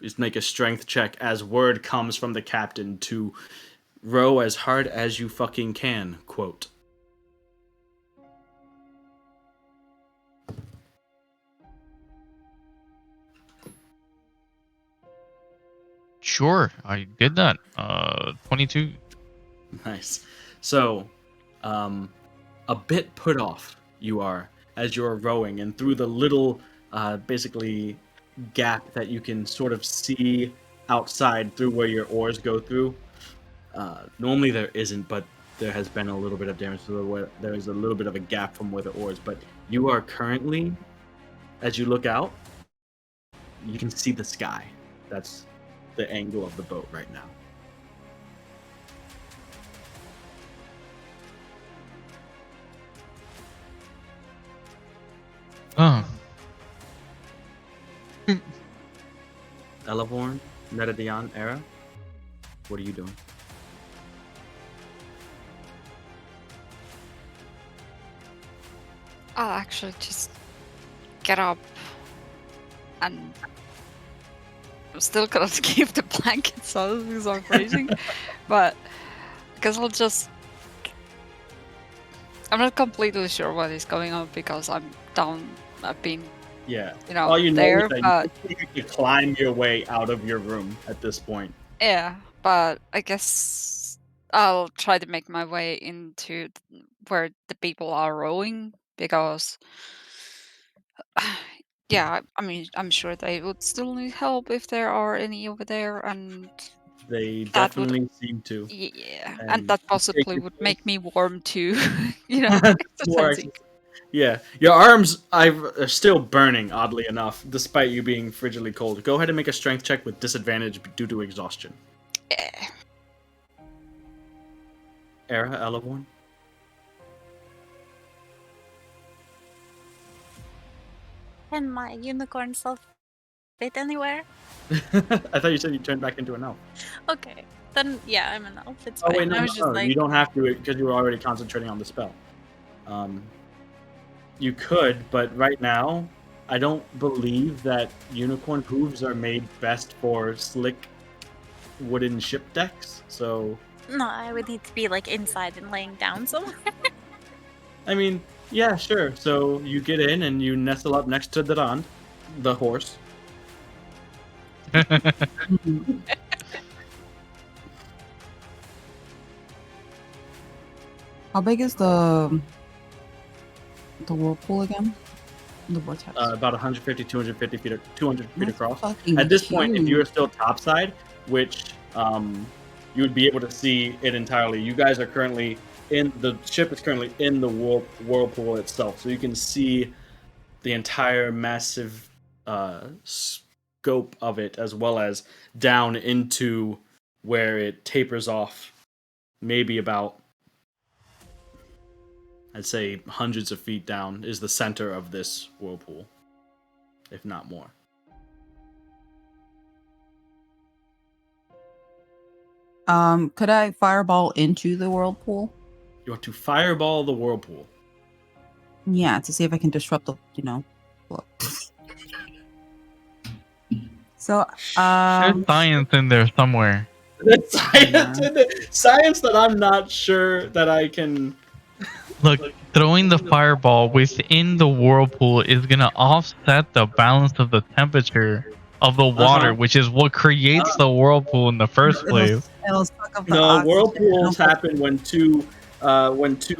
is make a strength check as word comes from the captain to row as hard as you fucking can, quote. Sure, I did that. 22. Nice. So, a bit put off you are as you're rowing, and through the little, basically, gap that you can sort of see outside through where your oars go through. Normally there isn't, but there has been a little bit of damage to the way there is a little bit of a gap from where the oars. But you are currently, as you look out, you can see the sky. That's the angle of the boat right now. Oh, Elevorn, Netadian, Era, what are you doing? I'll actually just get up and I'm still gonna keep the blankets on because I'm freezing, but I guess I'll just. I'm not completely sure what is going on because I'm down. I've been, Yeah. you know, All you know there, is that but you can climb your way out of your room at this point. yeah, but I guess I'll try to make my way into where the people are rowing because, yeah, I mean, I'm sure they would still need help if there are any over there, and They that would, definitely seem to. yeah, and And that possibly would make me warm too, more exercising. Yeah, your arms are still burning, oddly enough, despite you being frigidly cold. Go ahead and make a strength check with disadvantage due to exhaustion. Yeah. Era, Elevorn? Can my unicorn self fit anywhere? I thought you said you turned back into an elf. Okay. Then yeah, I'm an elf. It's Oh fine. wait, no, I no, was just no. like, You don't have to because you were already concentrating on the spell. You could, but right now, I don't believe that unicorn hooves are made best for slick wooden ship decks. So, no, I would need to be like inside and laying down somewhere. I mean, yeah, sure. So you get in and you nestle up next to Daran, the horse. How big is the whirlpool again? The vortex. About 150, 250 feet, 200 feet That's across. fucking At this point, if you huge. were still topside, which you would be able to see it entirely. You guys are currently the ship is currently in the whirlpool itself, so you can see the entire massive scope of it, as well as down into where it tapers off, maybe about, I'd say, hundreds of feet down is the center of this whirlpool, if not more. Could I fireball into the whirlpool? You want to fireball the whirlpool. Yeah, to see if I can disrupt the, flow. So, There's science in there somewhere. That's science that I'm not sure that I can. Look, throwing the fireball within the whirlpool is gonna offset the balance of the temperature of the water, which is what creates the whirlpool in the first place. it'll suck up the No, oxygen. whirlpools happen when two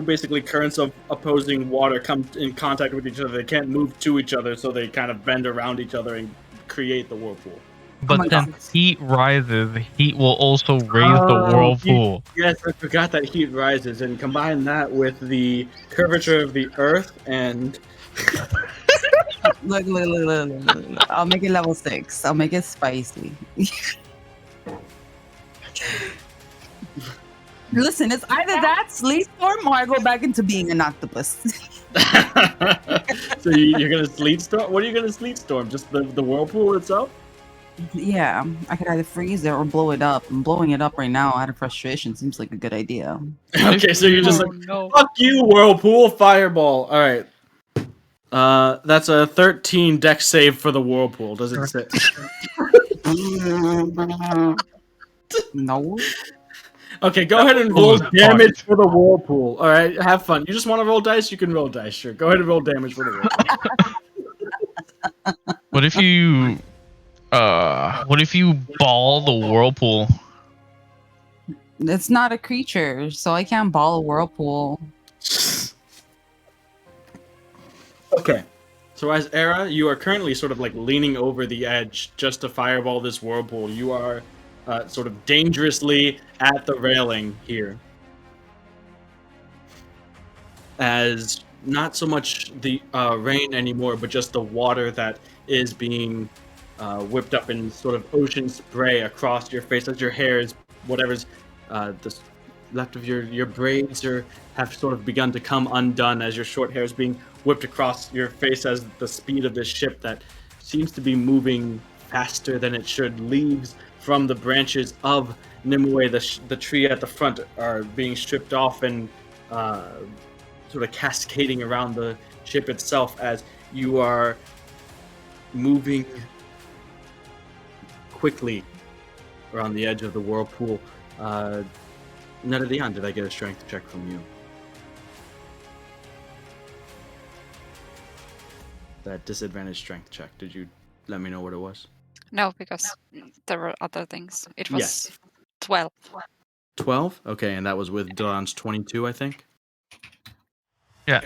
basically currents of opposing water come in contact with each other. They can't move to each other, so they kind of bend around each other and create the whirlpool. But my since God. heat rises, heat will also raise the whirlpool. Yes, I forgot that heat rises, and combine that with the curvature of the Earth and. Look. I'll make it level 6. I'll make it spicy. Listen, it's either that, sleep storm, or I go back into being an octopus. So you're gonna sleet storm? What are you gonna sleet storm? Just the whirlpool itself? Yeah, I could either freeze it or blow it up. And blowing it up right now out of frustration seems like a good idea. Okay, so you're just Oh, like, no. fuck you, whirlpool, fireball. All right. That's a 13 dex save for the whirlpool. Does it sit? No. Okay, go ahead and roll damage for the whirlpool. All right, have fun. You just want to roll dice? You can roll dice. Sure. Go ahead and roll damage for the whirlpool. What if you ball the whirlpool? It's not a creature, so I can't ball a whirlpool. Okay. So as Era, you are currently sort of like leaning over the edge just to fireball this whirlpool. You are sort of dangerously at the railing here. As not so much the rain anymore, but just the water that is being whipped up in sort of ocean spray across your face as your hair is whatever's the left of your braids have sort of begun to come undone as your short hair is being whipped across your face as the speed of this ship that seems to be moving faster than it should leaves from the branches of Nimue. The tree at the front are being stripped off and sort of cascading around the ship itself as you are moving quickly around the edge of the whirlpool. Netta Dion, did I get a strength check from you? That disadvantage strength check. Did you let me know what it was? No, because there were other things. It was Yes. 12. 12? Okay, and that was with Don's 22, I think? Yeah.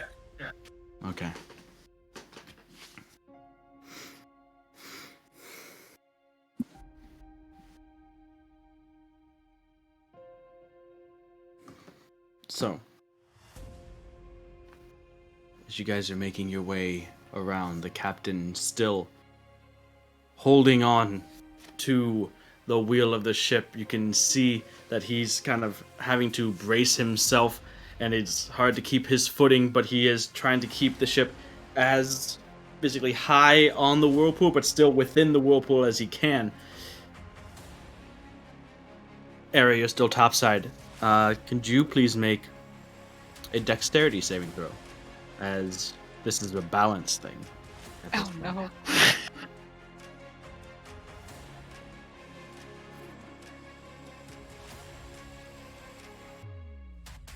Okay. So, as you guys are making your way around, the captain still holding on to the wheel of the ship. You can see that he's kind of having to brace himself, and it's hard to keep his footing, but he is trying to keep the ship as basically high on the whirlpool, but still within the whirlpool as he can. Area, you're still topside. Could you please make a dexterity saving throw, as this is a balance thing at this Oh point. no.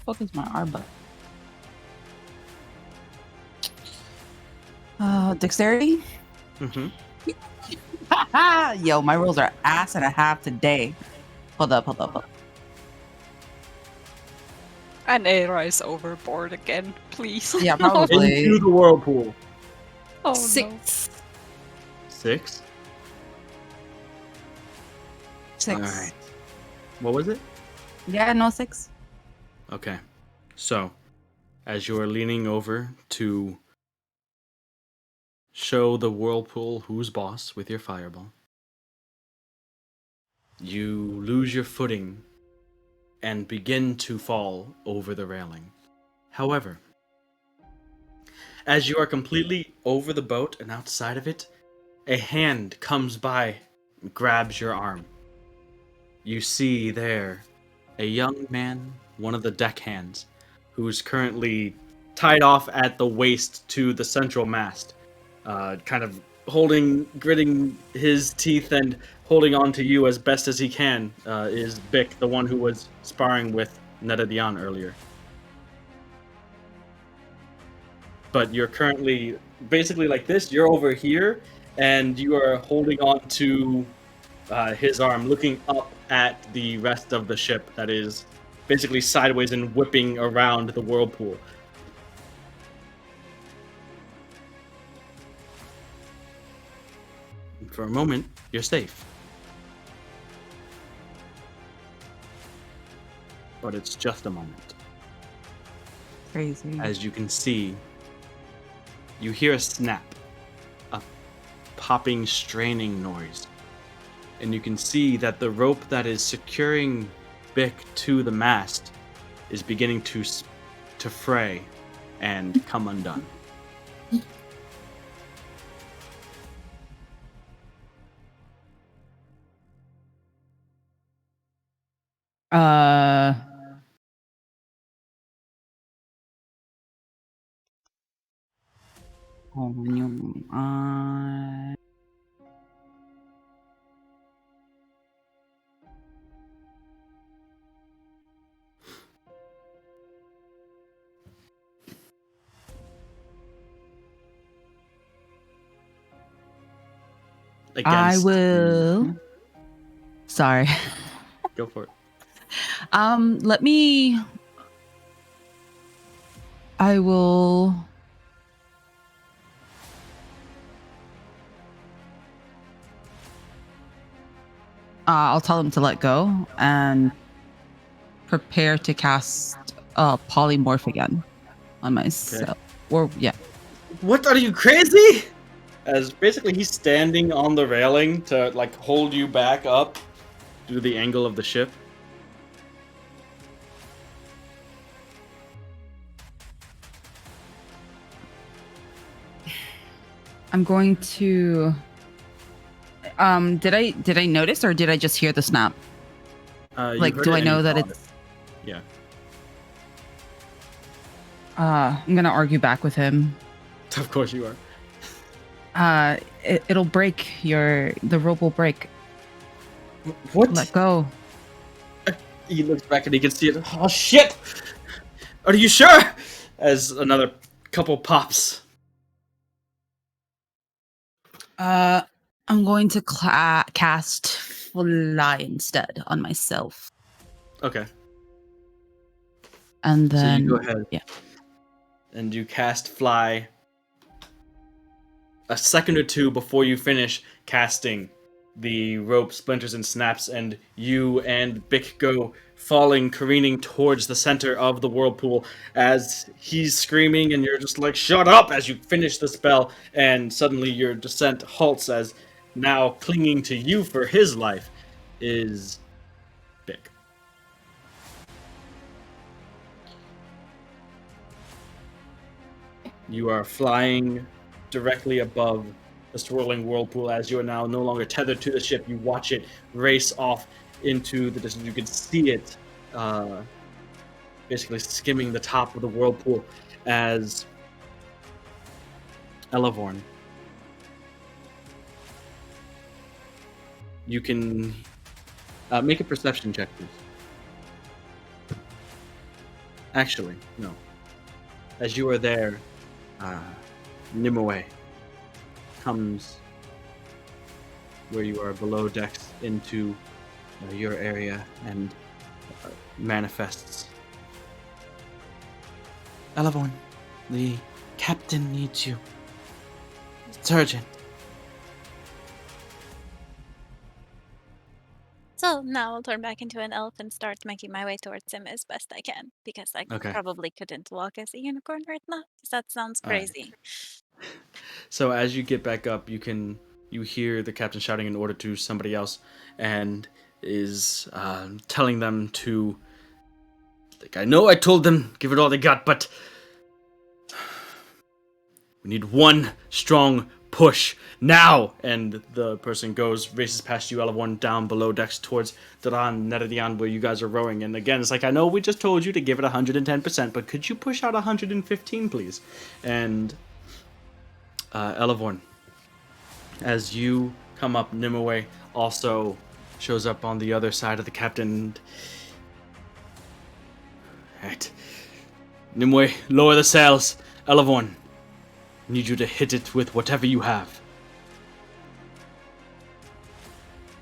Fuck is my R button? Dexterity? Mm-hmm. Yo, my rolls are ass and a half today. Hold up. And Era is overboard again, please. Yeah, probably. Into the whirlpool. Oh no. 6. 6. 6. All right. What was it? Yeah, no 6. Okay. So, as you are leaning over to show the whirlpool who's boss with your fireball, you lose your footing and begin to fall over the railing. However, as you are completely over the boat and outside of it, a hand comes by and grabs your arm. You see there a young man, one of the deckhands, who's currently tied off at the waist to the central mast, kind of gritting his teeth and holding on to you as best as he can, is Bick, the one who was sparring with Netta Dion earlier. But you're currently basically like this. You're over here, and you are holding on to his arm, looking up at the rest of the ship that is basically sideways and whipping around the whirlpool. For a moment, you're safe. But it's just a moment. Crazy. As you can see, you hear a snap, a popping, straining noise. And you can see that the rope that is securing Bick to the mast is beginning to fray and come undone. Uh, I Against will. Sorry. Go for it. Let me. I will. I'll tell him to let go and prepare to cast polymorph again on myself. Or yeah. What, are you crazy? As basically he's standing on the railing to like hold you back up due to the angle of the ship. I'm going to. Did I notice or did I just hear the snap? You Like, heard do it I and you know that thought it's? it. Yeah. I'm gonna argue back with him. Of course you are. It'll break the rope will break. What? Let go. He looks back and he can see it. Oh shit! Are you sure? As another couple pops. I'm going to cast fly instead on myself, Okay. and So then you go ahead. Yeah. And you cast fly a second or two before you finish casting. The rope splinters and snaps, and you and Bick go falling, careening towards the center of the whirlpool as he's screaming, and you're just like, shut up, as you finish the spell, and suddenly your descent halts as now clinging to you for his life is Bick. You are flying directly above the swirling whirlpool as you are now no longer tethered to the ship. You watch it race off into the distance. You can see it basically skimming the top of the whirlpool as Elevorn. You can make a perception check, please. Actually, no. As you are there, Nimue comes where you are below decks into your area and manifests. Elevorn, the captain needs you. It's urgent. So now I'll turn back into an elf and start making my way towards him as best I can, because I Okay. probably couldn't walk as a unicorn right now. 'Cause that sounds All right. crazy. So as you get back up, you hear the captain shouting an order to somebody else, and is telling them to. Like, I know I told them give it all they got, but we need one strong push now. And the person races past you, Elevorn, down below decks towards Duran, Neredian, where you guys are rowing. And again, it's like, I know we just told you to give it 110%, but could you push out 115, please? And Elevorn, as you come up, Nimue also shows up on the other side of the captain. Alright. Nimue, lower the sails. Elevorn, I need you to hit it with whatever you have.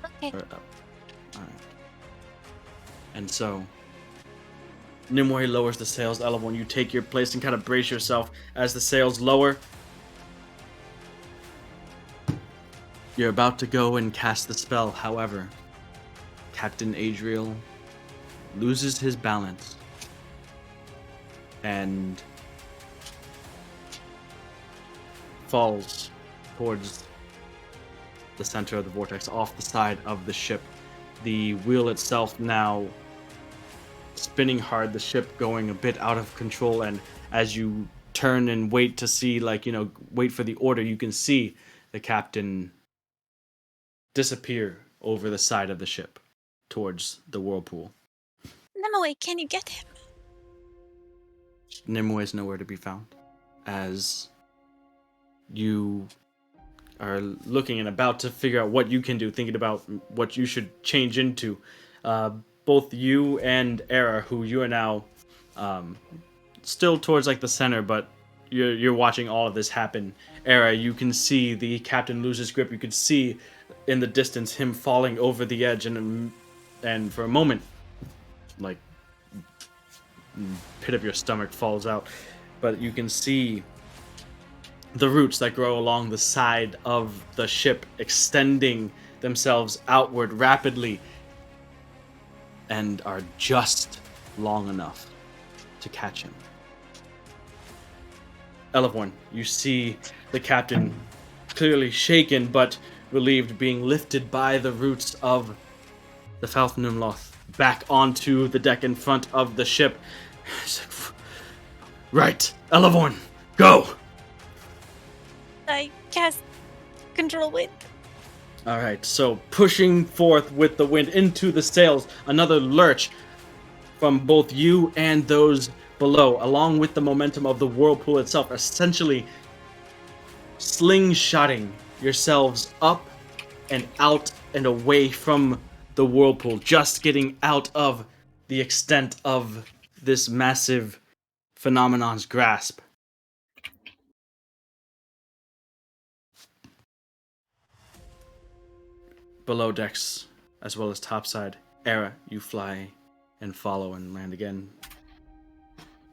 Okay. Alright. And so, Nimue lowers the sails. Elevorn, you take your place and kind of brace yourself as the sails lower. You're about to go and cast the spell. However, Captain Adriel loses his balance and falls towards the center of the vortex, off the side of the ship. The wheel itself now spinning hard, the ship going a bit out of control, and as you turn and wait to see, wait for the order, you can see the captain disappear over the side of the ship towards the whirlpool. Nimue, can you get him? Nimue is nowhere to be found as you are looking and about to figure out what you can do, thinking about what you should change into. Both you and Era, who you are now still towards the center, but you're watching all of this happen. Era, you can see the captain lose his grip. You can see in the distance him falling over the edge, and for a moment, pit of your stomach falls out, but you can see the roots that grow along the side of the ship extending themselves outward rapidly and are just long enough to catch him. Elevorn, you see the captain clearly shaken but relieved, being lifted by the roots of the Falthnumloth back onto the deck in front of the ship. Right, Elevorn, go! I cast control wind. Alright, so pushing forth with the wind into the sails, another lurch from both you and those below, along with the momentum of the whirlpool itself, essentially slingshotting yourselves up and out and away from the whirlpool just getting out of the extent of this massive phenomenon's grasp. Below decks, as well as topside, Era, you fly and follow and land again.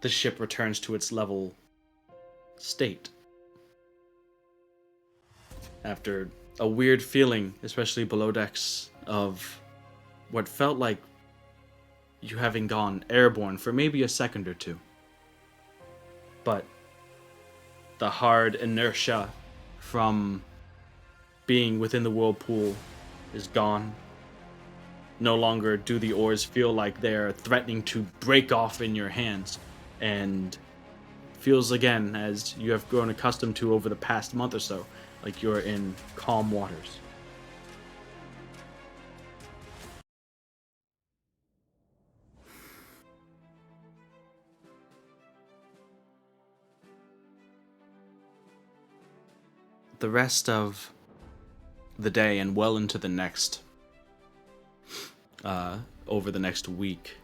The ship returns to its level state. After a weird feeling, especially below decks, of what felt like you having gone airborne for maybe a second or two. But the hard inertia from being within the whirlpool is gone. No longer do the oars feel like they're threatening to break off in your hands, and feels again, as you have grown accustomed to over the past month or so, like you're in calm waters. The rest of the day and well into the next, over the next week,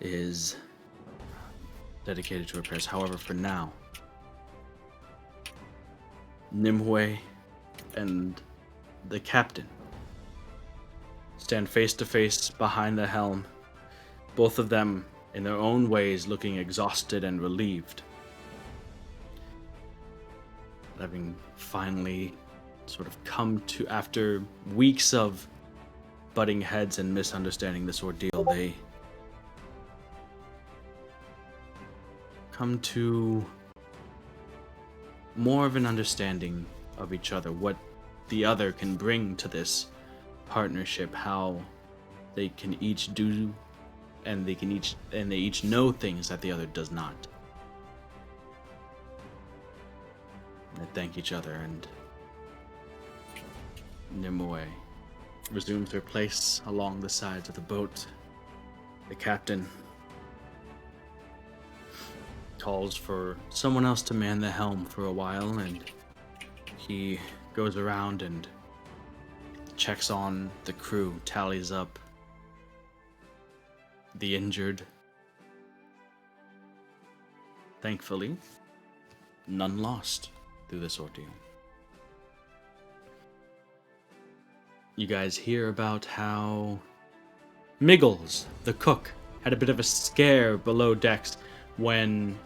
is dedicated to repairs. However, for now, Nimue and the captain stand face to face behind the helm, both of them in their own ways looking exhausted and relieved. Having finally sort of come to, after weeks of butting heads and misunderstanding this ordeal, they come to more of an understanding of each other, what the other can bring to this partnership, how they can each do, and they each know things that the other does not. They thank each other, and Nimue resumes her place along the sides of the boat. The captain calls for someone else to man the helm for a while, and he goes around and checks on the crew, tallies up the injured. Thankfully, none lost through this ordeal. You guys hear about how Miggles, the cook, had a bit of a scare below decks when,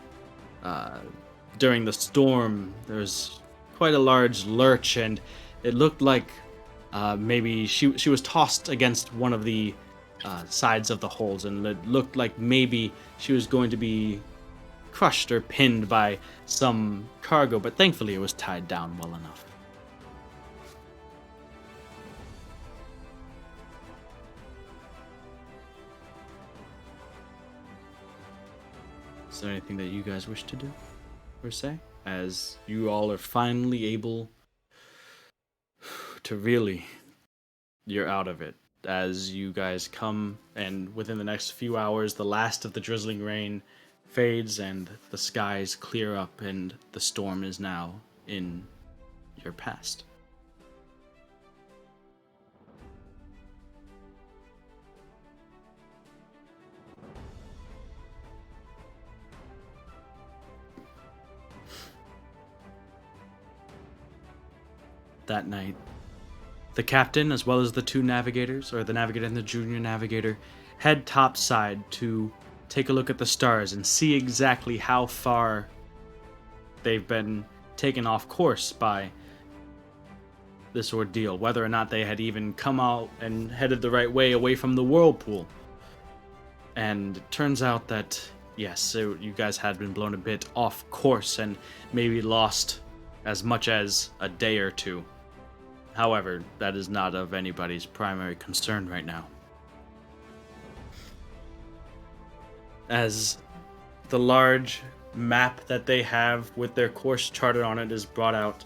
during the storm, there was quite a large lurch, and it looked like maybe she was tossed against one of the sides of the holes, and it looked like maybe she was going to be crushed or pinned by some cargo, but thankfully it was tied down well enough. Is there anything that you guys wish to do or say, as you all are finally able to really, you're out of it, as you guys come, and within the next few hours the last of the drizzling rain fades and the skies clear up and the storm is now in your past. That night, the captain, as well as the two navigators, or the navigator and the junior navigator, head topside to take a look at the stars and see exactly how far they've been taken off course by this ordeal, whether or not they had even come out and headed the right way away from the whirlpool. And it turns out that, yes, so you guys had been blown a bit off course and maybe lost as much as a day or two. However, that is not of anybody's primary concern right now. As the large map that they have with their course charted on it is brought out,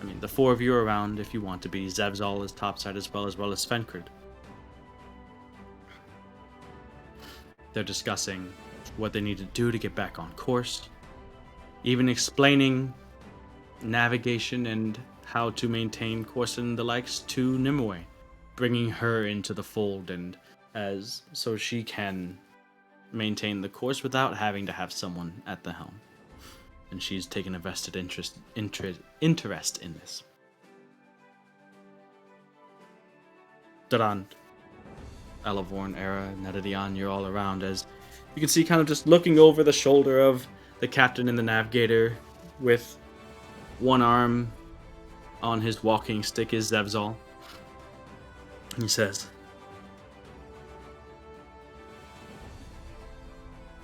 I mean, the four of you are around if you want to be. Zevzal is topside as well as Svenkard. They're discussing what they need to do to get back on course, even explaining navigation and how to maintain course and the likes to Nimue, bringing her into the fold, and as so she can maintain the course without having to have someone at the helm. And she's taken a vested interest in this. Durand, Elevorn, Era, Nedadion, you're all around as you can see kind of just looking over the shoulder of the captain and the navigator with one arm on his walking stick is Zevzal. He says,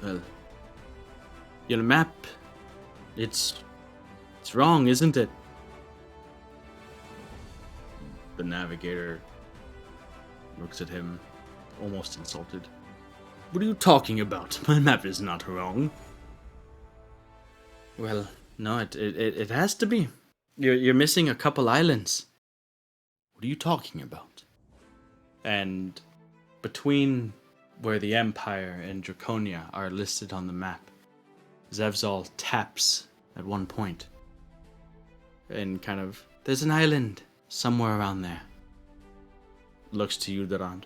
well, your map, it's wrong, isn't it? The navigator looks at him, almost insulted. What are you talking about? My map is not wrong. Well, no, it has to be. You're missing a couple islands. What are you talking about? And between where the Empire and Draconia are listed on the map, Zevzal taps at one point. And kind of, there's an island somewhere around there. Looks to you, Durand.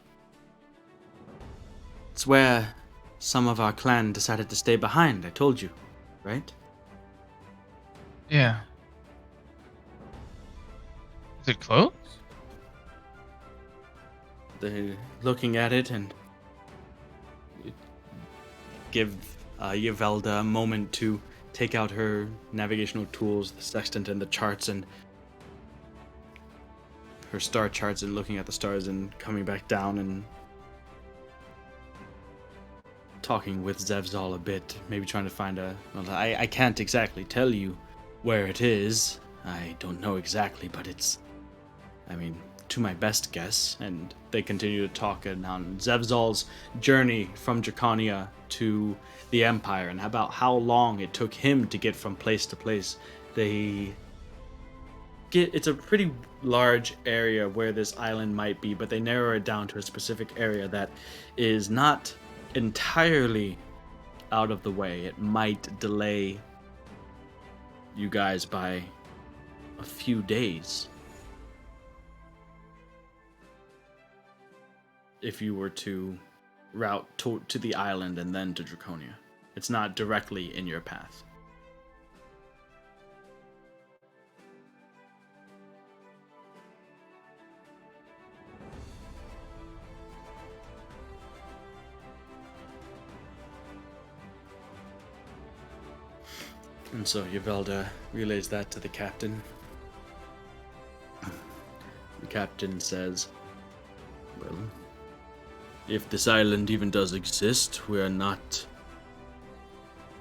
It's where some of our clan decided to stay behind, I told you, right? Yeah. Is it close? They're looking at it and give Yvelda a moment to take out her navigational tools, the sextant and the charts, and her star charts, and looking at the stars and coming back down and talking with Zevzal a bit, maybe trying to find I can't exactly tell you where it is. I don't know exactly, but it's, to my best guess. And they continue to talk on Zevzal's journey from Draconia to the Empire and about how long it took him to get from place to place. It's a pretty large area where this island might be, but they narrow it down to a specific area that is not entirely out of the way. It might delay you guys by a few days if you were to route to the island and then to Draconia. It's not directly in your path. And so Yvelda relays that to the captain. The captain says, well, if this island even does exist, we are not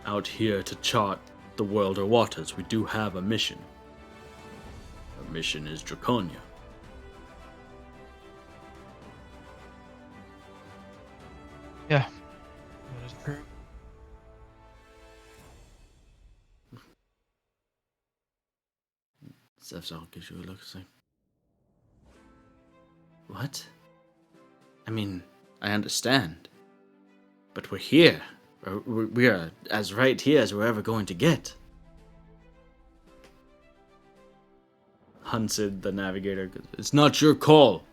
out here to chart the world or waters. We do have a mission. Our mission is Draconia. Yeah. That is true. Zevzal gives you a look. It's like, what? I understand. But we're here. We are as right here as we're ever going to get. Hunsid, the navigator, goes, it's not your call.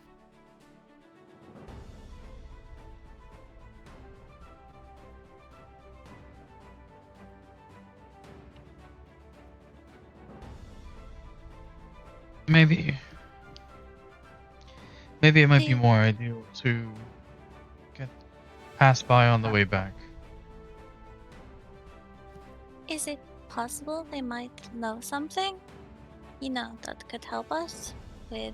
Maybe it might be more ideal to pass by on the way back. Is it possible they might know something? That could help us with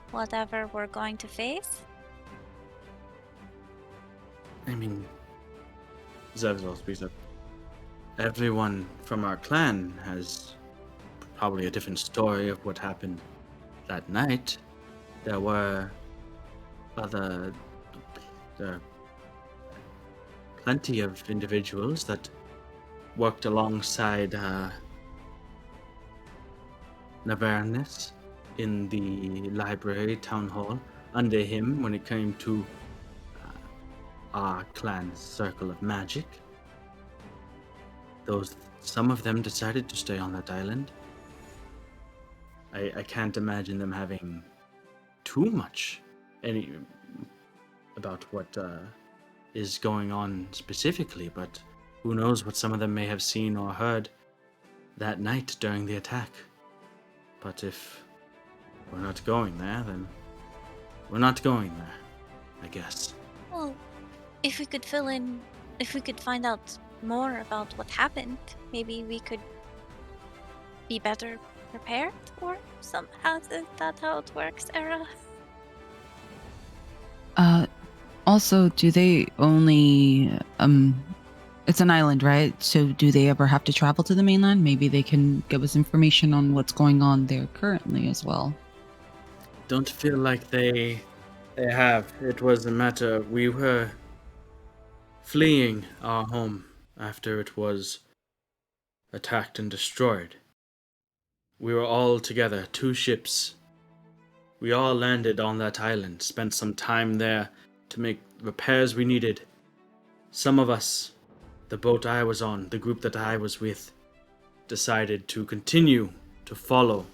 whatever we're going to face? Zevzal speaks up. Everyone from our clan has probably a different story of what happened that night. There were plenty of individuals that worked alongside Navernus in the library town hall under him when it came to our clan's circle of magic. Some of them decided to stay on that island. I can't imagine them having too much any about what is going on specifically, but who knows what some of them may have seen or heard that night during the attack. But if we're not going there, then we're not going there, I guess. Well, if we could find out more about what happened, maybe we could be better prepared or somehow. Is that how it works, Era? Also, do they only it's an island, right? So do they ever have to travel to the mainland? Maybe they can give us information on what's going on there currently as well. Don't feel like they have. It was a matter, we were fleeing our home after it was attacked and destroyed. We were all together, 2 ships. We all landed on that island, spent some time there to make repairs we needed. Some of us, the boat I was on, the group that I was with, decided to continue to follow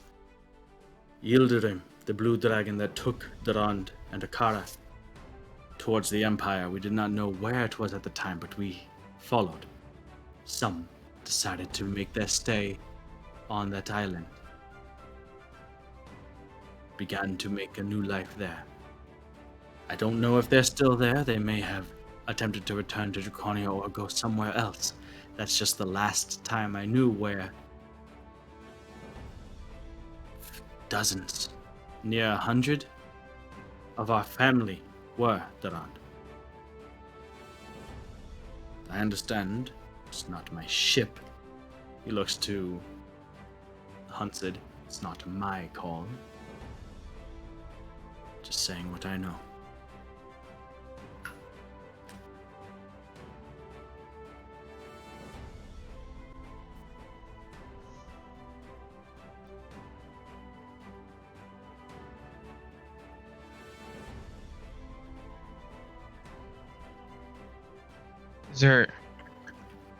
Yildirim, the blue dragon that took Durand and Akara towards the Empire. We did not know where it was at the time, but we followed. Some decided to make their stay on that island. Began to make a new life there. I don't know if they're still there. They may have attempted to return to Draconia or go somewhere else. That's just the last time I knew where dozens, near 100 of our family were Durand. I understand it's not my ship. He looks to Hunted. It's not my call. Just saying what I know.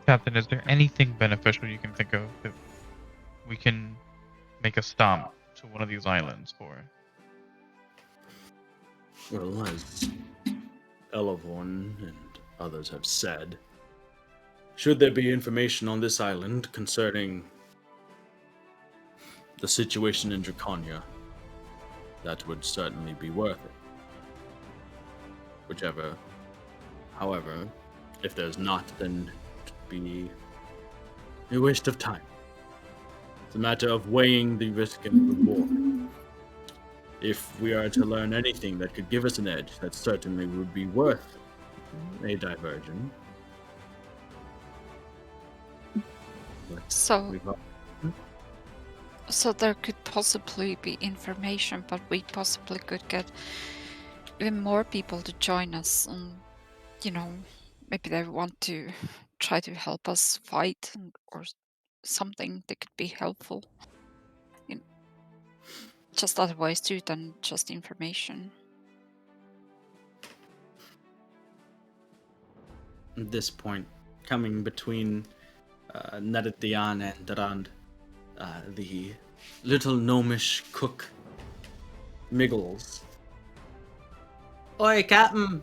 Captain, is there anything beneficial you can think of that we can make a stop to one of these islands for? Well, as Elevorn and others have said, should there be information on this island concerning the situation in Draconia, that would certainly be worth it. However, if there's not, then it'd be a waste of time. It's a matter of weighing the risk and reward. If we are to learn anything that could give us an edge, that certainly would be worth a diversion. But So there could possibly be information, but we possibly could get even more people to join us, and maybe they want to try to help us fight or something that could be helpful. Just other ways too than just information. At this point, coming between Neredian and Durand, the little gnomish cook Miggles. Oi, Captain.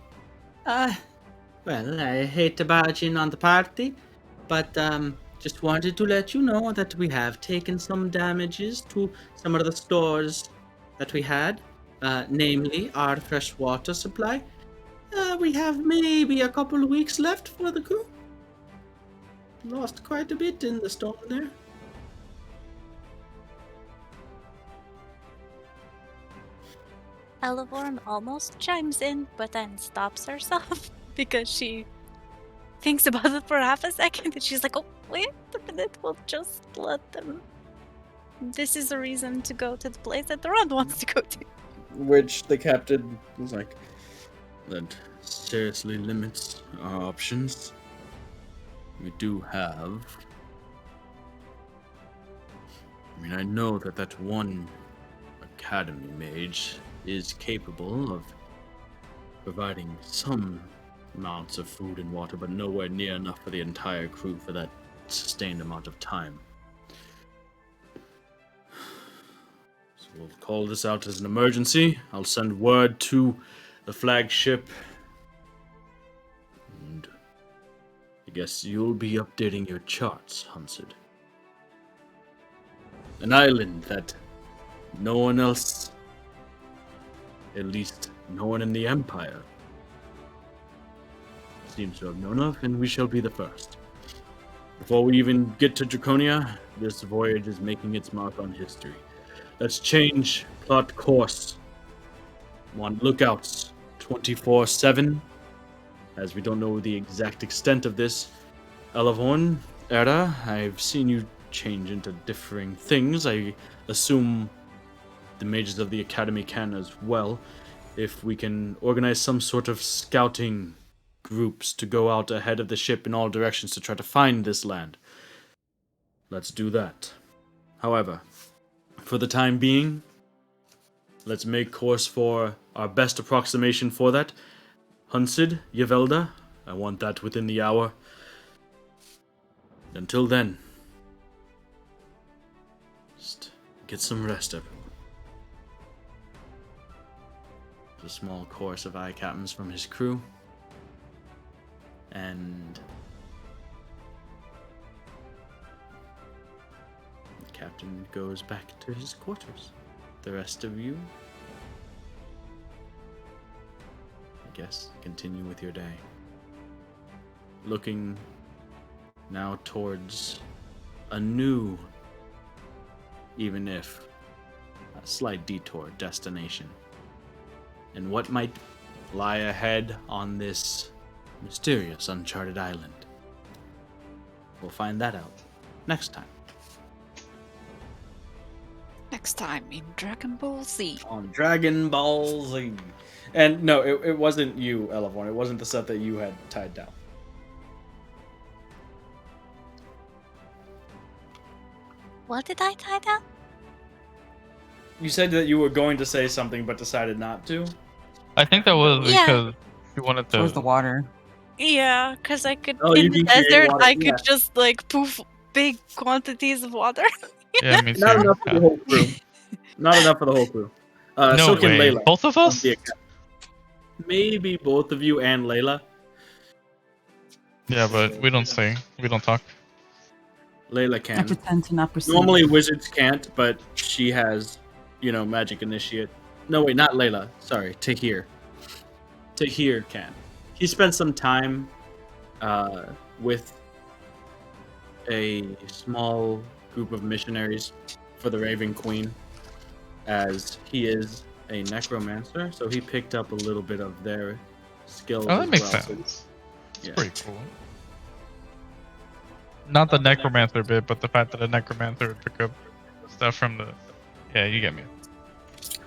Well, I hate to barge in on the party, but just wanted to let you know that we have taken some damages to some of the stores that we had, namely our fresh water supply. We have maybe a couple of weeks left for the crew. Lost quite a bit in the storm there. Elevorn almost chimes in, but then stops herself because she thinks about it for half a second and she's like, oh, wait a minute, we'll just let them. This is a reason to go to the place that Durand wants to go to. Which the captain was like, that seriously limits our options. We do have. I know that one academy mage is capable of providing some amounts of food and water, but nowhere near enough for the entire crew for that sustained amount of time. So We'll call this out as an emergency. I'll send word to the flagship. And I guess you'll be updating your charts, Hunsid. An island that no one else, at least no one in the Empire, seems to have known of, and we shall be the first. Before we even get to Draconia, this voyage is making its mark on history. Let's change plot course. On lookouts 24/7, as we don't know the exact extent of this. Elavorn, Era, I've seen you change into differing things. I assume the mages of the Academy can as well. If we can organize some sort of scouting groups to go out ahead of the ship in all directions to try to find this land, let's do that. However, for the time being, let's make course for our best approximation for that. Hunsid, Yvelda, I want that within the hour. Until then, just get some rest, everyone. A small chorus of eye captains from his crew, and the captain goes back to his quarters. The rest of you, I guess, continue with your day. Looking now towards a new, even if a slight detour, destination. And what might lie ahead on this mysterious uncharted island. We'll find that out next time. Next time in Dragon Ball Z. On Dragon Ball Z. And no, it wasn't you, Elavorn. It wasn't the stuff that you had tied down. What did I tie down? You said that you were going to say something but decided not to. I think that was Yeah. because you wanted Where's the to. water? Yeah, because I could, Oh, in you the can create desert, water, I yeah. could just like poof big quantities of water. Yeah, me too. Not enough for Yeah. the whole crew. Not enough for the whole crew. No so can way. Layla. Both of us? Maybe both of you and Layla. Yeah, but we don't say. We don't talk. Layla I can. pretend to not perceive. Normally wizards can't, but she has, magic initiate. No, wait, not Layla. Sorry, Tahir. Tahir can. He spent some time with a small group of missionaries for the Raven Queen, as he is a necromancer, so he picked up a little bit of their skills. Oh, that as makes well. sense. It's Yeah. pretty cool. Not the necromancer bit, but the fact that a necromancer would pick up stuff from the. Yeah, you get me.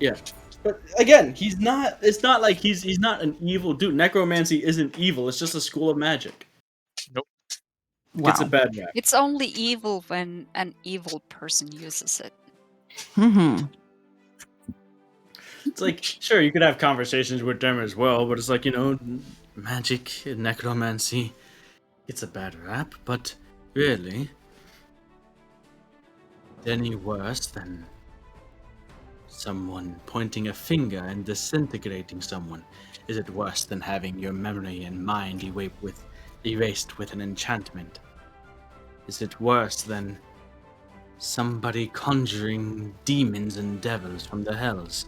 Yeah. But again, he's not. It's not like he's not an evil dude. Necromancy isn't evil. It's just a school of magic. Wow. It's a bad rap. It's only evil when an evil person uses it. Mm-hmm. It's like, sure, you could have conversations with them as well, but it's like, magic and necromancy. It's a bad rap, but really, any worse than someone pointing a finger and disintegrating someone? Is it worse than having your memory and mind erased with an enchantment? Is it worse than somebody conjuring demons and devils from the hells?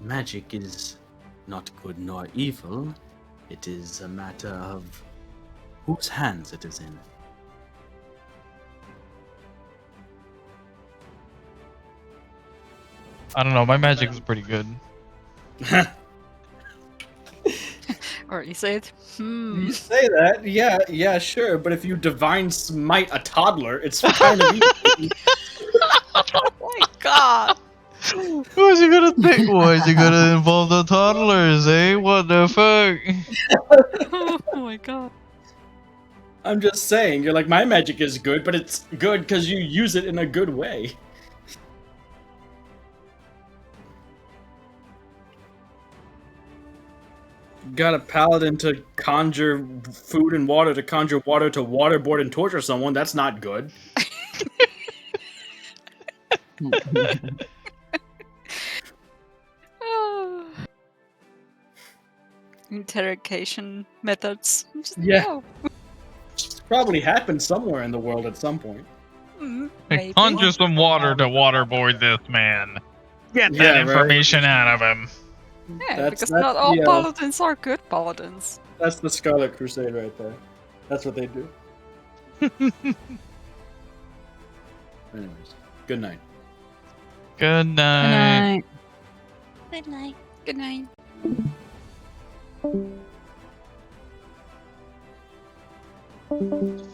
Magic is not good nor evil. It is a matter of whose hands it is in. I don't know. My magic is pretty good. Or you say it? You say that, yeah, sure, but if you divine smite a toddler, it's kind of evil. Oh my god. What's you gonna think? Why's you gonna involve the toddlers, eh? What the fuck? Oh my god. I'm just saying, you're like, my magic is good, but it's good because you use it in a good way. Got a paladin to conjure food and water, to conjure water to waterboard and torture someone. That's not good. Interrogation methods. Just, Yeah. oh, It's probably happened somewhere in the world at some point. maybe. Conjure some water to waterboard this man. Get that Yeah, right. information out of him. Yeah, because not all paladins are good paladins. That's the Scarlet Crusade right there. That's what they do. Anyways, good night. Good night. Good night. Good night. Good night.